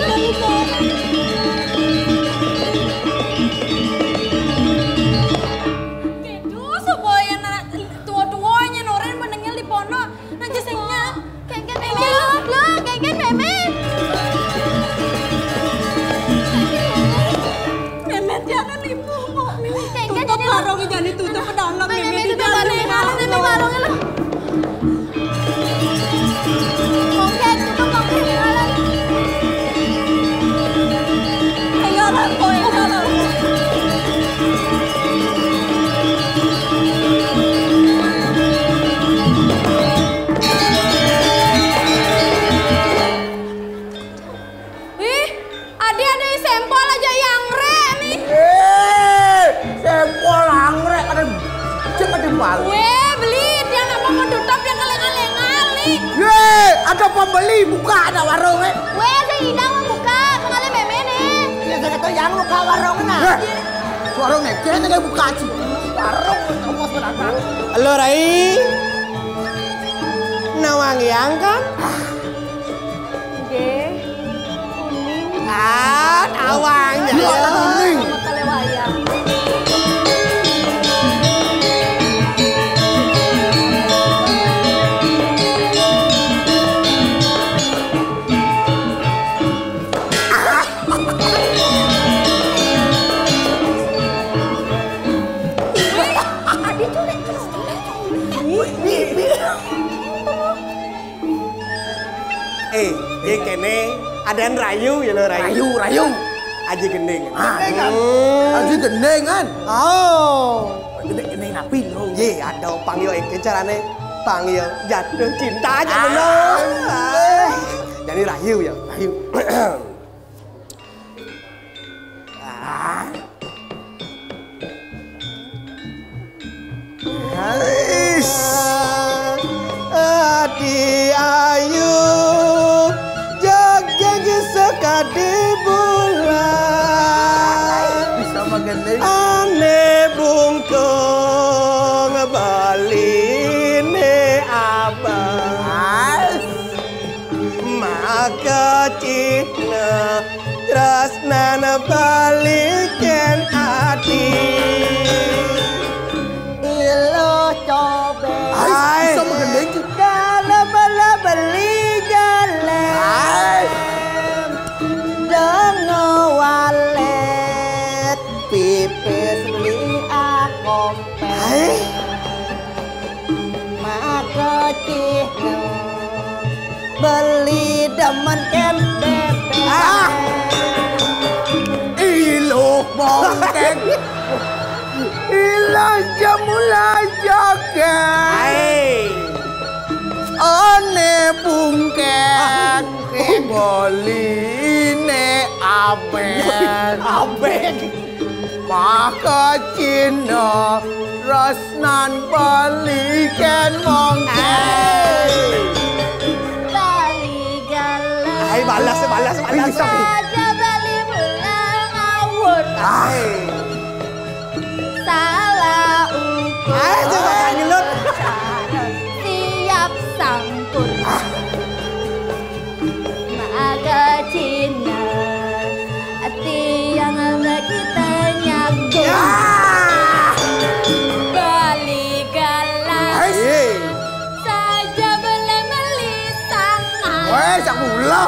Warungnya jangan ditutup ke dalam. Meme tutup warungnya lah. Mungkin tutup warungnya. Enggak lah, enggak lah. Wih, ada sempol aja yang re nih. Sempol anggrek ada cepat dibalik. Weh, beli dia nggak mau tutup yang ngaleng-ngaleng nih. Ye, ada pembeli buka ada warungnya. Weh, saya hidang mau buka, mengalih meme nih. Ya saya kata yang buka warungnya. Warungnya kayaknya nggak buka sih. Warung kamu sebenarnya. Halo Rai. Nawangiang kan? Nggih. Kuning. Awangnya ya. Kuning. Sama telewayang. Dia kene adaan rayu ya lo rayu. Rayu. Aji gending. Aji gending kan? Oh. Gending napi lo. Ye, ada panggil ke carane panggil jatuh cinta aja bener. Jadi rayu ya, rayu. Adi ayu jageng sekadi bulan bisa magending ane bungkung baline abang maka cina tresnan baliken adi ilo cobe bisa magending beli jalan dengan walet pipis beli akompet maka cihno beli demen ken bebek ilo bongkeng ilo jamula joget ane bungkek boline aben maka cina rasnan balikan mongkek Bali galau. balas Saja beli belang ngawur. Salah ukur. Ayo coba kangelut. Siap sangkur. Maka Cina tiang kita nyagur. Bali galang. Saja beli sangat. Weh, sak mula.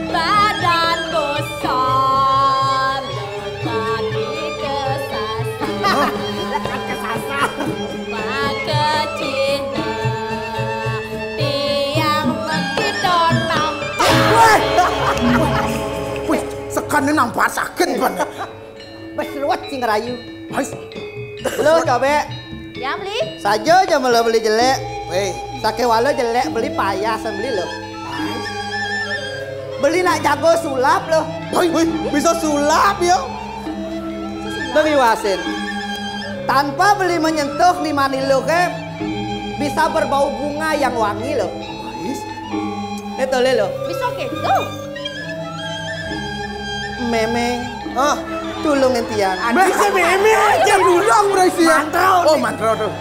Badan besar lekat di kesasar. Lekat kesasar. Maka Cina tiang begitu nampak. Wih, sekan nampak sakit ban. Bes luat sing rayu. Wes, Lo coba Ya beli? saja aja malah beli jelek. Weh, sake walo jelek beli payah beli lo. Beli nak jago sulap lo. Wih, bisa sulap yo. Lebih wasin. Tanpa beli menyentuh di manilo ke bisa berbau bunga yang wangi lo. Itu lo. Bisa gitu? Memeng. Oh, tulung entian. bisa meme aja dulung berarti ya. Mantrau. Oh, mantrau tuh.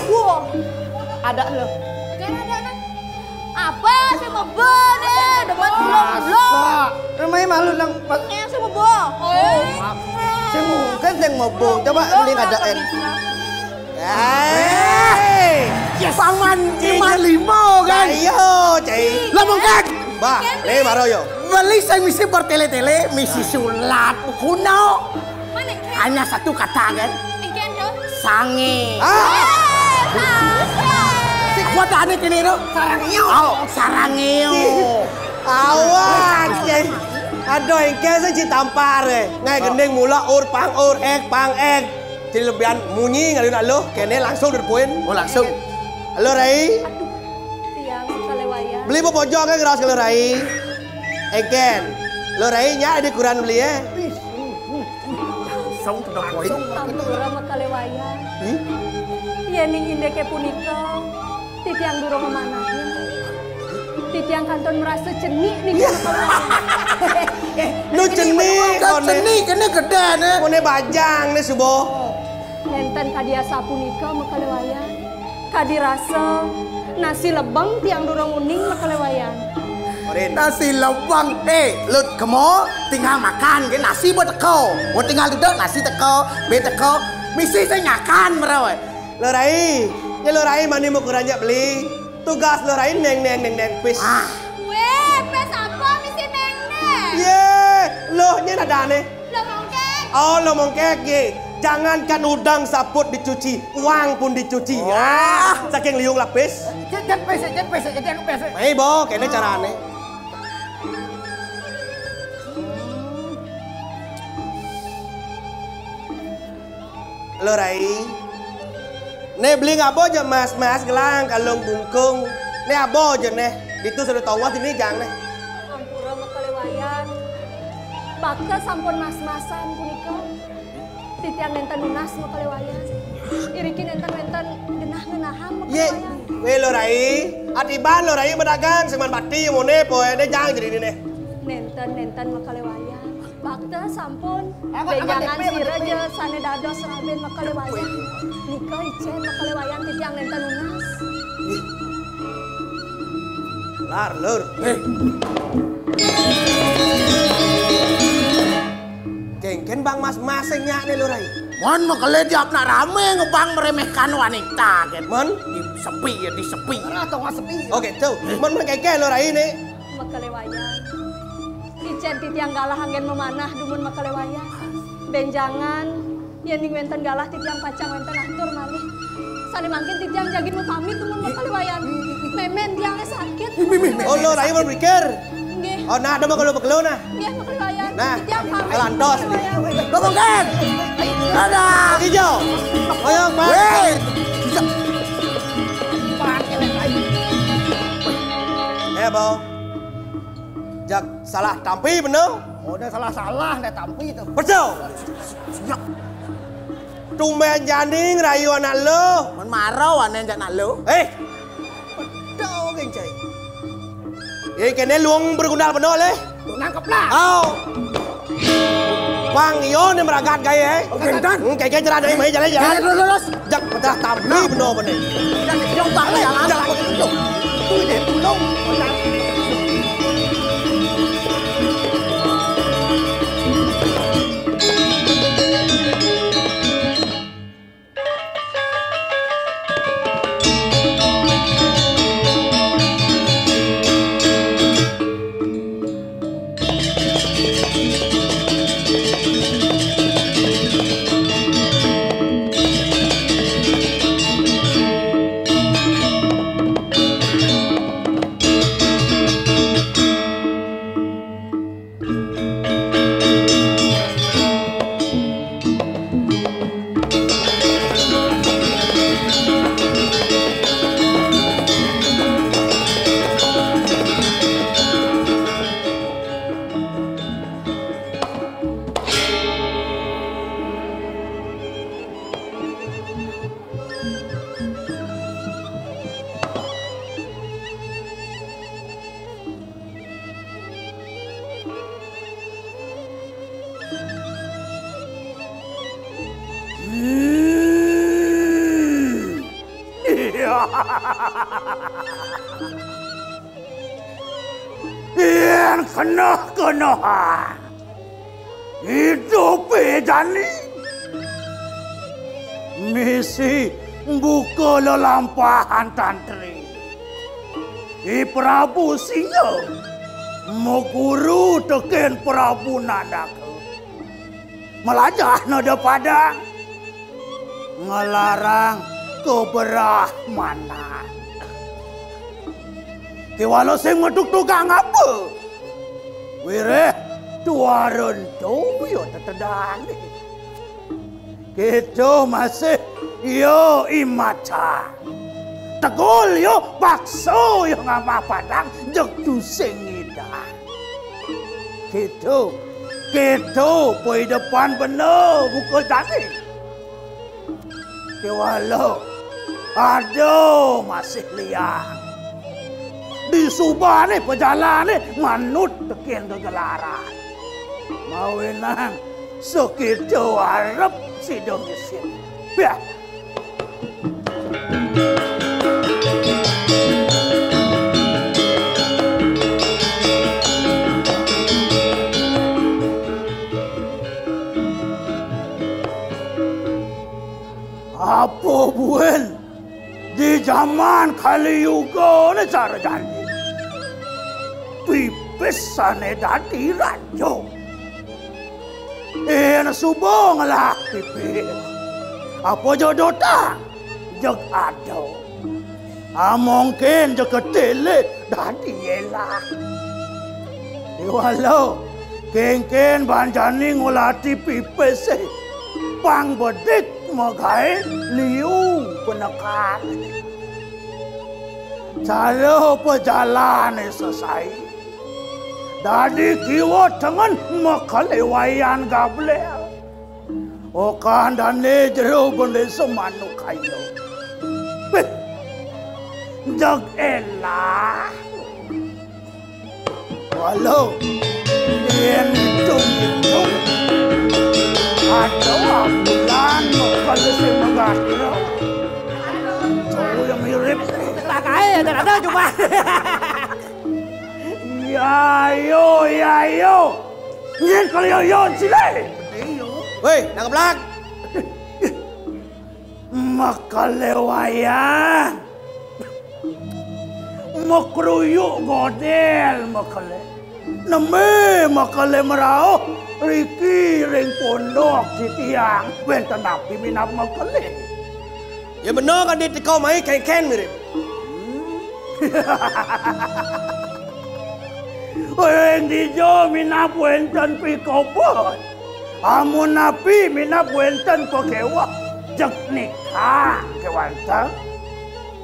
Wah, ada lo. Kan ada anak. Apa sih mau deh? Depan belum. Rumahnya malu lang. Yang sama bo. Saya mungkin yang mau bong. Coba beli ngadain. Ya paman 55 kan. Ayo, cai. Lah mungkin. Bah, nih maro yo. Beli saya misi bertele-tele, misi sulap kuno. Mana? Hanya satu kata kan. Engken tuh. Sange. Ah, Si kuat ane kini ro. Sarangeo. Oh, sarangeo. awas, cai. Aduh, engke saya citampar ngai gendeng mula ur pang ek. Jadi lebihan munyi ngalun lo, kene langsung derpoin. Oh, langsung. Halo Rai. Tiang kalewaya. Beli po pojok kan ngeras kalau Rai. Eken. Lo Rai nya di kuran beli ya. Langsung ke poin. Ampura makalewaya. Yening indeke punika titiang durung kemanahnya. Titiang kanton merasa cenik nih Lu jenih Kan seni kene gede ne. Kone bajang nih subo. Nenten kadiasa punika makalewayan. Kadirasa nasi lebang tiang durung uning makalewayan. Nasi lembang lut kemo tinggal makan ke nasi buat teko. Mau tinggal duduk nasi teko, be teko. Misi saya nyakan merawat. Lo Rai, ya lo Rai mani mau kuranjak beli. Tugas lo Rai neng pis. Weh, pes apa misi neng-neng? Ye, lo nya ada nih. Lo mongkek. Oh lo mongkek ye. Jangankan udang saput dicuci, uang pun dicuci. Ya, saking liung lapis. Jangan pese. Hei bo, kene carane. Lo Rai. Nih beli ngabo aja mas gelang kalung bungkung. Nih abo aja nih. Itu sudah tahu ini jangan nih. Ampura makalewayan. Bakal sampun mas-masan punika. Titiang nenten lunas makalewayan. Irikin nenten genah-genahan Ye, makalewayan. we lo Rai. Atiban lo Rai berdagang seman bakti mau nih poe nih jangan jadi ini nih. Nenten makalewayan. Bakal sampun benjangan siraja sane dados raben makalewayan. Nika icen makalewayan titiang nenten lunas. Lar lur. Kengken bang mas-masingnya nih lo Rai. Mon makale diap nak rame ngebang meremehkan wanita kan. Mon, Di sepi ya di sepi. atau nggak sepi? Oke, tuh. Mon kengken lo Rai nih. Makalewayan. Icen titiang galah anggen memanah dumun makalewayan. Benjangan yening wenten galah titiang pacang wenten atur malih. Sane mangkin titiang jagin mu pamit dumun makalewayan. Memen tiangnya sakit. Oh lo Rai mau berpikir. Nggih. Oh nah, ada mau kalau bekelo nah. Nggih makalewayan. Nah, Titiang pamit. lantos nih. Lo mungkin. Ada. Hijau. Ayo, Pak. Weh. Bo. Jak salah tampi bener. Oh, udah salah-salah, udah tampi itu. Betul. Tumben janing rayu anak lo. Mon marau ane jak nak lo. kene luang bergundal benar leh. Nangkep lah. Au. Bang iyo ni meragat gaya. Gentan. Kayak cerah dari mai jalan. Terus. Jak pedah tampi benar benar. Yang tak lah jalan. Tuh deh tulung. Yang kena-kenahan hidup bedani misi buka lelampahan tantri di Prabu Singa meguru teken Prabu Nandaka melajah nada padang ngelarang keberahmanan. Walau sing meduk tukang apa? Wireh tuaran tu yo tetedani. Kita masih yo imaca. Tegul yo bakso yo ngapa padang jek tu sing idah. Kita poin depan benar buka tadi. Walau aduh masih liang. Di Subah ni pejalan ni manut tekin kegelaran. Mawenang sekitu harap sidong isin. Biar. Apa buen di zaman Kali Yuga ni cara jadi. Pipis sana dadi rajo. Subong lah pipis. Apa jodoh tak? Jag ado. Mungkin jag ketele dadi yelah. Walau kengken banjani ngolati pipis pang bedik magai liu penekan. Cara perjalanan selesai. Dadi kiwa dengan makalewayan gablel. Okan dan nejero bende semanu kayo. Jag elah. Walau yang hitung-hitung ada bulan makale semagatra. Jauh yang mirip. Tak kaya ada cuma. Ya yo. Nyen kalau yo sile. Woi, nangkep lak. Makalewayan. Makruyuk godel makale. Neme makale merau. Riki ring pondok di tiang. Benten napi minap makale. Ya benar kan dia kau mai ken mirip. Yang dijo minap wenten pikopot. Amun napi minap wenten kokewa. Jek nikah kewantang.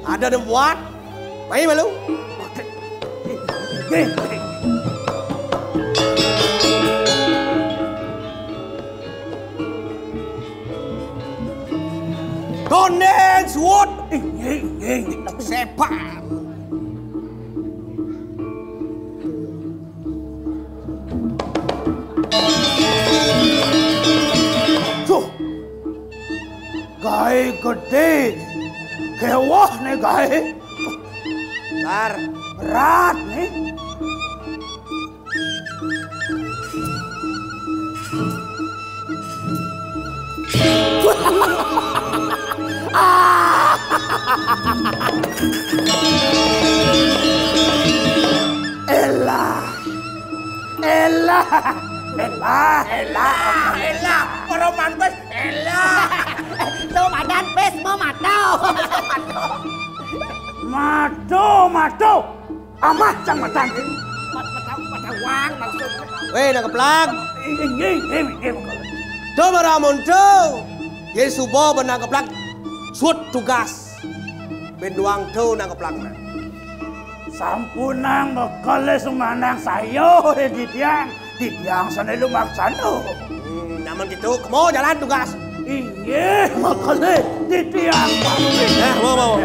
Ada yang buat. Mai malu. Konen suot. Sepak. gede. Kewah nih gae. Lar. Berat nih. Elah. Peroman pes, elah. Tuh madan pes mau matau. Mado. Amah cang madan. Matawang maksudnya. Weh nak keplang. Ini. Do maramun do. Ye subo benang keplang. Suat tugas. Benduang do nang keplang. Sampunang bekale sumanang sayo di tiang sana lu maksano. Namun gitu, mau jalan tugas. Iya, bekale di tiang. Mau.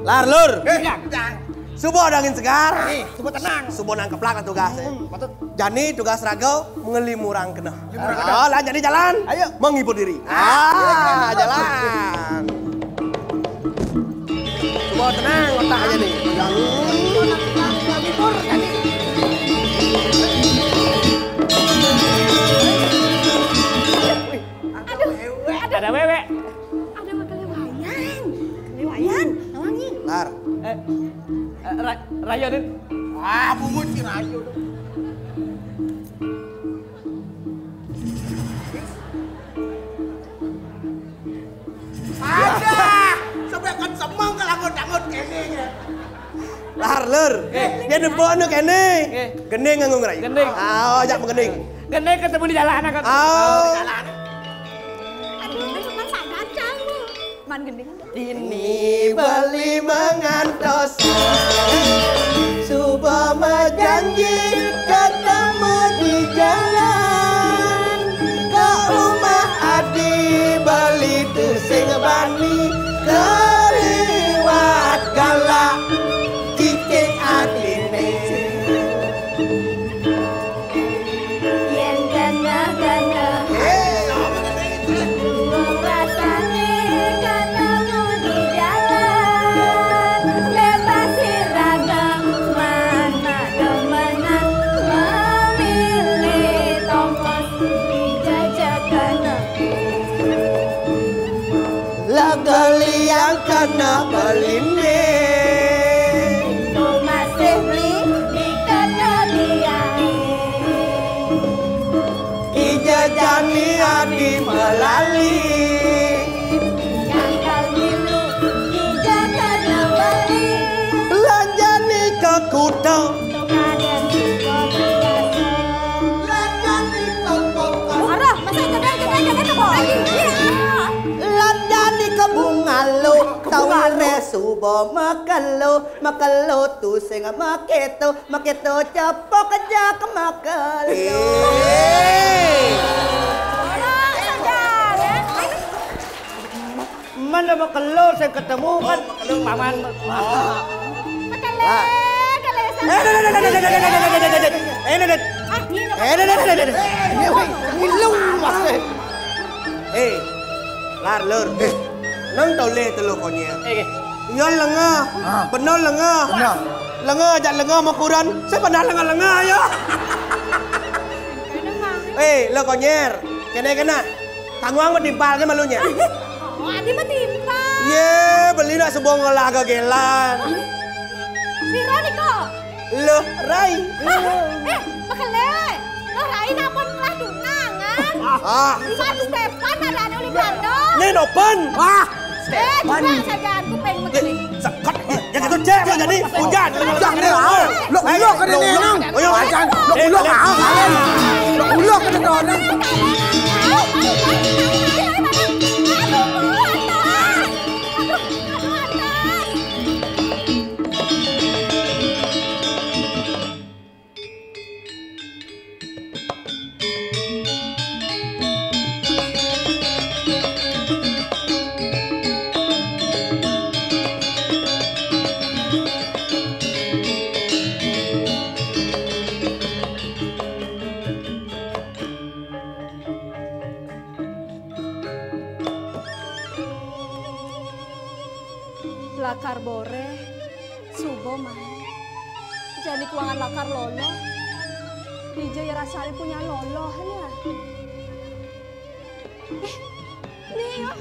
Lar lur. Subuh ada angin segar. Subuh tenang. Subuh nang keplak tugas. Jani tugas rago mengelimurang kena. Oh, lah jadi jalan. Ayo menghibur diri. Jalan. Subuh tenang, otak aja nih. Ada wewe. Ada makan lewayan, nawangi. Lar. Rayo din. Bumut si Rayo. Ada. Sampai kan semang kelangot-langot kene. Lar lur. Dia debon nu kene. Gening nganggo ngrai. Gening. Jak menggening. Gening ketemu di jalanan kan. Di jalan. Aduh, cuma sadar kamu. Man gending. Ini beli mengantos Subuh berjanji ketemu di jalan Ke rumah Adi beli tusing bani Keliwat galak cicing adine Yang gana-gana Luang rasanya ketemu di jalan Bebasi ragam mana demenan Memilih tongkos dijajakan Lagali yang kena beline Itu masih beli di kena dia Ijajani Adi melali Yang kali lu dijaga beli Lanjani ke kuda Kalian juga biasa Lanjani ke pokok Arah, masa jangan ke bawah lagi Lanjani ke bunga lo tawire subo makalo tu sing maketo cepok kerja ke makalo mana makalo saya ketemu kan paman Lar lur. Nang tau le telu konye. Nyon lenga. Benar lenga. Lenga jak lenga makuran. Saya pernah lenga ya. Lo konyer. Kena. Tangwang matimpal ke malunya. Oh, Adi mah timpal. Ye, beli nak sebuah ngolaga gelan. Si Roni kok. Lo, Rai. Makale. Lo Rai napon lah dunangan. San Stefan ada uli Belanda. Ini open. Wah. Stefan. Saja aku pengen begini. Sekat. Ya kita cek lah jadi hujan. Hujan deh. Lo ke ini nang. Ayo hujan. Lo kalian. Lo ke ini. boreh, subo mah. Jadi keuangan lakar lolo. Dija ya rasanya punya lolo ya. Nih ya.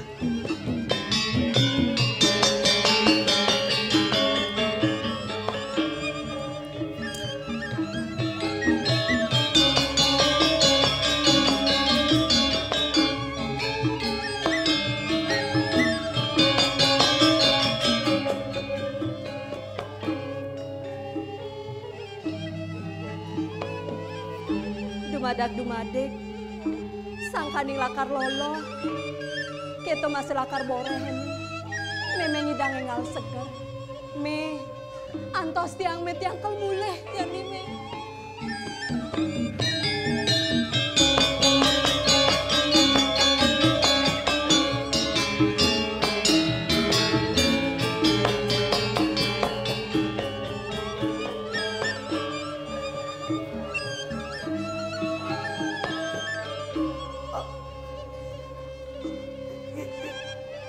Dumadak-dumadik, sangkaning lakar lolo, keto masih lakar boreh ini, memang ngidang engal seger. Me, antos tiang me tiang kelmuleh jadi me.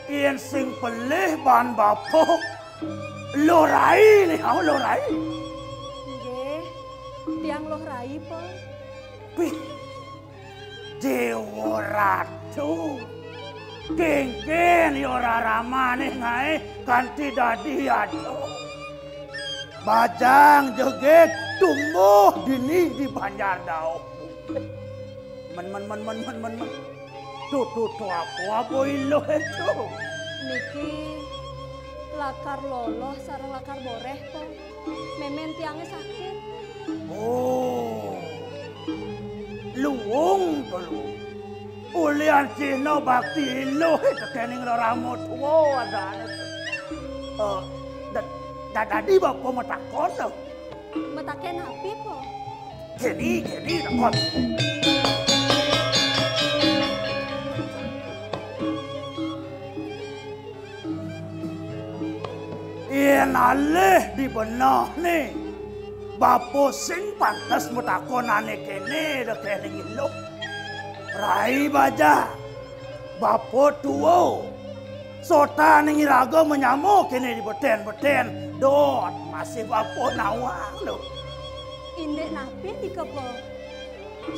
Yen sing pelih ban bapok lorai nih, lorai. Nggih, tiang loh rai po. Pih, Dewa Ratu, kengken yora ramane ngae kanthi dadi ado. Bajang joget tumbuh dini di Banjar Dao. Men. Tuh apa ilo itu? Niki lakar loloh sareng lakar boreh po. Memen tiangnya sakit. Oh, luwung telu. Ulian Cina bakti ilo itu kening ramo tua ada. Tadi bapak metakon lo. Metaken api po. Gini takon. Yen alih di benah nih, bapo sing pantas mutakonane kene kening ilo. Rai baja, bapo tuwo, sota ning iraga menyamo kene di beten, dot masih bapo nawang lo. Indek napi di kepo.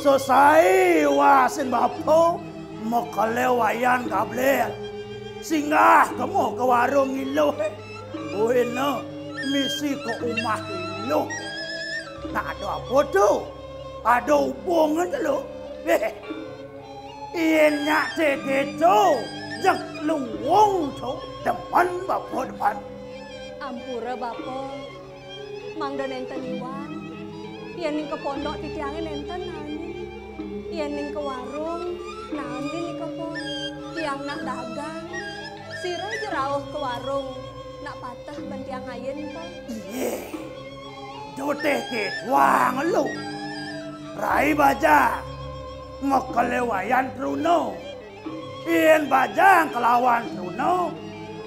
Selesai wasin bapo, mekelewayan gablel. Singgah kamu ke warung ilo. Bueno, misi ke rumah lo. Nak ada apa tu? Ada hubungan tu lo. Ianya tegeto, jak luwung tu depan bapa depan. Ampura bapa, mangda nenten iwan. Yen ning ke pondok titiange nenten nani. Yen ning ke warung, nani ning kepo. Tiang nak dagang, sira jerauh ke warung. Nak patah bantiang ayen po. Iye, doteh ke wang lu. Rai baja, ngekelewayan Truno. Ien bajang kelawan Truno.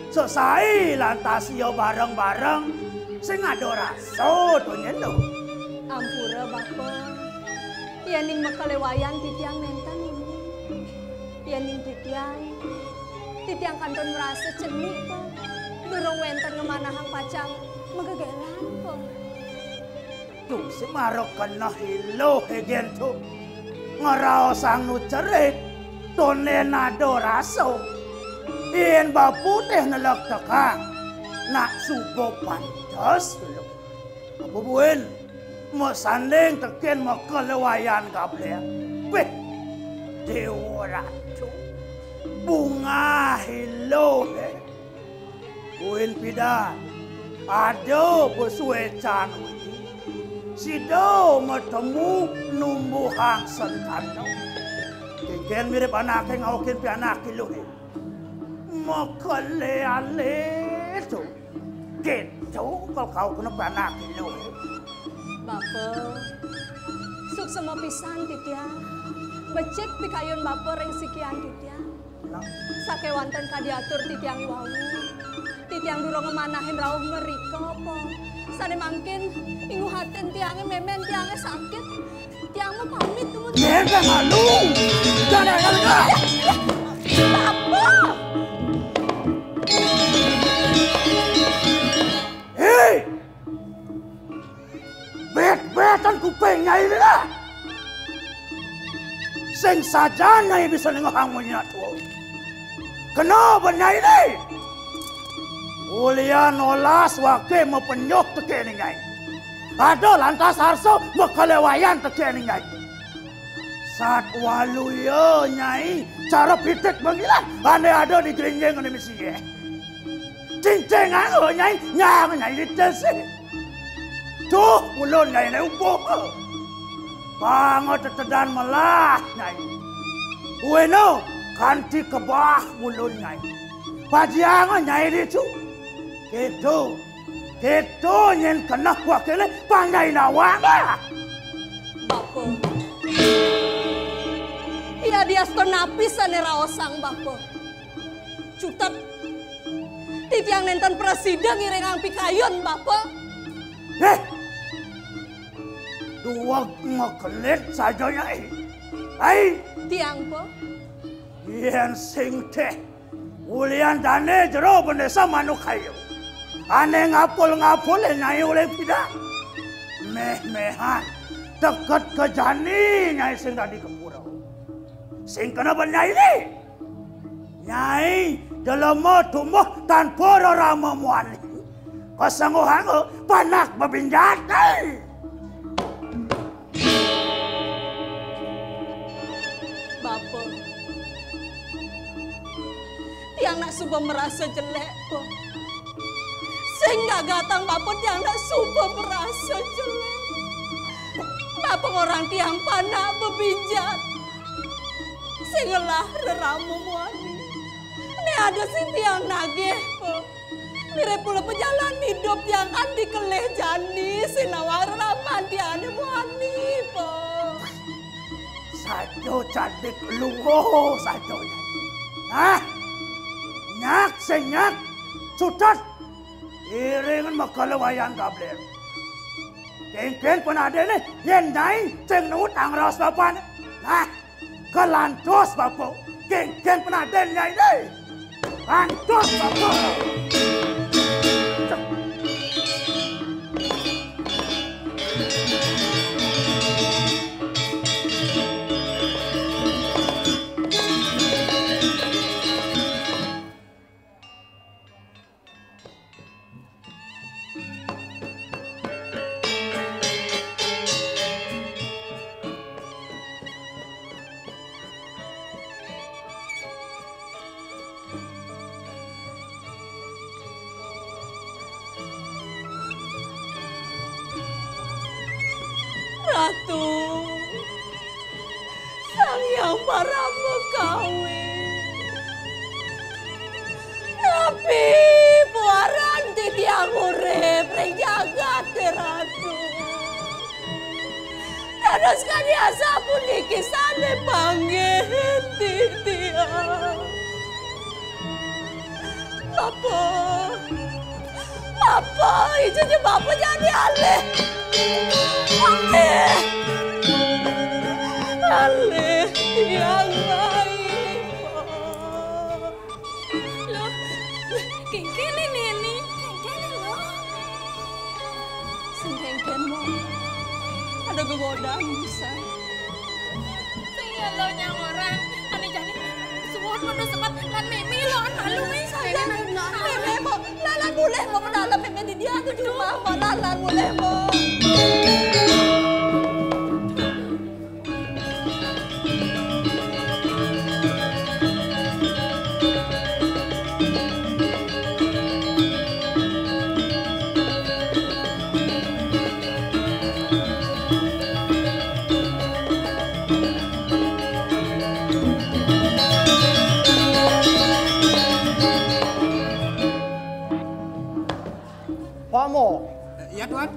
Selesai lantas yo bareng-bareng. Sing ado raso tu nyelo. Ampura bapa, ien ning mekelewayan titiang nenten ini. Ien ning titiang kantun merasa cenik po. Durung wenten ngemanahang pacang megegelan po. Tuh si marok kena hilo hegen tu. Ngerao sang nu cerit. Tonen ado raso. Ien bapu teh nelak tekang. Nak subo pantas dulu. Apa buin? Mau sanding teken mau kelewayan kablea. Beh, Dewa Ratu. Bunga hilo deh. Buin pidan, ada bersuecan ini. Sido metemu numbuhang sentano. Kengken mirip anak yang awakin pi anak kilo ni. Makale tu, gitu kau kena pi anak kilo. Bapa, suk semua pisan titiang. Becek pikayun bapa ring sikian titiang. Sakewanten kadiatur titiang iwau. Titiang durung ngemanahin rauh merika apa. Sane mangkin minggu haten tiangnya memen tiangnya sakit. Tiang mau pamit tuh. Nggak malu. Jangan. Apa? betan kupingnya ini lah. Sing saja nyai bisa nengohang menyatu. Kenapa nyai ini? Ulian olas wake mepenyok teke ni nyai. Ada lantas harso mekelewayan teke ni nyai. Saat walu yo nyai cara pitik mengilang ane ada di gerinjeng ane misi ye. Cinceng ane nyai nyang nyai di tesi. Tuh ulun nyai ne umpo. Pango tetedan melah nyai. Ueno kanti kebah ulun nyai. Pajiango nyai di cu. Itu nyen kena wakile pangai nawang. Bapo. Iya dia napis ane raosang bapo. Cutat. Titiang nenten presiden ngirengang pikayon bapo. Dua ngekelit saja nyai. Hai. Tiang po. Yen sing teh. Ulian dane jero bendesa manuk kayu. Ane ngapul-ngapul nyai oleh tidak. Meh-mehan. Dekat ke jani nyai sing tadi ke pura. Sing kenapa nyai ini? Nyai dalam tumbuh tanpa rama muali. Kasangguhango panak babinjati. Bapak. Tiang nak suba merasa jelek po. Sehingga gatang bapak tiang nak suba merasa jelek. Bapak orang tiang panak bebinjat. Sehinggalah reramu muani. Ini ada si tiang nagih po. Mirip pula pejalan hidup yang kan dikeleh jani. Sinawar raman tiang muani po. Sajo cantik luho sajo ya. Hah? Nyak senyak cutat. Iringan makalawayan kabler. Kengken pun ada nih, nyendai ceng nut angros bapak. Nah, kelantos bapak. Kengken pun ada nyai deh. Lantos bapak. Ratu, sang yang para kawin. Tapi buaran titiang urip rejagat ratu. Dados kaniasa puniki sane panggih titiang. Apa, itu je Bapak jadi alih. Alih tiang lain. Loh, kengken ini. Kengken loh. Sing kengken mo. Ada gegodaan bisa. Saya lo nyang orang. Ane jadi semua penuh sepat. Lan mimi lo an malu saya. Mimi mo. Lalan boleh mo mendalam mimi di dia tu cuma mo. Lalan boleh mo. Pamo. Ya Tuan.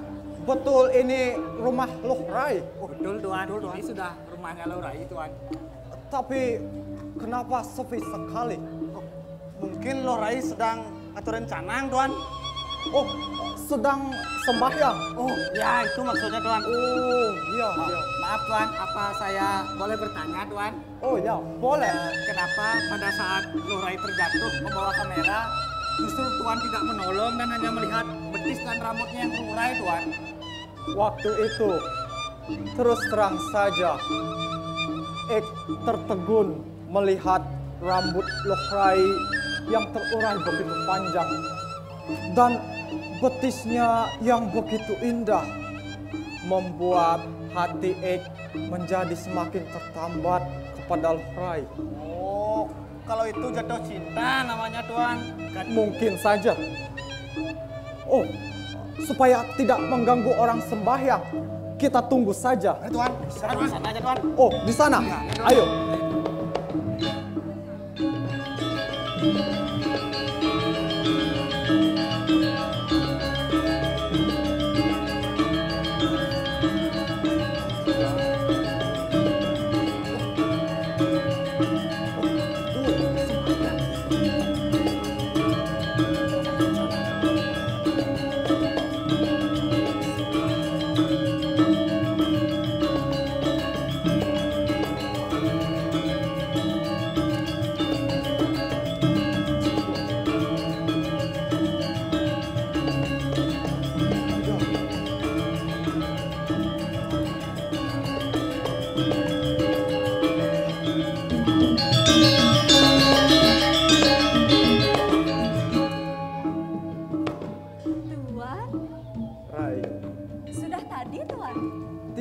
Betul ini rumah Lohrai. Oh, betul Tuan. Ini sudah rumahnya Lohrai Tuan. Tapi kenapa sepi sekali? Mungkin Lohrai sedang aturan canang Tuan. Oh, sedang sembahyang. Oh, ya itu maksudnya Tuan. Oh, iya. Maaf Tuan, apa saya boleh bertanya Tuan? Oh ya, boleh. Kenapa pada saat Lohrai terjatuh membawa kamera, justru Tuan tidak menolong dan hanya melihat betis dan rambutnya yang terurai Tuan? Waktu itu, terus terang saja, Ek tertegun melihat rambut Lohrai yang terurai begitu panjang dan betisnya yang begitu indah membuat hati Ek menjadi semakin tertambat kepada Lohrai. Oh, kalau itu jatuh cinta namanya Tuan. Mungkin saja. Oh, supaya tidak mengganggu orang sembahyang, kita tunggu saja. Tuan, di sana aja Tuan. Oh, di sana. Ayo.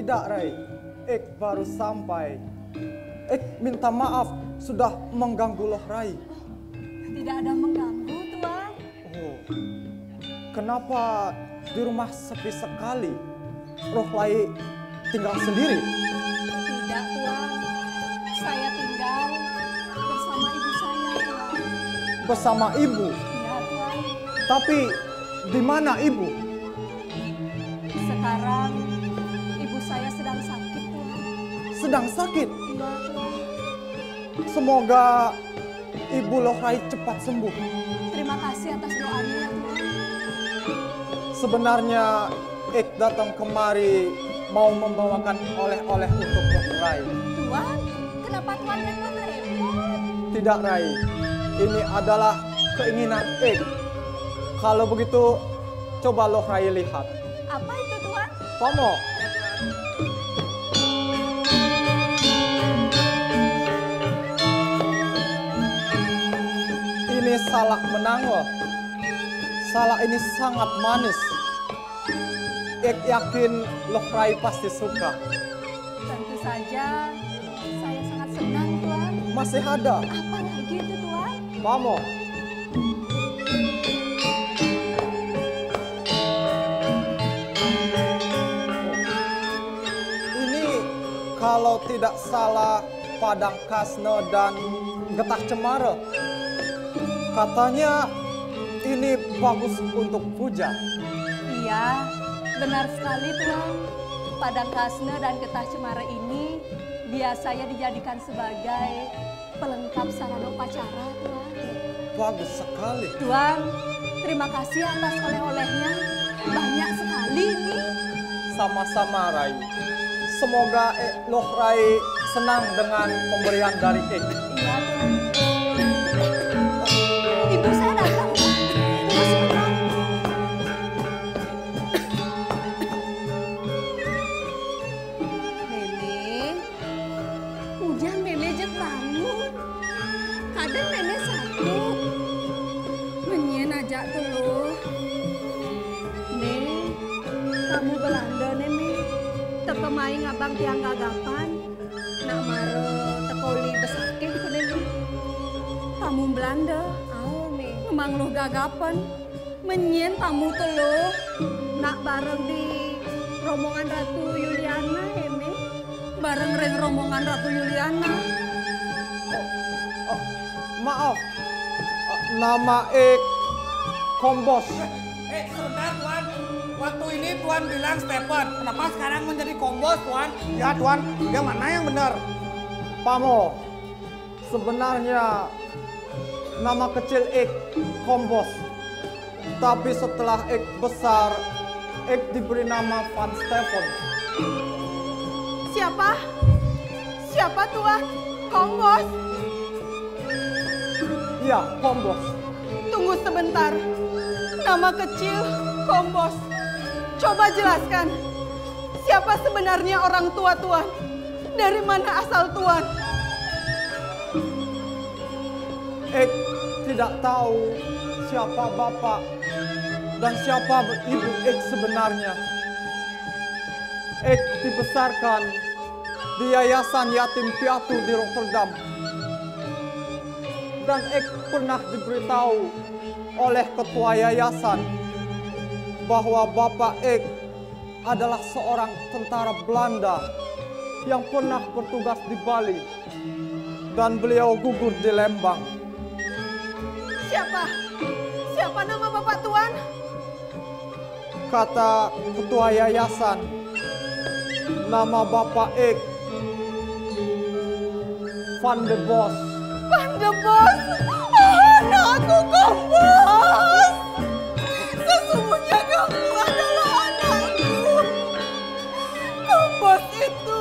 Tidak, Rai. Ek baru sampai. Ek minta maaf sudah mengganggu Lohrai. Tidak ada mengganggu, Tuan. Oh, kenapa di rumah sepi sekali? Lohrai tinggal sendiri? Tidak, Tuan. Saya tinggal bersama ibu saya, Tuan. Bersama ibu? Iya, Tuan. Tapi di mana ibu? Sekarang ibu saya sedang sakit, Tuan. Sedang sakit? Iya, Tuan. Semoga ibu Lohrai cepat sembuh. Terima kasih atas doanya, Tuan. Sebenarnya Ek datang kemari mau membawakan oleh-oleh untuk Lohrai. Tuan, kenapa Tuan repot-repot? Tidak, Rai. Ini adalah keinginan Ek. Kalau begitu, coba Lohrai lihat. Apa itu, Tuan? Pamo. Ini salak menango. Salak ini sangat manis. Ek yakin Lohrai pasti suka. Tentu saja, saya sangat senang, Tuan. Masih ada? Apa lagi itu, Tuan? Pamo. Ini kalau tidak salah padang kasne dan getah cemara. Katanya ini bagus untuk puja. Iya, benar sekali, Tuan. Padang kasne dan getah cemara ini biasanya dijadikan sebagai pelengkap sarana upacara, Tuan. Bagus sekali. Tuan, terima kasih atas oleh-olehnya. Banyak sekali ini. Sama-sama, Rai. Semoga Lohrai senang dengan pemberian dari Ek. Iya, Tuan. Ibu saya datang, Tuan. Tunggu sebentar. Nenek, hujan nenek je bangun. Kadang nenek satu. Menyen aja dulu. Nek, kamu Belanda, Nenek. Tepemai ngabang tiang gagapan. Nak maro tekoli besakit ku Nenek. Kamu Belanda. Memang lu gagapan. Menyen tamu teluh. Nak bareng di rombongan Ratu Yuliana, Nenek. Bareng reng rombongan Ratu Yuliana. Maaf, nama Ek Kombos. Sebentar Tuan, waktu ini Tuan bilang Stephen, kenapa sekarang menjadi Kombos Tuan? Ya Tuan, dia mana yang benar? Pamo, sebenarnya nama kecil Ek Kombos. Tapi setelah Ek besar, Ek diberi nama Van Stephen. Siapa? Siapa Tuan? Kombos? Iya, Kombos. Tunggu sebentar. Nama kecil Kombos. Coba jelaskan. siapa sebenarnya orang tua Tuan? Dari mana asal Tuan? Ek tidak tahu siapa bapak dan siapa ibu Ek sebenarnya. Ek dibesarkan di Yayasan Yatim Piatu di Rotterdam. Dan Ek pernah diberitahu oleh ketua yayasan bahwa bapak Ek adalah seorang tentara Belanda yang pernah bertugas di Bali dan beliau gugur di Lembang. Siapa nama bapak Tuan? Kata ketua yayasan, nama bapak Ek Van de Bos. Van de Bos, anakku Kembos. Sesungguhnya kamu adalah anakku. Kembos itu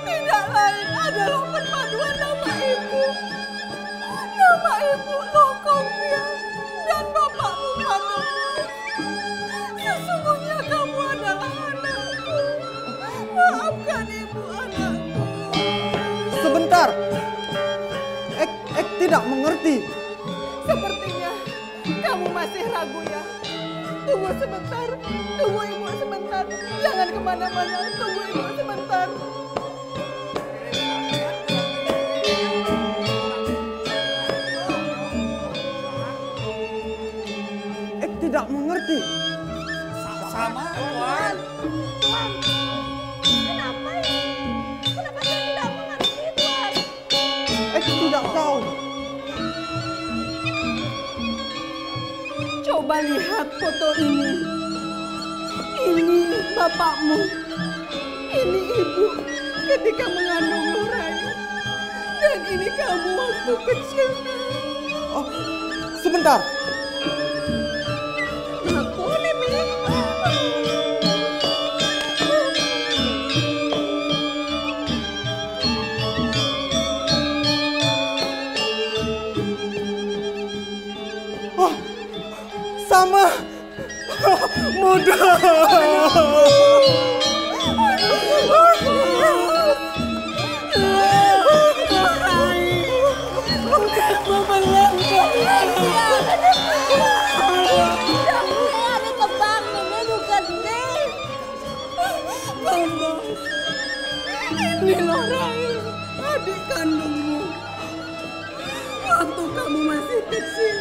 tidak lain adalah perpaduan nama ibu. Nama ibu Lokovia dan bapakmu Van de Bos. Sesungguhnya kamu adalah anakku. Maafkan ibu anakku. Sebentar. Ek tidak mengerti. Sepertinya kamu masih ragu ya. Tunggu sebentar, tunggu ibu sebentar. Jangan kemana-mana, tunggu ibu sebentar. Ek tidak mengerti. Sama Tuan. Tuan, kenapa ya? Kenapa saya tidak mengerti Tuan? Ek tidak tahu. Coba lihat foto ini. Ini bapakmu. Ini ibu ketika mengandung Nurai. Dan ini kamu waktu kecil. Oh, sebentar. Aku Nemi. Oh, sama. Muda. Ada tebang ini bukan nih. Kembos, ini Lorai, adik kandungmu. Waktu kamu masih kecil,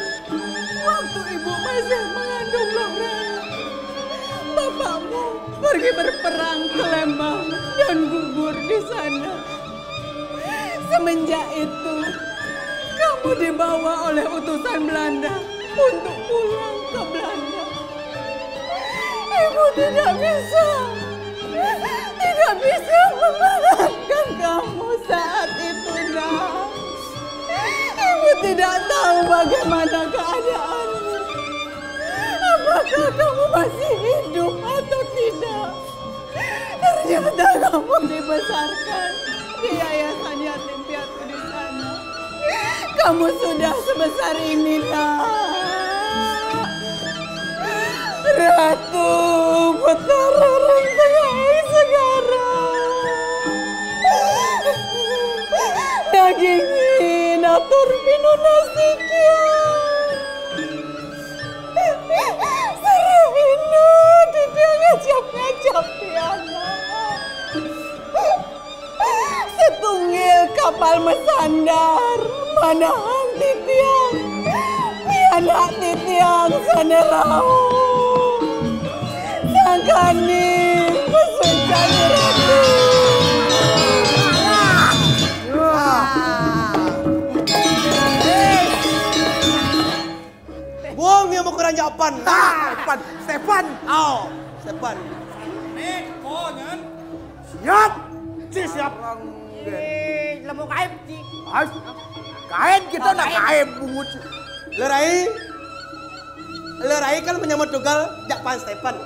waktu ibu masih mengandung Lorai, bapakmu pergi berperang ke Lembang dan gugur di sana. Semenjak itu, kamu dibawa oleh utusan Belanda untuk pulang ke Belanda. Ibu tidak bisa memaafkan kamu saat itu, Nak. Ibu tidak tahu bagaimana keadaanmu. Apakah kamu masih hidup atau tidak? Ternyata kamu dibesarkan di Yayasan Yatim Piatu di sana. Kamu sudah sebesar ini, Nak. Ratu Betara Rantai sekarang. Daging atur pinunasikian. Serahinu tidak ngajap-ngajap tiana. Setunggil kapal mesandar manahan titiang. Pianak titiang sanerau. Sangkani pesuncani ratu. Buang yang mau keranjak Opan. Stefan. Oh, Stefan. Siap. Si siap. Lemu kaib Ci. Kain kita nak kain bungut. Lerai kan menyambut tugal jak Pan Stefan.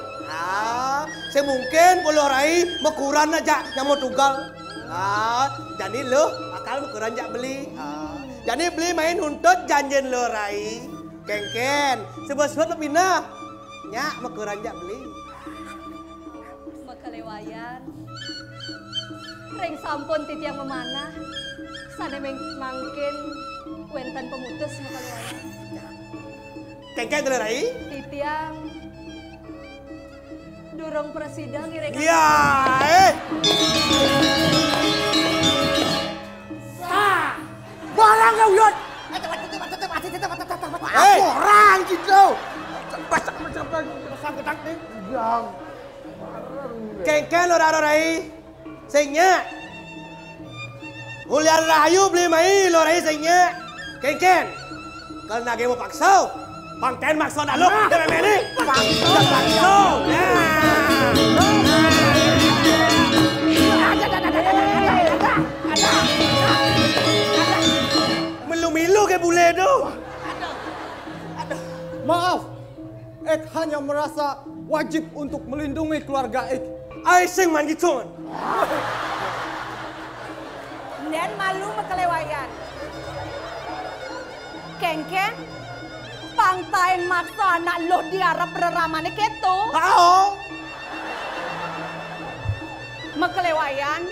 Semungkin puluh rai mekuran aja nyambut tugal. Jadi lo akal mekuran jak beli. Jadi beli main huntut janjen lo rai. Kengken sebut-sebut lebih nah. Nyak mekuran jak beli. Makalewayan. Reng sampun titiang memanah. Sana mangkin wenten pemutus Makalewayan. Kengkeng dulu Rai. Titiang durung presiden ngiring. Iya, Barang kau yot. Orang gitu. Kengkeng lo Rai. Singnya. Mulian Rahayu beli mai lo Rai singnya. Kengkeng. Kalau nage mau paksa, pangten maksa dah lo. Jangan meni. Paksa. Milu ke bule tu. Maaf, Ek hanya merasa wajib untuk melindungi keluarga Ek. Ai sing man gitu. Nen malu Makalewayan. Kengkeng, pangtain maksa anak lo diarap reramane keto. Hao. Makalewayan,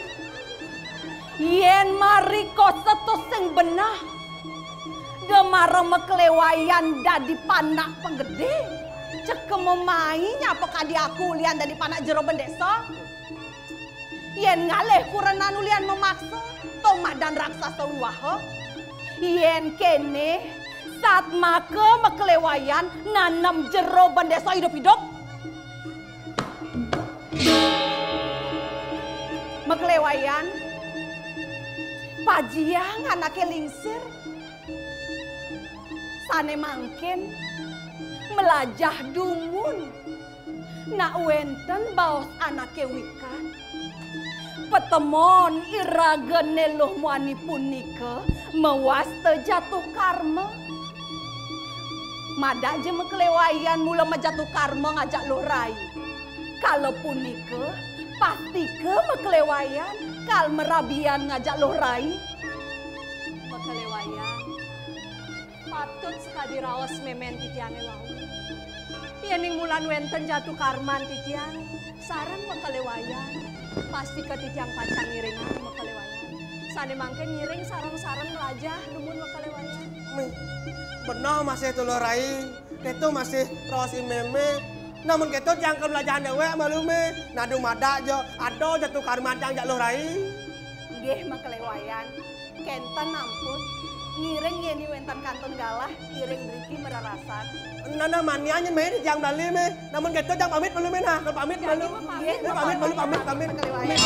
yen mari ko setus sing benah. Gemara Makalewayan dadi panak penggede. Cek memai nyapa kadi aku lian dadi panak jero bendesa. Yen ngaleh kurenan ulian memaksa, tomak dan raksasa wiwaha. Yen kene saat maka Makalewayan nanam jero bendesa hidup-hidup. Makalewayan, pajiang anaknya lingsir. Sane mangkin melajah dumun. Nak wenten baos anaknya wikan. Petemon iragane loh muani punika mewas jatuh karma. Madak je Makalewayan mula menjatuh karma ngajak lo rai. Kalau punika pasti ke Makalewayan kal merabian ngajak lo rai. Makalewayan. Patut sekali raos memen titiane wau. Yening mulan wenten jatuh karman titian, sarang Makalewayan. Pasti ke titiang pacang ngiringan Makalewayan. Sane mangke ngiring sarang-sarang melajah dumun Makalewayan. Benar masih tulur Rai. Itu masih raos meme. Namun ketot yang ke belajar dewe malume. Nadu madak jo, ado jatuh karman yang jak lo Rai. Nggih Makalewayan, kenten ampun. Ngiring yeni wentan kanton galah, ngiring driki merarasan. Nana manianya me yang bali me. Namun ketot yang pamit malume nah, ke pamit malu. Pamit. Makalewayan.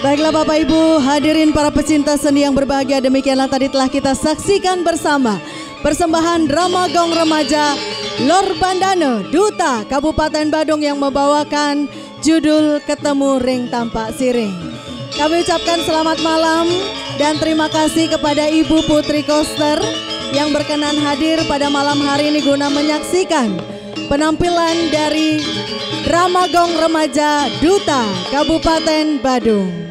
Baiklah Bapak Ibu, hadirin para pecinta seni yang berbahagia, demikianlah tadi telah kita saksikan bersama persembahan drama Gong Remaja Lor Bandana Duta Kabupaten Badung yang membawakan judul Ketemu Ring Tampak Siring. Kami ucapkan selamat malam dan terima kasih kepada Ibu Putri Koster yang berkenan hadir pada malam hari ini guna menyaksikan penampilan dari drama Gong Remaja Duta Kabupaten Badung.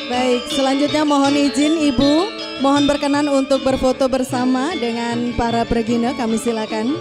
Baik, selanjutnya mohon izin Ibu, mohon berkenan untuk berfoto bersama dengan para pregina, kami silakan.